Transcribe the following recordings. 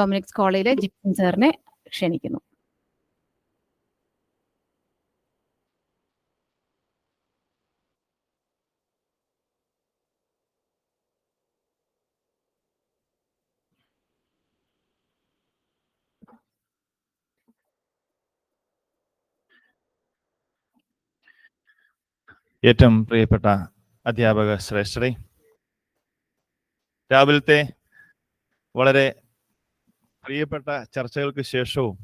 Dominic's കോളേജിലെ ജിപ്സൺ സാറിനെ ക്ഷണിക്കുന്നു. ഏറ്റവും പ്രിയപ്പെട്ട അധ്യാപക ശ്രേഷ്ഠരെ, രാവിലത്തെ വളരെ പ്രിയപ്പെട്ട ചർച്ചകൾക്ക് ശേഷവും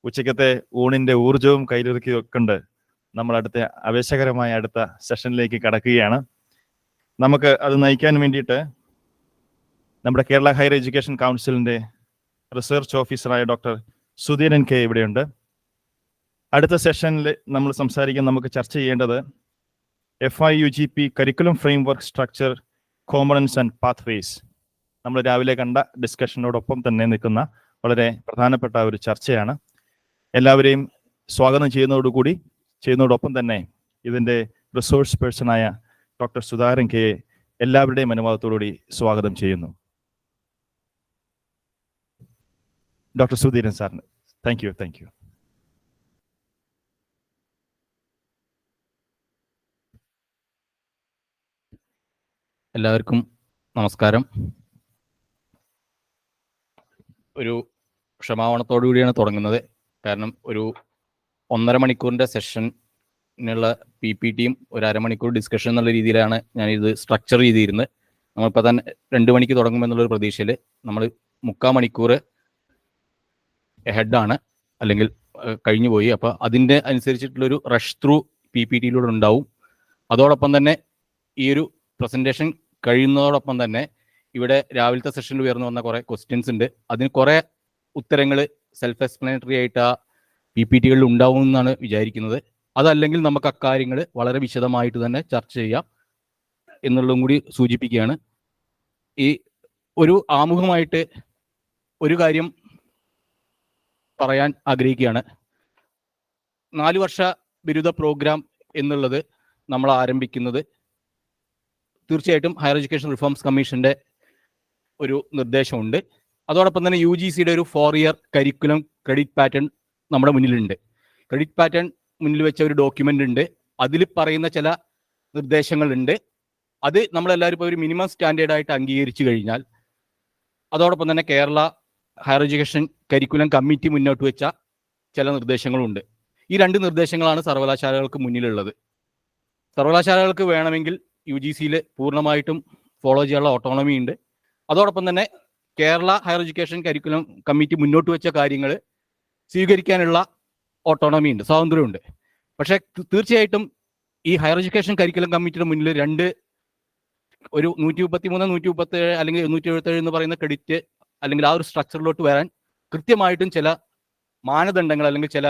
ഉച്ചക്കത്തെ ഊണിന്റെ ഊർജവും കയ്യിലിറക്കി വെക്കൊണ്ട് നമ്മൾ ആവേശകരമായ അടുത്ത സെഷനിലേക്ക് കടക്കുകയാണ്. നമുക്ക് അത് നയിക്കാൻ വേണ്ടിയിട്ട് നമ്മുടെ കേരള ഹയർ എഡ്യൂക്കേഷൻ കൗൺസിലിന്റെ റിസർച്ച് ഓഫീസറായ ഡോക്ടർ സുധീരൻ കെ ഇവിടെയുണ്ട്. അടുത്ത സെഷനിൽ നമ്മൾ നമുക്ക് ചർച്ച ചെയ്യേണ്ടത് FYUGP curriculum framework structure, components and pathways. നമ്മൾ രാവിലെ കണ്ട ഡിസ്കഷനോടൊപ്പം തന്നെ നിൽക്കുന്ന വളരെ പ്രധാനപ്പെട്ട ഒരു ചർച്ചയാണ്. എല്ലാവരെയും സ്വാഗതം ചെയ്യുന്നതോടൊപ്പം തന്നെ ഇതിൻ്റെ റിസോഴ്സ് പേഴ്സണായ ഡോക്ടർ സുധാരൻ കെ എല്ലാവരുടെയും അനുവാദത്തോടുകൂടി സ്വാഗതം ചെയ്യുന്നു. ഡോക്ടർ സുധീരൻ സാറിന് താങ്ക് യു. എല്ലാവർക്കും നമസ്കാരം. ഒരു ക്ഷമാപണത്തോടു കൂടിയാണ് തുടങ്ങുന്നത്. കാരണം ഒരു 1.5 മണിക്കൂറിൻ്റെ സെഷനുള്ള PPTയും ഒരു അരമണിക്കൂർ ഡിസ്കഷൻ എന്നുള്ള രീതിയിലാണ് ഞാനിത് സ്ട്രക്ചർ ചെയ്തിരുന്നത്. നമ്മളിപ്പോൾ തന്നെ 2 മണിക്ക് തുടങ്ങുമെന്നുള്ളൊരു പ്രതീക്ഷയിൽ നമ്മൾ 3/4 മണിക്കൂർ ഹെഡാണ്, അല്ലെങ്കിൽ കഴിഞ്ഞു പോയി. അപ്പോൾ അതിൻ്റെ അനുസരിച്ചിട്ടുള്ളൊരു റഷ് ത്രൂ PPTയിലൂടെ ഉണ്ടാവും. അതോടൊപ്പം തന്നെ ഈ ഒരു പ്രസൻറ്റേഷൻ കഴിയുന്നതോടൊപ്പം തന്നെ ഇവിടെ രാവിലത്തെ സെഷനിൽ ഉയർന്നു വന്ന കുറേ ക്വസ്റ്റ്യൻസ് ഉണ്ട്. അതിന് കുറേ ഉത്തരങ്ങൾ സെൽഫ് എക്സ്പ്ലനേറ്ററി ആയിട്ട് ആ PPTകളിൽ ഉണ്ടാവും എന്നാണ് വിചാരിക്കുന്നത്. അതല്ലെങ്കിൽ നമുക്ക് അക്കാര്യങ്ങൾ വളരെ വിശദമായിട്ട് തന്നെ ചർച്ച ചെയ്യാം എന്നുള്ളതും കൂടി സൂചിപ്പിക്കുകയാണ്. ഈ ഒരു ആമുഖമായിട്ട് ഒരു കാര്യം പറയാൻ ആഗ്രഹിക്കുകയാണ്. 4 വർഷ ബിരുദ പ്രോഗ്രാം എന്നുള്ളത് നമ്മൾ ആരംഭിക്കുന്നത് തീർച്ചയായിട്ടും ഹയർ എഡ്യൂക്കേഷൻ റിഫോംസ് കമ്മീഷന്റെ ഒരു നിർദ്ദേശമുണ്ട്. അതോടൊപ്പം തന്നെ UGCയുടെ ഒരു 4 ഇയർ കരിക്കുലം ക്രെഡിറ്റ് പാറ്റേൺ നമ്മുടെ മുന്നിലുണ്ട്. ക്രെഡിറ്റ് പാറ്റേൺ മുന്നിൽ വെച്ച ഒരു ഡോക്യുമെന്റ് ഉണ്ട്. അതിൽ പറയുന്ന ചില നിർദ്ദേശങ്ങളുണ്ട്. അത് നമ്മളെല്ലാവരും ഇപ്പോൾ ഒരു മിനിമം സ്റ്റാൻഡേർഡായിട്ട് അംഗീകരിച്ചു കഴിഞ്ഞാൽ, അതോടൊപ്പം തന്നെ Kerala higher education curriculum committee മുന്നോട്ട് വെച്ച ചില നിർദ്ദേശങ്ങളുണ്ട്. ഈ 2 നിർദ്ദേശങ്ങളാണ് സർവകലാശാലകൾക്ക് മുന്നിലുള്ളത്. സർവകലാശാലകൾക്ക് വേണമെങ്കിൽ UGCയിൽ പൂർണ്ണമായിട്ടും ഫോളോ ചെയ്യാനുള്ള ഓട്ടോണമി ഉണ്ട്. അതോടൊപ്പം തന്നെ Kerala higher education curriculum committee മുന്നോട്ട് വെച്ച കാര്യങ്ങൾ സ്വീകരിക്കാനുള്ള ഓട്ടോണമി ഉണ്ട്, സ്വാതന്ത്ര്യമുണ്ട്. പക്ഷേ തീർച്ചയായിട്ടും ഈ ഹയർ എഡ്യൂക്കേഷൻ കരിക്കുലം കമ്മിറ്റിയുടെ മുന്നിൽ ഒരു 133, 137 അല്ലെങ്കിൽ 177 എന്ന് പറയുന്ന ക്രെഡിറ്റ് അല്ലെങ്കിൽ ആ ഒരു സ്ട്രക്ചറിലോട്ട് വരാൻ കൃത്യമായിട്ടും ചില മാനദണ്ഡങ്ങൾ അല്ലെങ്കിൽ ചില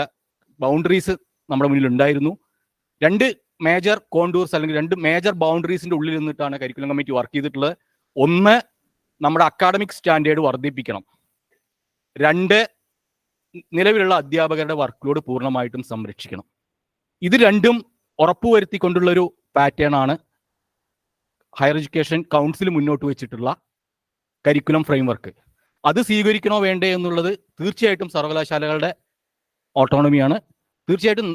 ബൗണ്ടറീസ് നമ്മുടെ മുന്നിൽ ഉണ്ടായിരുന്നു. 2 മേജർ കോണ്ടൂർസ് അല്ലെങ്കിൽ 2 മേജർ ബൗണ്ടറീസിന്റെ ഉള്ളിൽ നിന്നിട്ടാണ് കരിക്കുലം കമ്മിറ്റി വർക്ക് ചെയ്തിട്ടുള്ളത്. ഒന്ന്, നമ്മുടെ അക്കാഡമിക് സ്റ്റാൻഡേർഡ് വർദ്ധിപ്പിക്കണം. 2, നിലവിലുള്ള അധ്യാപകരുടെ വർക്ക് ലോഡ് പൂർണ്ണമായിട്ടും സംരക്ഷിക്കണം. ഇത് രണ്ടും ഉറപ്പുവരുത്തിക്കൊണ്ടുള്ളൊരു പാറ്റേൺ ആണ് ഹയർ എഡ്യൂക്കേഷൻ കൗൺസിൽ മുന്നോട്ട് വെച്ചിട്ടുള്ള കരിക്കുലം ഫ്രെയിംവർക്ക്. അത് സ്വീകരിക്കണോ വേണ്ടേ എന്നുള്ളത് തീർച്ചയായിട്ടും സർവകലാശാലകളുടെ ഓട്ടോണമിയാണ്. തീർച്ചയായിട്ടും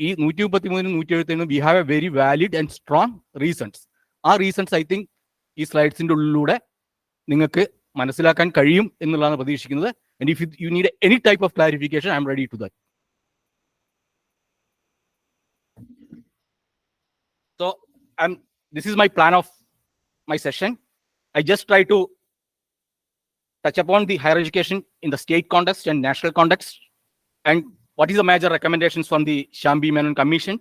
ഈ 133 177 we have a very valid and strong reasons. ആ റീസൺസ് ഐ തിങ്ക് ഈ സ്ലൈഡ്സിന്റെ ഉള്ളിലൂടെ നിങ്ങൾക്ക് മനസ്സിലാക്കാൻ കഴിയും എന്നുള്ളതാണ് പ്രതീക്ഷിക്കുന്നത്. And if you need any type of clarification I'm ready to that. So this is my plan of my session. I just try to touch upon the higher education in the state context and national context, and what is the major recommendations from the Shambi Menon Commission,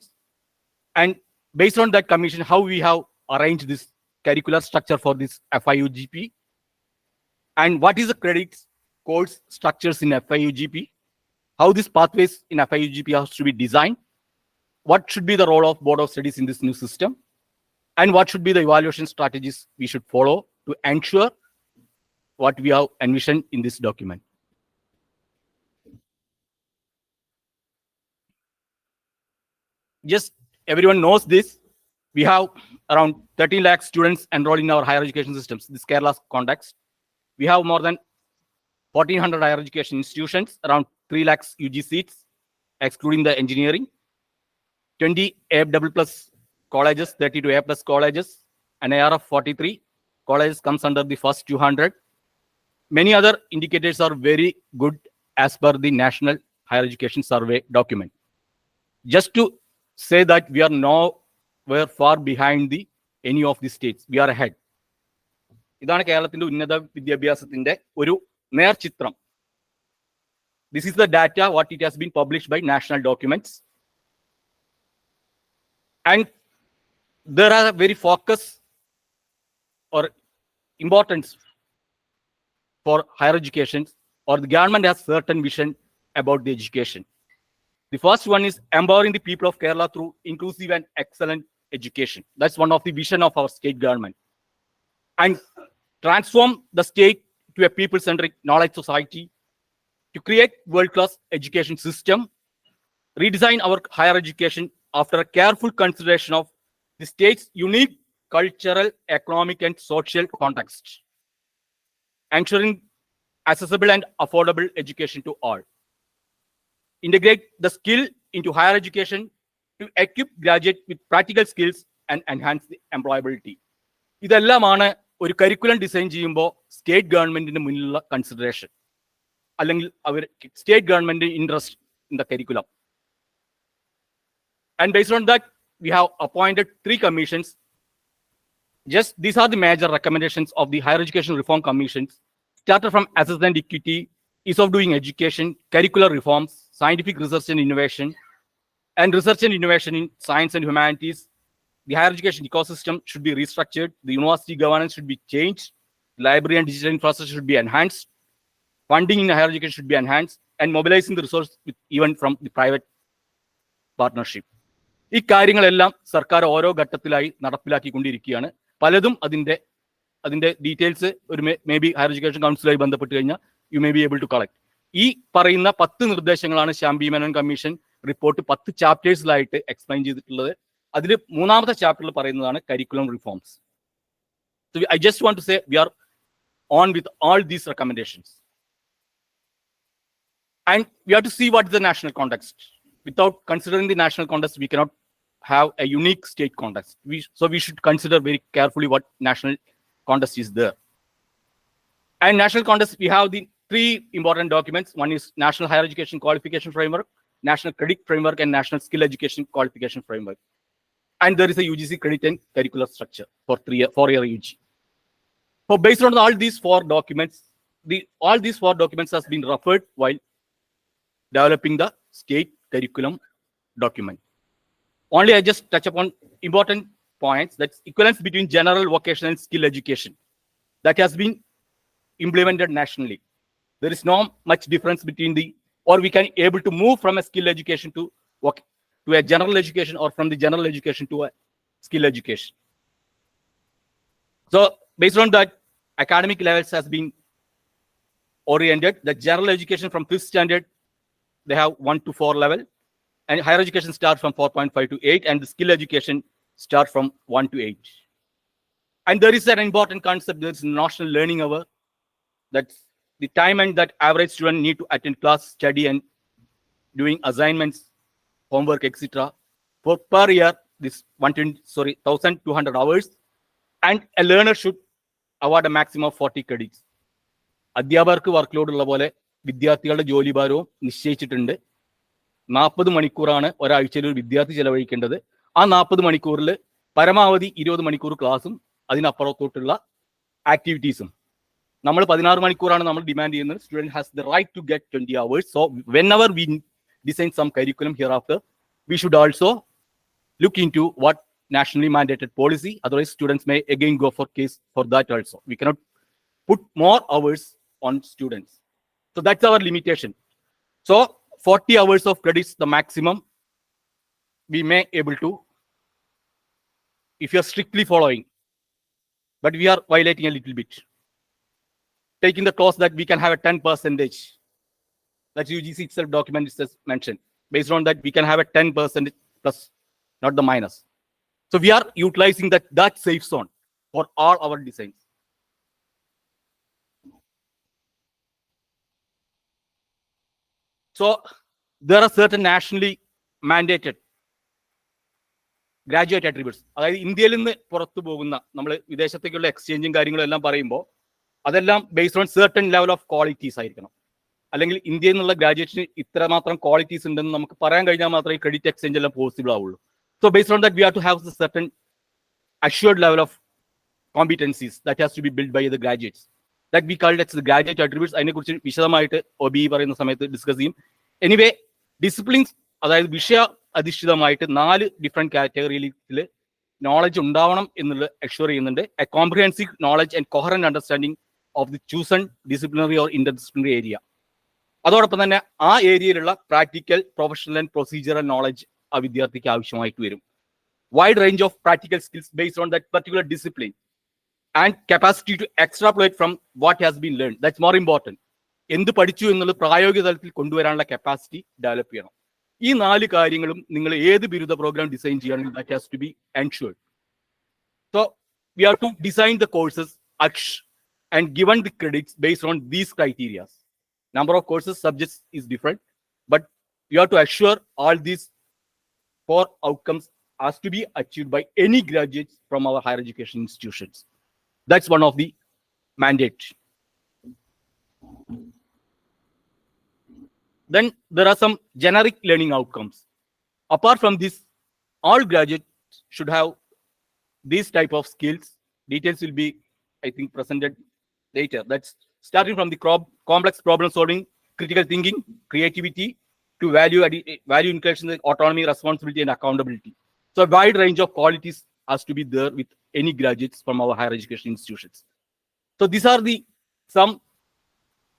and based on that commission, how we have arranged this curricular structure for this FYUGP, and what is the credits course structures in FYUGP, how these pathways in FYUGP has to be designed, what should be the role of Board of Studies in this new system, and what should be the evaluation strategies we should follow to ensure what we have envisioned in this document. Just everyone knows this. We have around 13 lakh students enrolled in our higher education systems, this Kerala's context. We have more than 1,400 higher education institutions, around 3 lakhs UG seats, excluding the engineering, 20 A++ colleges, 32 A+ colleges, an AR of 43 colleges comes under the first 200. Many other indicators are very good as per the National Higher Education Survey document. Just to say that we are nowhere far behind any of the states. We are ahead. ഇതാണ് കേരളത്തിന്റെ ഉന്നത വിദ്യാഭ്യാസത്തിന്റെ ഒരു നേർചിത്രം. This is the data, what it has been published by national documents. And there are very focus or importance for higher education, or the government has certain vision about the education. The first one is empowering the people of Kerala through inclusive and excellent education. That's one of the vision of our state government. And transform the state to a people-centric knowledge society, to create world-class education system, redesign our higher education after a careful consideration of the state's unique cultural, economic, and social context, ensuring accessible and affordable education to all. Integrate the skill into higher education to equip graduates with practical skills and enhance the employability. ഇതെല്ലാമാണ് ഒരു curriculum design ചെയ്യുമ്പോൾ state ഗവൺമെന്റിന്റെ മുന്നിലുള്ള consideration, അല്ലെങ്കിൽ അവർ state government interest in the curriculum. And based on that, we have appointed 3 commissions. Just these are the major recommendations of the Higher Education Reform Commissions, started from access and equity, ease of doing education, curricular reforms, scientific research and innovation in science and humanities. The higher education ecosystem should be restructured. The university governance should be changed. Library and digital infrastructure should be enhanced. Funding in higher education should be enhanced, and mobilizing the resources even from the private partnership. ഈ കാര്യങ്ങളെല്ലാം സർക്കാർ ഓരോ ഘട്ടത്തിലായി നടപ്പിലാക്കിക്കൊണ്ടിരിക്കുകയാണ്. പലതും അതിന്റെ details ഒരു may be higher education കൗൺസിലുമായി ബന്ധപ്പെട്ട് കഴിഞ്ഞാൽ you may be able to collect. ഈ പറയുന്ന 10 നിർദ്ദേശങ്ങളാണ് Shyam B Menon commission report 10 ചാപ്റ്റേഴ്സിലായിട്ട് എക്സ്പ്ലെയിൻ ചെയ്തിട്ടുള്ളത്. അതിൽ 3ാമത്തെ ചാപ്റ്ററിൽ പറയുന്നതാണ് curriculum reforms. So I just want to say we are on with all these recommendations. And we have to see what is the national context. Without considering the national context, we cannot have a unique state context. So we should consider very carefully what national context is there. And national context, we have the 3 important documents. One is National Higher Education Qualification Framework, National Credit Framework, and National Skill Education Qualification Framework. And there is a UGC credit and curricular structure for 4-year UG. So based on all these 4 documents, all these 4 documents has been referred while developing the state curriculum document. Only I just touch upon important points. That's equivalence between general, vocational, and skill education that has been implemented nationally. There is no much difference between or we can able to move from a skill education to a general education, or from the general education to a skill education. So based on that, academic levels has been oriented. The general education from 5th standard, they have 1 to 4 level, and higher education starts from 4.5 to 8, and the skill education starts from 1 to 8. And there is an important concept, there is national learning hour. That's the time and that average student need to attend class, study, and doing assignments, homework, etc. For per year, this 1,200 hours, and a learner should award a maximum of 40 credits. അധ്യാപകർക്ക് work load ഉള്ള പോലെ വിദ്യാർത്ഥികളുടെ ജോലിഭാരവും നിശ്ചയിച്ചിട്ടുണ്ട്. 40 മണിക്കൂറാണ് ഒരാഴ്ചയിൽ ഒരു വിദ്യാർത്ഥി ചെലവഴിക്കേണ്ടത്. ആ 40 മണിക്കൂറിൽ പരമാവധി 20 മണിക്കൂർ ക്ലാസും അതിനപ്പുറത്തോട്ടുള്ള ആക്ടിവിറ്റീസും. നമ്മൾ 16 മണിക്കൂറാണ് നമ്മൾ ഡിമാൻഡ് ചെയ്യുന്നത്. Student has the right to get 20 hours. So whenever we design some curriculum hereafter, we should also look into what nationally mandated policy. Otherwise, students may again go for case for that also. We cannot put more hours on students. So that's our limitation. So 40 hours of credits, the maximum we may able to, if you are strictly following, but we are violating a little bit. Taking the clause that we can have a 10%, that UGC itself document is mentioned. Based on that, we can have a 10% plus, not the minus. So we are utilizing that safe zone for all our designs. So there are certain nationally mandated graduate attributes, അതായത് ഇന്ത്യയിൽ നിന്ന് പുറത്തു പോകുന്ന നമ്മൾ വിദേശത്തേക്കുള്ള എക്സ്ചേഞ്ചും കാര്യങ്ങളും എല്ലാം പറയുമ്പോൾ അതെല്ലാം based on certain level of qualities ആയിരിക്കണം. അല്ലെങ്കിൽ ഇന്ത്യയിൽ നിന്നുള്ള ഗ്രാജുവേഷന് ഇത്രമാത്രം ക്വാളിറ്റീസ് ഉണ്ടെന്ന് നമുക്ക് പറയാൻ കഴിഞ്ഞാൽ മാത്രമേ ക്രെഡിറ്റ് എക്സ്ചേഞ്ച് എല്ലാം പോസിബിൾ ആവുള്ളൂ. So based on that we have to have certain assured level of competencies that has to be built by the graduates. That we call it the graduate attributes. അതിനെക്കുറിച്ച് വിശദമായിട്ട് OB പറയുന്ന സമയത്ത് discuss ചെയ്യും. Anyway disciplines, അതായത് വിഷയ അധിഷ്ഠിതമായിട്ട് 4 different കാറ്റഗറിയിൽ knowledge ഉണ്ടാവണം എന്നുള്ളത് അഷ്യൂർ ചെയ്യുന്നുണ്ട്. A comprehensive knowledge and coherent understanding of the chosen disciplinary or interdisciplinary area. അതോടൊപ്പം തന്നെ ആ ഏരിയയിലുള്ള practical, professional and procedural knowledge ആ വിദ്യാർത്ഥിക്ക് ആവശ്യമായിട്ട് വരും. Wide range of practical skills based on that particular discipline and capacity to extrapolate from what has been learned. That's more important. എന്ത് പഠിച്ചു എന്നുള്ളത് പ്രായോഗിക തലത്തിൽ കൊണ്ടുവരാനുള്ള കപ്പാസിറ്റി ഡെവലപ്പ് ചെയ്യണം. ഈ 4 കാര്യങ്ങളും നിങ്ങൾ ഏത് ബിരുദ പ്രോഗ്രാം ഡിസൈൻ ചെയ്യുകയാണെങ്കിൽ that has to be ensured. So we have to design the courses and given the credits based on these criteria. Number of courses, subjects is different, but we have to assure all these 4 outcomes has to be achieved by any graduates from our higher education institutions. That's one of the mandates. Then there are some generic learning outcomes. Apart from this, all graduates should have these type of skills. Details will be, I think, presented later. That's starting from the complex problem solving, critical thinking, creativity, to value inclusion, autonomy, responsibility, and accountability. So a wide range of qualities has to be there with any graduates from our higher education institutions. So these are the some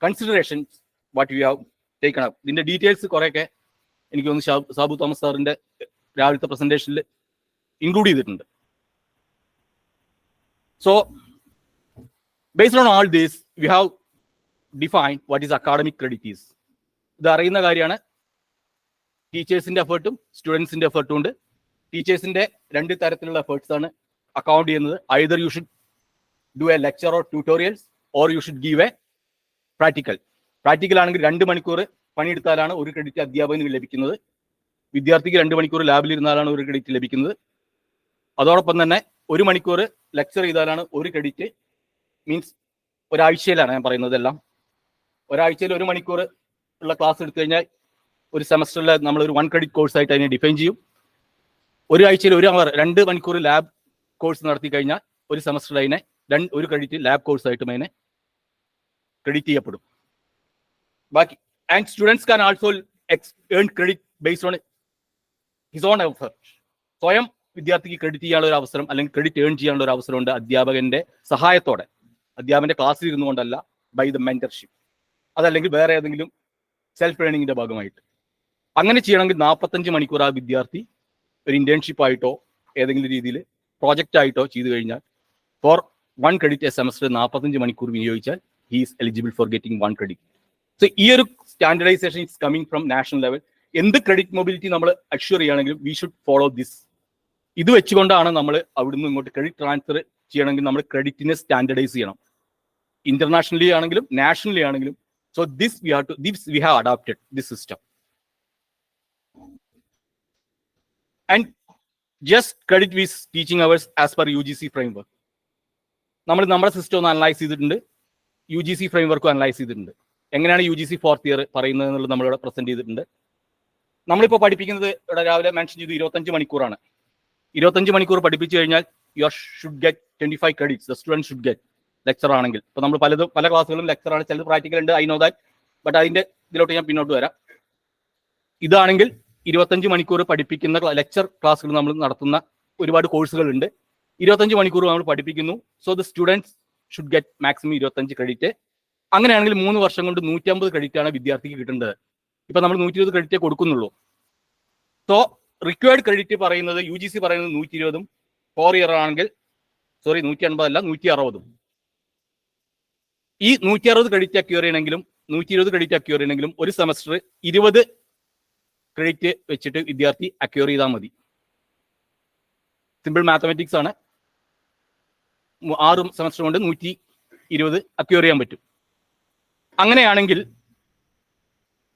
considerations what we have taken up. In the details koreke എനിക്ക് തോന്നുന്നു Sabu Thomas സാറിന്റെ രാവിലത്തെ പ്രസന്റേഷനിൽ include ചെയ്തിട്ടുണ്ട്. So based on all this, we have defined what is academic credit is. ഇത് അറിയുന്ന കാര്യമാണ്. ടീച്ചേഴ്സിന്റെ എഫേർട്ടും സ്റ്റുഡൻസിന്റെ എഫേർട്ടും ഉണ്ട്. ടീച്ചേഴ്സിന്റെ 2 തരത്തിലുള്ള എഫേർട്സ് ആണ് അക്കൗണ്ട് ചെയ്യുന്നത്. Either you should do A lecture or tutorials or you should give A practical. Practical ആണെങ്കിൽ 2 മണിക്കൂർ പണിയെടുത്താലാണ് 1 ക്രെഡിറ്റ് അധ്യാപകന് ലഭിക്കുന്നത്. വിദ്യാർത്ഥിക്ക് 2 മണിക്കൂർ ലാബിൽ ഇരുന്നാലാണ് 1 ക്രെഡിറ്റ് ലഭിക്കുന്നത്. അതോടൊപ്പം തന്നെ 1 മണിക്കൂർ ലെക്ചർ ചെയ്താലാണ് 1 ക്രെഡിറ്റ്. മീൻസ് ഒരാഴ്ചയിലാണ് ഞാൻ പറയുന്നത് എല്ലാം. ഒരാഴ്ചയിൽ 1 മണിക്കൂർ ഉള്ള ക്ലാസ് എടുത്തു കഴിഞ്ഞാൽ ഒരു സെമസ്റ്ററിൽ നമ്മൾ ഒരു 1 ക്രെഡിറ്റ് കോഴ്സ് ആയിട്ട് അതിനെ ഡിഫൈൻ ചെയ്യും. ഒരാഴ്ചയിൽ 1 അവർ 2 മണിക്കൂർ ലാബ് കോഴ്സ് നടത്തി കഴിഞ്ഞാൽ ഒരു സെമസ്റ്ററിൽ അതിനെ 1 ക്രെഡിറ്റ് ലാബ് കോഴ്സ് ആയിട്ടും അതിനെ ക്രെഡിറ്റ് ചെയ്യപ്പെടും. ബാക്കി and students can also earn credit based on his own effort. സ്വയം വിദ്യാർത്ഥിക്ക് ക്രെഡിറ്റ് ചെയ്യാനുള്ള ഒരു അവസരം അല്ലെങ്കിൽ ക്രെഡിറ്റ് ഏൺ ചെയ്യാനുള്ള ഒരു അവസരമുണ്ട് അധ്യാപകന്റെ സഹായത്തോടെ. അധ്യാപകന്റെ ക്ലാസ്സിൽ ഇരുന്നുകൊണ്ടല്ല, ബൈ ദ മെന്റർഷിപ്പ്. അതല്ലെങ്കിൽ വേറെ ഏതെങ്കിലും സെൽഫ് ലേണിംഗിന്റെ ഭാഗമായിട്ട്. അങ്ങനെ ചെയ്യണമെങ്കിൽ 45 മണിക്കൂർ ആ വിദ്യാർത്ഥി ഒരു ഇന്റേൺഷിപ്പ് ആയിട്ടോ ഏതെങ്കിലും രീതിയിൽ പ്രോജക്റ്റ് ആയിട്ടോ ചെയ്തു കഴിഞ്ഞാൽ ഫോർ 1 ക്രെഡിറ്റ് എ സെമസ്റ്റർ 45 മണിക്കൂർ വിനിയോഗിച്ചാൽ he is eligible for getting 1 credit. So ഈ ഒരു standardization is coming from national level. എന്ത് ക്രെഡിറ്റ് മൊബിലിറ്റി നമ്മൾ അഷ്യൂർ ചെയ്യുകയാണെങ്കിലും വി ഷുഡ് ഫോളോ ദിസ്. ഇത് വെച്ചുകൊണ്ടാണ് നമ്മൾ അവിടുന്ന് ഇങ്ങോട്ട് ക്രെഡിറ്റ് ട്രാൻസ്ഫർ ചെയ്യണമെങ്കിൽ നമ്മൾ ക്രെഡിറ്റിനെ സ്റ്റാൻഡർഡൈസ് ചെയ്യണം. ഇന്റർനാഷണലി ആണെങ്കിലും നാഷണലി ആണെങ്കിലും. So this we have adopted this system. And just credit with teaching hours as per UGC framework. നമ്മൾ നമ്മുടെ സിസ്റ്റം ഒന്ന് അനലൈസ് ചെയ്തിട്ടുണ്ട്, UGC ഫ്രെയിംവർക്ക് അനലൈസ് ചെയ്തിട്ടുണ്ട്. എങ്ങനെയാണ് UGC 4th ഇയർ പറയുന്നത് എന്നുള്ളത് നമ്മളിവിടെ പ്രസന്റ് ചെയ്തിട്ടുണ്ട്. നമ്മളിപ്പോൾ പഠിപ്പിക്കുന്നത് ഇവിടെ രാവിലെ മെൻഷൻ ചെയ്തു 25 മണിക്കൂറാണ്. 25 മണിക്കൂർ പഠിപ്പിച്ചു കഴിഞ്ഞാൽ you should get 25 credits. The student should get. Lecture ആണെങ്കിൽ ഇപ്പോൾ നമ്മൾ പല ക്ലാസ്സുകളും ലെക്ചർ ആണ്, ചിലത് പ്രാക്ടിക്കൽ ഉണ്ട്, ഐ നോ ദാറ്റ്. ബട്ട് അതിന്റെ ഇതിലോട്ട് ഞാൻ പിന്നോട്ട് വരാം. ഇതാണെങ്കിൽ 25 മണിക്കൂർ പഠിപ്പിക്കുന്ന ലെക്ചർ ക്ലാസ്സുകൾ നമ്മൾ നടത്തുന്ന ഒരുപാട് കോഴ്സുകൾ ഉണ്ട്. 25 മണിക്കൂർ നമ്മൾ പഠിപ്പിക്കുന്നു. So the students should get maximum 25 credit. അങ്ങനെയാണെങ്കിൽ 3 വർഷം കൊണ്ട് 150 ക്രെഡിറ്റ് ആണ് വിദ്യാർത്ഥിക്ക് കിട്ടേണ്ടത്. ഇപ്പൊ നമ്മൾ 120 ക്രെഡിറ്റ് കൊടുക്കുന്നുള്ളൂ. സോ റിക്വയർഡ് ക്രെഡിറ്റ് പറയുന്നത് UGC പറയുന്നത് 120, 4 ഇയർ ആണെങ്കിൽ 180 അല്ല 160. ഈ 160 ക്രെഡിറ്റ് അക്യൂർ ചെയ്യണമെങ്കിലും 120 ക്രെഡിറ്റ് അക്യൂർ ചെയ്യണമെങ്കിലും ഒരു സെമസ്റ്റർ 20 ക്രെഡിറ്റ് വെച്ചിട്ട് വിദ്യാർത്ഥി അക്യൂർ ചെയ്താൽ മതി. സിമ്പിൾ മാത്തമാറ്റിക്സ് ആണ്. 6 സെമസ്റ്റർ കൊണ്ട് 120 അക്യൂർ ചെയ്യാൻ പറ്റും. അങ്ങനെയാണെങ്കിൽ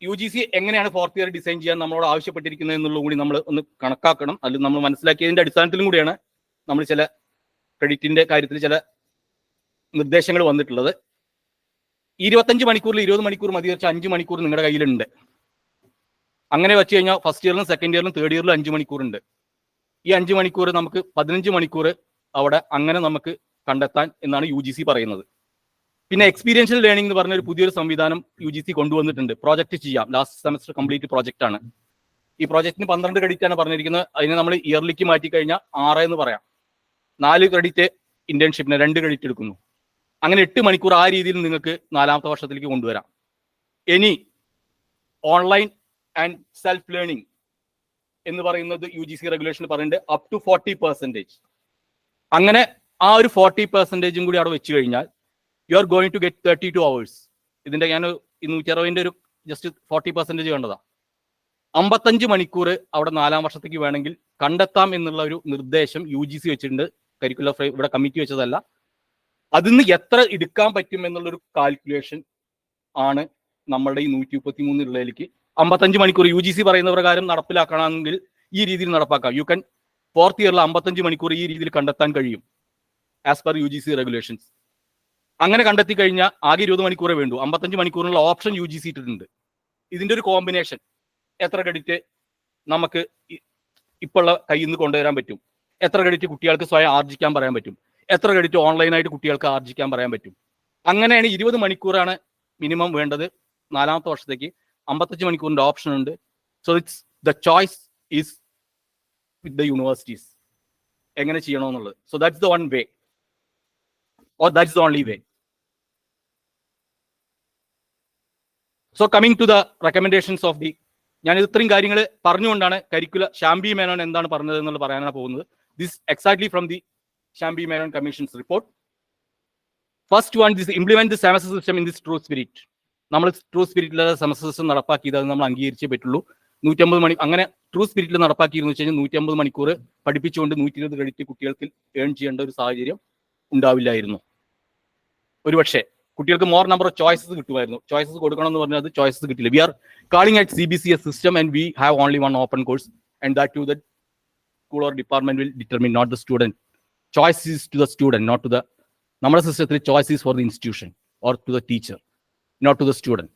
UGC എങ്ങനെയാണ് 4th ഇയർ ഡിസൈൻ ചെയ്യാൻ നമ്മളോട് ആവശ്യപ്പെട്ടിരിക്കുന്നത് എന്നുള്ളത് കൂടി നമ്മൾ ഒന്ന് കണക്കാക്കണം. അതിൽ നമ്മൾ മനസ്സിലാക്കിയതിന്റെ അടിസ്ഥാനത്തിലും കൂടിയാണ് നമ്മൾ ചില ക്രെഡിറ്റിന്റെ കാര്യത്തിൽ ചില നിർദ്ദേശങ്ങൾ വന്നിട്ടുള്ളത്. 25 മണിക്കൂറിൽ 20 മണിക്കൂർ മതി വെച്ചാൽ 5 മണിക്കൂർ നിങ്ങളുടെ കയ്യിലുണ്ട്. അങ്ങനെ വെച്ച് കഴിഞ്ഞാൽ ഫസ്റ്റ് ഇയറിലും സെക്കൻഡ് ഇയറിലും തേർഡ് ഇയറിലും 5 മണിക്കൂറുണ്ട്. ഈ 5 മണിക്കൂർ നമുക്ക് 15 മണിക്കൂർ അവിടെ അങ്ങനെ നമുക്ക് കണ്ടെത്താൻ എന്നാണ് UGC പറയുന്നത്. പിന്നെ എക്സ്പീരിയൻഷ്യൽ ലേണിംഗ് എന്ന് പറഞ്ഞ ഒരു പുതിയൊരു സംവിധാനം UGC കൊണ്ടുവന്നിട്ടുണ്ട്. പ്രോജക്റ്റ് ചെയ്യാം. ലാസ്റ്റ് സെമസ്റ്റർ കംപ്ലീറ്റ് പ്രോജക്റ്റ് ആണ്. ഈ പ്രോജക്റ്റിന് 12 ക്രെഡിറ്റ് ആണ് പറഞ്ഞിരിക്കുന്നത്. അതിനെ നമ്മൾ ഇയർലിക്ക് മാറ്റി കഴിഞ്ഞാൽ 6 എന്ന് പറയാം. 4 ക്രെഡിറ്റ് ഇന്റേൺഷിപ്പിന് 2 ക്രെഡിറ്റ് എടുക്കുന്നു. അങ്ങനെ 8 മണിക്കൂർ ആ രീതിയിൽ നിങ്ങൾക്ക് 4ാമത്തെ വർഷത്തിലേക്ക് കൊണ്ടുവരാം. ഇനി ഓൺലൈൻ ആൻഡ് സെൽഫ് ലേണിംഗ് എന്ന് പറയുന്നത് UGC റെഗുലേഷൻ പറയുന്നുണ്ട് അപ് ടു 40%. അങ്ങനെ ആ ഒരു 40% കൂടി അവിടെ വെച്ച് കഴിഞ്ഞാൽ you are going to get 32 hours. ഇതിന്റെ ഞാൻ 260 ഒരു ജസ്റ്റ് 40% കണ്ടതാ. 55 മണിക്കൂർ അവിടെ 4ാം വർഷത്തേക്ക് വേണമെങ്കിൽ കണ്ടെത്താം എന്നുള്ള ഒരു നിർദ്ദേശം UGC വെച്ചിട്ടുണ്ട്. കരിക്കുലർ ഫ്രെയിം ഇവിടെ കമ്മിറ്റി വെച്ചതല്ല. അതിന്ന് എത്ര എടുക്കാൻ പറ്റും എന്നുള്ളൊരു കാൽക്കുലേഷൻ ആണ് നമ്മളുടെ ഈ 133 ഉള്ളതിലേക്ക് 55 മണിക്കൂർ UGC പറയുന്ന പ്രകാരം നടപ്പിലാക്കണമെങ്കിൽ ഈ രീതിയിൽ നടപ്പാക്കാം. യു കൻ 4th ഇയറിൽ 55 മണിക്കൂർ ഈ രീതിയിൽ കണ്ടെത്താൻ കഴിയും ആസ് പെർ UGC റെഗുലേഷൻസ്. അങ്ങനെ കണ്ടെത്തി കഴിഞ്ഞാൽ ആകെ 20 മണിക്കൂറേ വേണ്ടൂ. 55 മണിക്കൂറിനുള്ള ഓപ്ഷൻ UGC ഇട്ടിട്ടുണ്ട്. ഇതിന്റെ ഒരു കോമ്പിനേഷൻ എത്ര ക്രെഡിറ്റ് നമുക്ക് ഇപ്പോൾ ഉള്ള കയ്യിൽ നിന്ന് കൊണ്ടുവരാൻ പറ്റും, എത്ര ക്രെഡിറ്റ് കുട്ടികൾക്ക് സ്വയം ആർജിക്കാൻ പറയാൻ പറ്റും, എത്ര ക്രെഡിറ്റ് ഓൺലൈനായിട്ട് കുട്ടികൾക്ക് ആർജിക്കാൻ പറയാൻ പറ്റും. അങ്ങനെയാണ് 20 മണിക്കൂറാണ് മിനിമം വേണ്ടത് 4ാമത്തെ വർഷത്തേക്ക്. 55 മണിക്കൂറിന്റെ ഓപ്ഷൻ ഉണ്ട്. So it's the choice is with the universities എങ്ങനെ ചെയ്യണമെന്നുള്ളത്. So that's the one way or that's the only way. So coming to the recommendations of the, ഞാൻ ഇത്രയും കാര്യങ്ങൾ പറഞ്ഞുകൊണ്ടാണ് ഷാംബി മേനോൻ എന്താണ് പറഞ്ഞത് എന്നുള്ളത് പറയാനാണ് പോകുന്നത്. This exactly from the Shyam B Menon commissions report. First one, this implement the semester system in this true spirit. നമ്മൾ ട്രൂ സ്പിരിറ്റിലെ സെമസ്റ്റർ സിസ്റ്റം നടപ്പാക്കിയത് അത് നമ്മൾ അംഗീകരിച്ചേ പറ്റുള്ളൂ. 150 മണി അങ്ങനെ ട്രൂ സ്പിരിറ്റിൽ നടപ്പാക്കിയിരുന്നു വെച്ച് കഴിഞ്ഞാൽ 150 മണിക്കൂർ പഠിപ്പിച്ചുകൊണ്ട് 120 ക്രെഡിറ്റ് കുട്ടികൾക്ക് ഏൺ ചെയ്യേണ്ട ഒരു സാഹചര്യം ഉണ്ടാവില്ലായിരുന്നു. ഒരുപക്ഷെ കുട്ടികൾക്ക് മോർ നമ്പർ ഓഫ് ചോയ്സസ് കിട്ടുമായിരുന്നു. ചോയ്സസ് കൊടുക്കണം എന്ന് പറഞ്ഞാൽ അത് ചോയ്സസ് കിട്ടില്ല. We are calling at CBCS system and we have only one open course and that to the school or department will determine, not the student. Choice is to the student, not to the, നമ്മുടെ സിസ്റ്റത്തിൽ choice is for the institution or to the teacher, not to the student.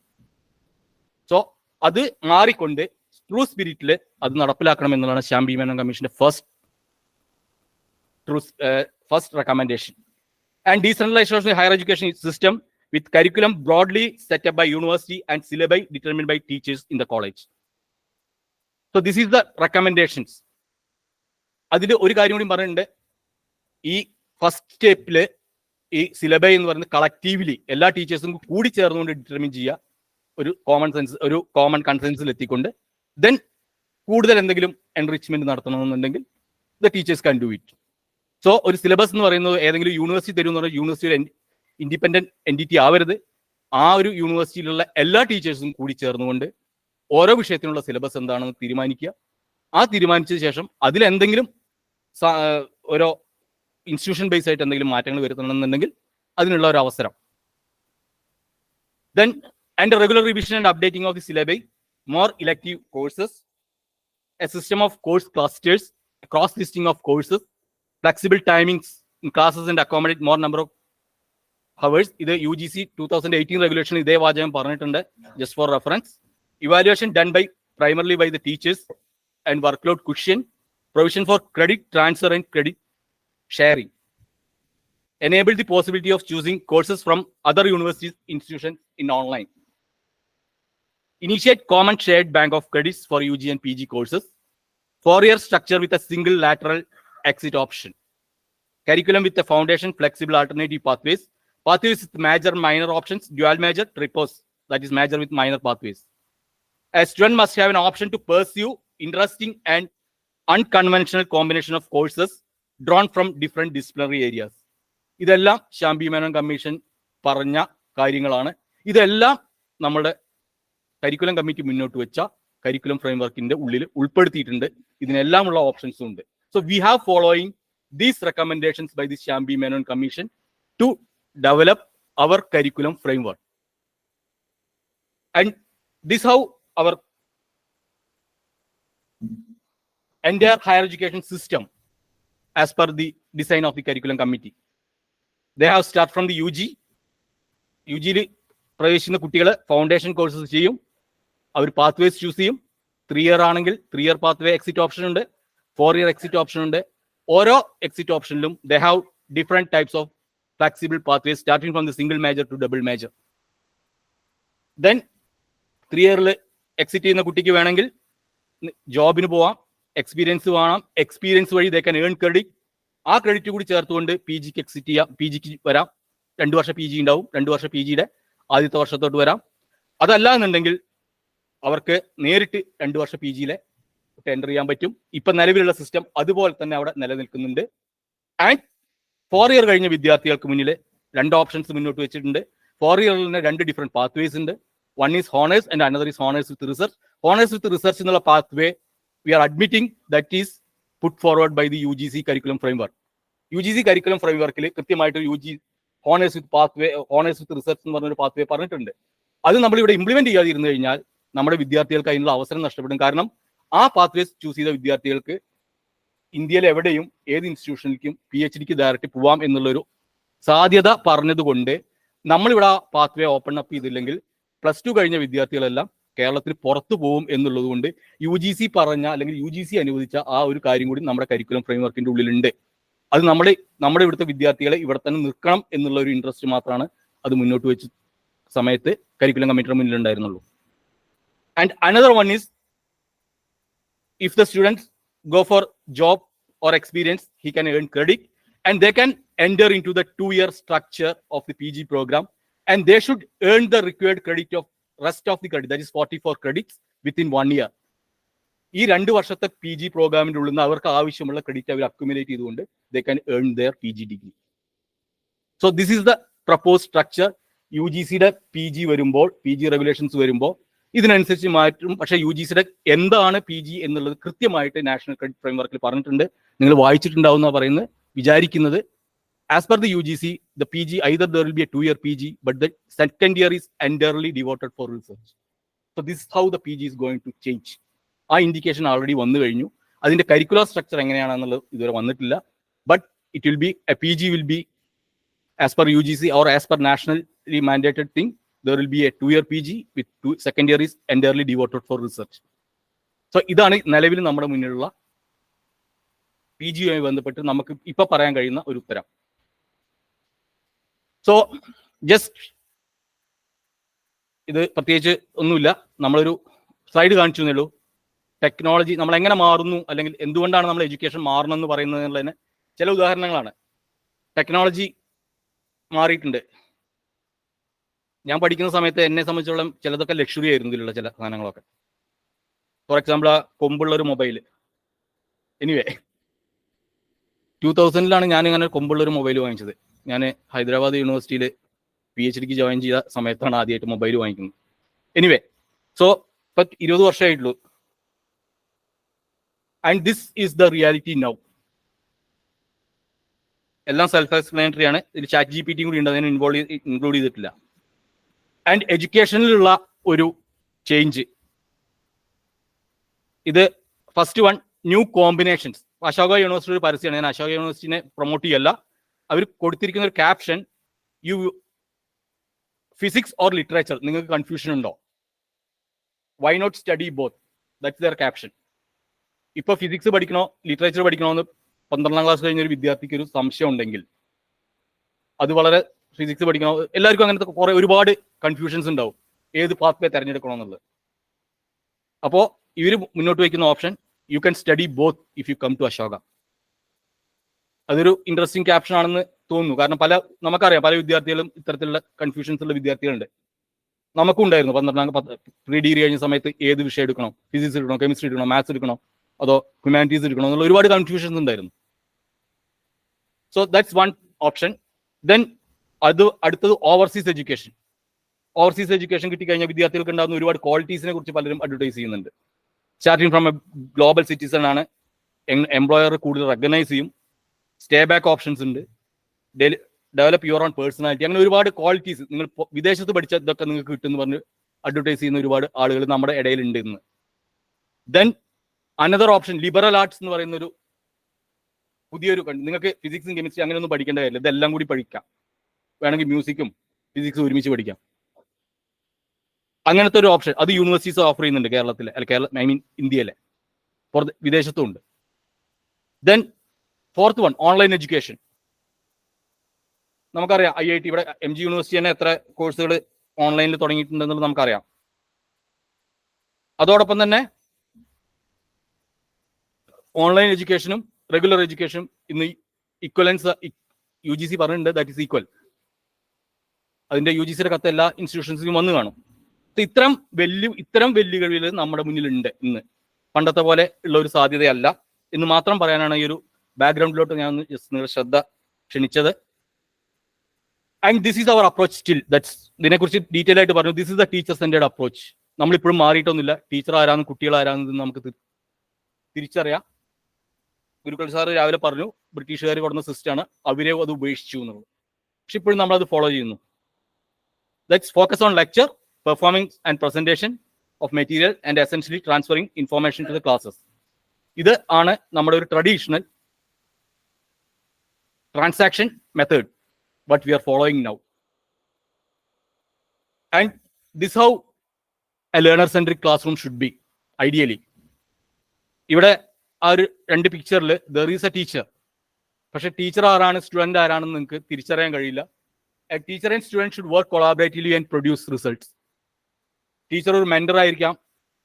So അത് മാറിക്കൊണ്ട് true സ്പിരിറ്റിൽ അത് നടപ്പിലാക്കണം എന്നുള്ളതാണ് ഷാംബി മേനോൻ കമ്മീഷന്റെ first recommendation. And decentralisation of higher education system with curriculum broadly set up by university and syllabi determined by teachers in the college. So this is the recommendations. അതിൽ ഒരു കാര്യം കൂടി പറയുന്നുണ്ട്. ഈ ഫസ്റ്റ് സ്റ്റെപ്പില് ഈ സിലബൈ എന്ന് പറയുന്നത് കളക്റ്റീവ്ലി എല്ലാ ടീച്ചേഴ്സും കൂടി ചേർന്നുകൊണ്ട് ഡിറ്റർമിൻ ചെയ്യുക, ഒരു കോമൺ കൺസെൻസിൽ എത്തിക്കൊണ്ട് ദെൻ കൂടുതൽ എന്തെങ്കിലും എൻറിച്ച്മെന്റ് നടത്തണമെന്നുണ്ടെങ്കിൽ the teachers can do it. So ഒരു സിലബസ് എന്ന് പറയുന്നത് ഏതെങ്കിലും യൂണിവേഴ്സിറ്റി തരും എന്ന് പറഞ്ഞാൽ യൂണിവേഴ്സിറ്റിയുടെ ഇൻഡിപെൻഡന്റ് എൻറ്റിറ്റി ആവരുത്. ആ ഒരു യൂണിവേഴ്സിറ്റിയിലുള്ള എല്ലാ ടീച്ചേഴ്സും കൂടി ചേർന്നുകൊണ്ട് ഓരോ വിഷയത്തിനുള്ള സിലബസ് എന്താണെന്ന് തീരുമാനിക്കുക. ആ തീരുമാനിച്ച ശേഷം അതിലെന്തെങ്കിലും ഓരോ ഇൻസ്റ്റിറ്റ്യൂഷൻ ബേസ് ആയിട്ട് എന്തെങ്കിലും മാറ്റങ്ങൾ വരുത്തണമെന്നുണ്ടെങ്കിൽ അതിനുള്ള ഒരു അവസരം. Then and regular revision and updating of the syllabi, more elective courses, a system of course clusters, cross listing of courses, flexible timings in classes and accommodate more number of hours. ഇത് UGC 2018 regulation ഇതേ വാചകം പറഞ്ഞിട്ടുണ്ട്. Just for reference. Evaluation done by primarily by the teachers and workload cushion, provision for credit transfer and credit sharing, enable the possibility of choosing courses from other universities institutions in online, initiate common shared bank of credits for UG and PG courses, 4-year structure with a single lateral exit option, curriculum with a foundation, flexible alternative pathways with major minor options, dual major, tripos, that is major with minor pathways. A student must have an option to pursue interesting and unconventional combination of courses drawn from different disciplinary areas. ഇതെല്ലാം ഷാംബി Menon commission പറഞ്ഞ കാര്യങ്ങളാണ്. ഇതെല്ലാം നമ്മുടെ curriculum committee മുന്നോട്ട് വെച്ച curriculum ഫ്രെയിംവർക്കിന്റെ ഉള്ളിൽ ഉൾപ്പെടുത്തിയിട്ടുണ്ട്. ഇതിനെല്ലാമുള്ള ഓപ്ഷൻസും ഉണ്ട്. So we have following these recommendations by the Shyam B Menon commission to develop our curriculum framework. And This how our entire higher education system, as per the design of the curriculum committee, they have start from the UG. UG പ്രവേശിക്കുന്ന കുട്ടികൾ foundation courses ചെയ്യും, അവർ pathways choose ചെയ്യും. 3 year ആണെങ്കിൽ 3 year pathway exit option ഉണ്ട്, 4 year exit option ഉണ്ട്. ഓരോ exit ഓപ്ഷനിലും they have different types of flexible pathways starting from the single major to double major. Then 3 year exit ചെയ്യുന്ന കുട്ടിക്ക് വേണമെങ്കിൽ ജോബിന് പോവാം, എക്സ്പീരിയൻസ് വേണം, എക്സ്പീരിയൻസ് വഴി they can earn credit. ആ ക്രെഡിറ്റ് കൂടി ചേർത്തുകൊണ്ട് പി ജിക്ക് എക്സിറ്റ് ചെയ്യാം, പി ജിക്ക് വരാം. 2 വർഷം പി ജി ഉണ്ടാവും, 2 വർഷം പി ജിയുടെ ആദ്യത്തെ വർഷത്തോട്ട് വരാം. അതല്ല എന്നുണ്ടെങ്കിൽ അവർക്ക് നേരിട്ട് 2 വർഷം പി ജിയിലെ എൻ്റർ ചെയ്യാൻ പറ്റും. ഇപ്പൊ നിലവിലുള്ള സിസ്റ്റം അതുപോലെ തന്നെ അവിടെ നിലനിൽക്കുന്നുണ്ട്. ആൻഡ് 4 year കഴിഞ്ഞ വിദ്യാർത്ഥികൾക്ക് മുന്നിൽ 2 ഓപ്ഷൻസ് മുന്നോട്ട് വെച്ചിട്ടുണ്ട്. 4 yearൽ തന്നെ 2 ഡിഫറെന്റ് പാത്വേസ് ഉണ്ട്. One is honours and another is honours with research. Honours with research എന്നുള്ള pathway we are admitting that is put forward by the UGC curriculum framework. UGC curriculum ഫ്രെയിംവർക്കിൽ കൃത്യമായിട്ട് honours with pathway, honours with research എന്ന് പറഞ്ഞൊരു pathway പറഞ്ഞിട്ടുണ്ട്. അത് നമ്മളിവിടെ implement ചെയ്യാതിരുന്നു കഴിഞ്ഞാൽ നമ്മുടെ വിദ്യാർത്ഥികൾക്ക് അതിനുള്ള അവസരം നഷ്ടപ്പെടും. കാരണം ആ പാത്വേസ് ചൂസ് ചെയ്ത വിദ്യാർത്ഥികൾക്ക് ഇന്ത്യയിൽ എവിടെയും ഏത് ഇൻസ്റ്റിറ്റ്യൂഷനിലേക്കും PhDക്ക് ഡയറക്റ്റ് പോവാം എന്നുള്ളൊരു സാധ്യത പറഞ്ഞതുകൊണ്ട് നമ്മളിവിടെ ആ പാത്വേ ഓപ്പൺ അപ്പ് ചെയ്തില്ലെങ്കിൽ +2 കഴിഞ്ഞ വിദ്യാർത്ഥികളെല്ലാം കേരളത്തിൽ പുറത്തു പോകും എന്നുള്ളത് കൊണ്ട് UGC പറഞ്ഞ അല്ലെങ്കിൽ UGC അനുവദിച്ച ആ ഒരു കാര്യം കൂടി നമ്മുടെ കരിക്കുലം ഫ്രെയിംവർക്കിന്റെ ഉള്ളിലുണ്ട്. അത് നമ്മുടെ ഇവിടുത്തെ വിദ്യാർത്ഥികളെ ഇവിടെ തന്നെ നിൽക്കണം എന്നുള്ള ഒരു ഇൻട്രസ്റ്റ് മാത്രമാണ് അത് മുന്നോട്ട് വെച്ച സമയത്ത് കരിക്കുലം കമ്മിറ്റിയുടെ മുന്നിലുണ്ടായിരുന്നുള്ളൂ. And another one is if the students go for job or experience, he can earn credit and they can enter into the 2-year structure of the PG program, and they should earn the required credit of rest of the credit, that is 44 credits within 1 year. ഈ 2 വർഷത്തെ PG പ്രോഗ്രാമിന്റെ ഉള്ളിൽ നിന്ന് അവർക്ക് ആവശ്യമുള്ള credit അവർ accumulate ചെയ്തുകൊണ്ട് they can earn their PG degree. So this is the proposed structure. UGCയുടെ PG വരുമ്പോൾ, PG regulations വരുമ്പോൾ ഇതിനനുസരിച്ച് മാറ്റും. പക്ഷേ UGCയുടെ എന്താണ് PG എന്നുള്ളത് കൃത്യമായിട്ട് നാഷണൽ ക്രെഡിറ്റ് ഫ്രെയിംവർക്കിൽ പറഞ്ഞിട്ടുണ്ട്. നിങ്ങൾ വായിച്ചിട്ടുണ്ടാവുന്ന പറയുന്നത് വിചാരിക്കുന്നത്. As per the UGC, the PG either there will be a 2-year PG, but the second year is entirely devoted for research. So this is how the PG is going to change. ആ indication already വന്നു കഴിഞ്ഞു. അതിന്റെ curricular structure എങ്ങനെയാണെന്നുള്ളത് ഇതുവരെ വന്നിട്ടില്ല. But it will be A PG will be as per UGC or as per nationally mandated thing. There will be a 2-year PG with second year is entirely devoted for research. So ഇതാണ് നിലവിൽ നമ്മുടെ മുന്നിലുള്ള PGയുമായി ബന്ധപ്പെട്ട് നമുക്ക് ഇപ്പൊ പറയാൻ കഴിയുന്ന ഒരു ഉത്തരം. സോ ജസ്റ്റ് ഇത് പ്രത്യേകിച്ച് ഒന്നുമില്ല, നമ്മളൊരു സ്ലൈഡ് കാണിച്ചു എന്നേ ഉള്ളൂ. ടെക്നോളജി നമ്മൾ എങ്ങനെ മാറുന്നു അല്ലെങ്കിൽ എന്തുകൊണ്ടാണ് നമ്മൾ എഡ്യൂക്കേഷൻ മാറണമെന്ന് പറയുന്നതിന് ചില ഉദാഹരണങ്ങളാണ്. ടെക്നോളജി മാറിയിട്ടുണ്ട്. ഞാൻ പഠിക്കുന്ന സമയത്ത് എന്നെ സംബന്ധിച്ചോളം ചിലതൊക്കെ ലക്ഷറി ആയിരുന്നു ഇതിലുള്ള ചില സാധനങ്ങളൊക്കെ. ഫോർ എക്സാമ്പിൾ ആ കൊമ്പുള്ള ഒരു മൊബൈൽ. എനിവേ 2000-ലാണ് ഞാൻ ഇങ്ങനെ കൊമ്പുള്ള ഒരു മൊബൈൽ വാങ്ങിച്ചത്. ഞാൻ ഹൈദരാബാദ് യൂണിവേഴ്സിറ്റിയിൽ PhDക്ക് ജോയിൻ ചെയ്ത സമയത്താണ് ആദ്യമായിട്ട് മൊബൈൽ വാങ്ങിക്കുന്നത്. എനിവേ സോ ഇപ്പം 20 വർഷമായിട്ടുള്ളൂ. And this is the reality now. എല്ലാം സെൽഫ് എക്സ്പ്ലനേറ്ററി ആണ്. ഇതിൽ ChatGPT കൂടി ഉണ്ട്, അതിനെ ഇൻക്ലൂഡ് ചെയ്തിട്ടില്ല. ആൻഡ് എഡ്യൂക്കേഷനിലുള്ള ഒരു ചേഞ്ച് ഇത് first one, new combinations. Ashoka university ഒരു പരസ്യമാണ്. ഞാൻ അശോക യൂണിവേഴ്സിറ്റിനെ പ്രൊമോട്ട് ചെയ്യല്ല. അവർ കൊടുത്തിരിക്കുന്ന ഒരു caption, you physics or literature, നിങ്ങൾക്ക് കൺഫ്യൂഷൻ ഉണ്ടോ? Why not study both? That's their caption. ഇപ്പൊ ഫിസിക്സ് പഠിക്കണോ ലിറ്ററേച്ചർ പഠിക്കണോ എന്ന് 12ാം ക്ലാസ് കഴിഞ്ഞൊരു വിദ്യാർത്ഥിക്ക് ഒരു സംശയം ഉണ്ടെങ്കിൽ അത് വളരെ ഫിസിക്സ് പഠിക്കണോ, എല്ലാവർക്കും അങ്ങനത്തെ ഒരുപാട് കൺഫ്യൂഷൻസ് ഉണ്ടാവും ഏത് പാത്വേ തിരഞ്ഞെടുക്കണമെന്നുള്ളത്. അപ്പോൾ ഇവർ മുന്നോട്ട് വയ്ക്കുന്ന option, you can study both if you come to Ashoka. അതൊരു ഇൻട്രസ്റ്റിംഗ് ക്യാപ്ഷൻ ആണെന്ന് തോന്നുന്നു. കാരണം നമുക്കറിയാം പല വിദ്യാർത്ഥികളും ഇത്തരത്തിലുള്ള കൺഫ്യൂഷൻസ് ഉള്ള വിദ്യാർത്ഥികളുണ്ട്. നമുക്കും ഉണ്ടായിരുന്നു 12ാം പ്രീ ഡിഗ്രി കഴിഞ്ഞ സമയത്ത് ഏത് വിഷയം എടുക്കണം, ഫിസിക്സ് എടുക്കണോ, കെമിസ്ട്രി എടുക്കണോ, മാത്സ് എടുക്കണോ, അതോ ഹ്യൂമാനിറ്റീസ് എടുക്കണോ എന്നുള്ള ഒരുപാട് കൺഫ്യൂഷൻസ് ഉണ്ടായിരുന്നു. So that's one option. Then അടുത്തത് ഓവർസീസ് എഡ്യൂക്കേഷൻ. ഓവർസീസ് എഡ്യൂക്കേഷൻ കിട്ടിക്കഴിഞ്ഞാൽ വിദ്യാർത്ഥികൾക്ക് ഉണ്ടാകുന്ന ഒരുപാട് ക്വാളിറ്റീസിനെ കുറിച്ച് പലരും അഡ്വർടൈസ് ചെയ്യുന്നുണ്ട്. Starting from A global citizen ആണ്, എംപ്ലോയർ കൂടുതൽ റെക്കഗ്നൈസ് ചെയ്യും, സ്റ്റേ ബാക്ക് ഓപ്ഷൻസ് ഉണ്ട്, ഡെവലപ്പ് യുവർ ഓൺ പേഴ്സണാലിറ്റി, അങ്ങനെ ഒരുപാട് ക്വാളിറ്റീസ്. നിങ്ങൾ വിദേശത്ത് പഠിച്ച ഇതൊക്കെ നിങ്ങൾക്ക് കിട്ടുമെന്ന് പറഞ്ഞ് അഡ്വർടൈസ് ചെയ്യുന്ന ഒരുപാട് ആളുകൾ നമ്മുടെ ഇടയിലുണ്ട് ഇന്ന്. Then another option liberal arts എന്ന് പറയുന്ന ഒരു പുതിയൊരു, നിങ്ങൾക്ക് ഫിസിക്സും കെമിസ്ട്രി അങ്ങനെയൊന്നും പഠിക്കേണ്ട കാര്യമില്ല, ഇതെല്ലാം കൂടി പഠിക്കാം. വേണമെങ്കിൽ മ്യൂസിക്കും ഫിസിക്സും ഒരുമിച്ച് പഠിക്കാം. അങ്ങനത്തെ ഒരു ഓപ്ഷൻ അത് യൂണിവേഴ്സിറ്റീസ് ഓഫർ ചെയ്യുന്നുണ്ട് കേരളത്തിൽ, ഐ മീൻ ഇന്ത്യയിലെ, വിദേശത്തും ഉണ്ട്. Then fourth one online education. നമുക്കറിയാം IIT ഇവിടെ MG യൂണിവേഴ്സിറ്റി തന്നെ എത്ര കോഴ്സുകൾ ഓൺലൈനിൽ തുടങ്ങിയിട്ടുണ്ടെന്നുള്ളത് നമുക്കറിയാം. അതോടൊപ്പം തന്നെ ഓൺലൈൻ എഡ്യൂക്കേഷനും റെഗുലർ എഡ്യൂക്കേഷനും ഇന്ന് ഇക്വലൻസ് UGC പറഞ്ഞിട്ടുണ്ട്, ദാറ്റ് ഈസ് ഈക്വൽ. അതിന്റെ UGCയുടെ കത്ത് എല്ലാ ഇൻസ്റ്റിറ്റ്യൂഷൻസിലും വന്നു കാണും. ഇത്തരം വെല്ലുവിളികൾ നമ്മുടെ മുന്നിലുണ്ട് ഇന്ന്. പണ്ടത്തെ പോലെ ഉള്ള ഒരു സാധ്യതയല്ല എന്ന് മാത്രം പറയാനാണ് ഈ ഒരു ബാക്ക്ഗ്രൗണ്ടിലോട്ട് ഞാൻ നിങ്ങളുടെ ശ്രദ്ധ ക്ഷണിച്ചത്. And this is our approach still. That's ഇതിനെക്കുറിച്ച് ഡീറ്റെയിൽ ആയിട്ട് പറഞ്ഞു. This is the teacher centred approach. നമ്മളിപ്പോഴും മാറിയിട്ടൊന്നുമില്ല. ടീച്ചർ ആരാന്നും കുട്ടികൾ ആരാന്നും നമുക്ക് തിരിച്ചറിയാം. ഗുരുക്കൾ സാറ് രാവിലെ പറഞ്ഞു ബ്രിട്ടീഷുകാർ കൊടുന്ന സിസ്റ്റമാണ്, അവരെ അത് ഉപേക്ഷിച്ചു എന്നുള്ളത്. പക്ഷെ ഇപ്പോഴും നമ്മളത് ഫോളോ ചെയ്യുന്നു. Let's focus on lecture, performing and presentation of material and essentially transferring information to the classes. ഇത് ആണ് നമ്മുടെ ഒരു traditional transaction method what we are following now. And this how a learner centric classroom should be ideally. ഇവിടെ ആ ഒരു രണ്ട് പിക്ചറിൽ there is a teacher. പക്ഷെ ടീച്ചർ ആരാണ് സ്റ്റുഡന്റ് ആരാണെന്ന് നിങ്ങൾക്ക് തിരിച്ചറിയാൻ കഴിയില്ല. A teacher and student should work collaboratively and produce results. Teacher ഒരു മെന്റർ ആയിരിക്കാം,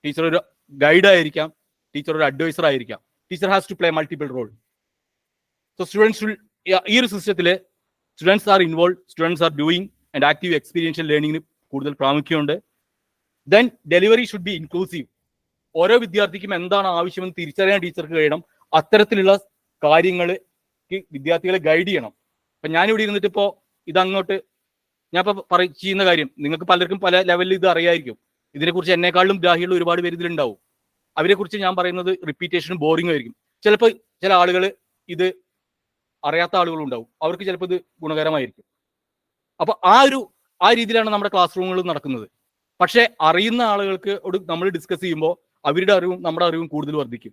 ടീച്ചർ ഒരു ഗൈഡ് ആയിരിക്കാം, ടീച്ചർ ഒരു അഡ്വൈസർ ആയിരിക്കാം. Teacher has to play multiple role. So students ഈ ഒരു സിസ്റ്റത്തില് students are involve, students are doing and active experiential ലേണിംഗിന് കൂടുതൽ പ്രാമുഖ്യമുണ്ട്. Then delivery should be inclusive. ഓരോ വിദ്യാർത്ഥിക്കും എന്താണ് ആവശ്യമെന്ന് തിരിച്ചറിയാൻ ടീച്ചർക്ക് കഴിയണം. അത്തരത്തിലുള്ള കാര്യങ്ങൾ വിദ്യാർത്ഥികളെ ഗൈഡ് ചെയ്യണം. അപ്പൊ ഞാനിവിടെ ഇരുന്നിട്ട് ഇപ്പോൾ ഇതങ്ങോട്ട് ഞാൻ ഇപ്പോൾ ചെയ്യുന്ന കാര്യം നിങ്ങൾക്ക് പലർക്കും പല ലെവലിൽ ഇത് അറിയായിരിക്കും. ഇതിനെക്കുറിച്ച് എന്നെക്കാളും ഗ്രാഹ്യമുള്ള ഒരുപാട് പേര് ഇതിലുണ്ടാവും. അവരെക്കുറിച്ച് ഞാൻ പറയുന്നത് റിപ്പീറ്റേഷനും ബോറിംഗും ആയിരിക്കും. ചിലപ്പോൾ ചില ആളുകൾ ഇത് അറിയാത്ത ആളുകളുണ്ടാവും, അവർക്ക് ചിലപ്പോൾ ഇത് ഗുണകരമായിരിക്കും. അപ്പൊ ആ രീതിയിലാണ് നമ്മുടെ ക്ലാസ് റൂമുകൾ നടക്കുന്നത്. പക്ഷെ അറിയുന്ന ആളുകൾക്ക് നമ്മൾ ഡിസ്കസ് ചെയ്യുമ്പോൾ അവരുടെ അറിവും നമ്മുടെ അറിവും കൂടുതൽ വർദ്ധിക്കും.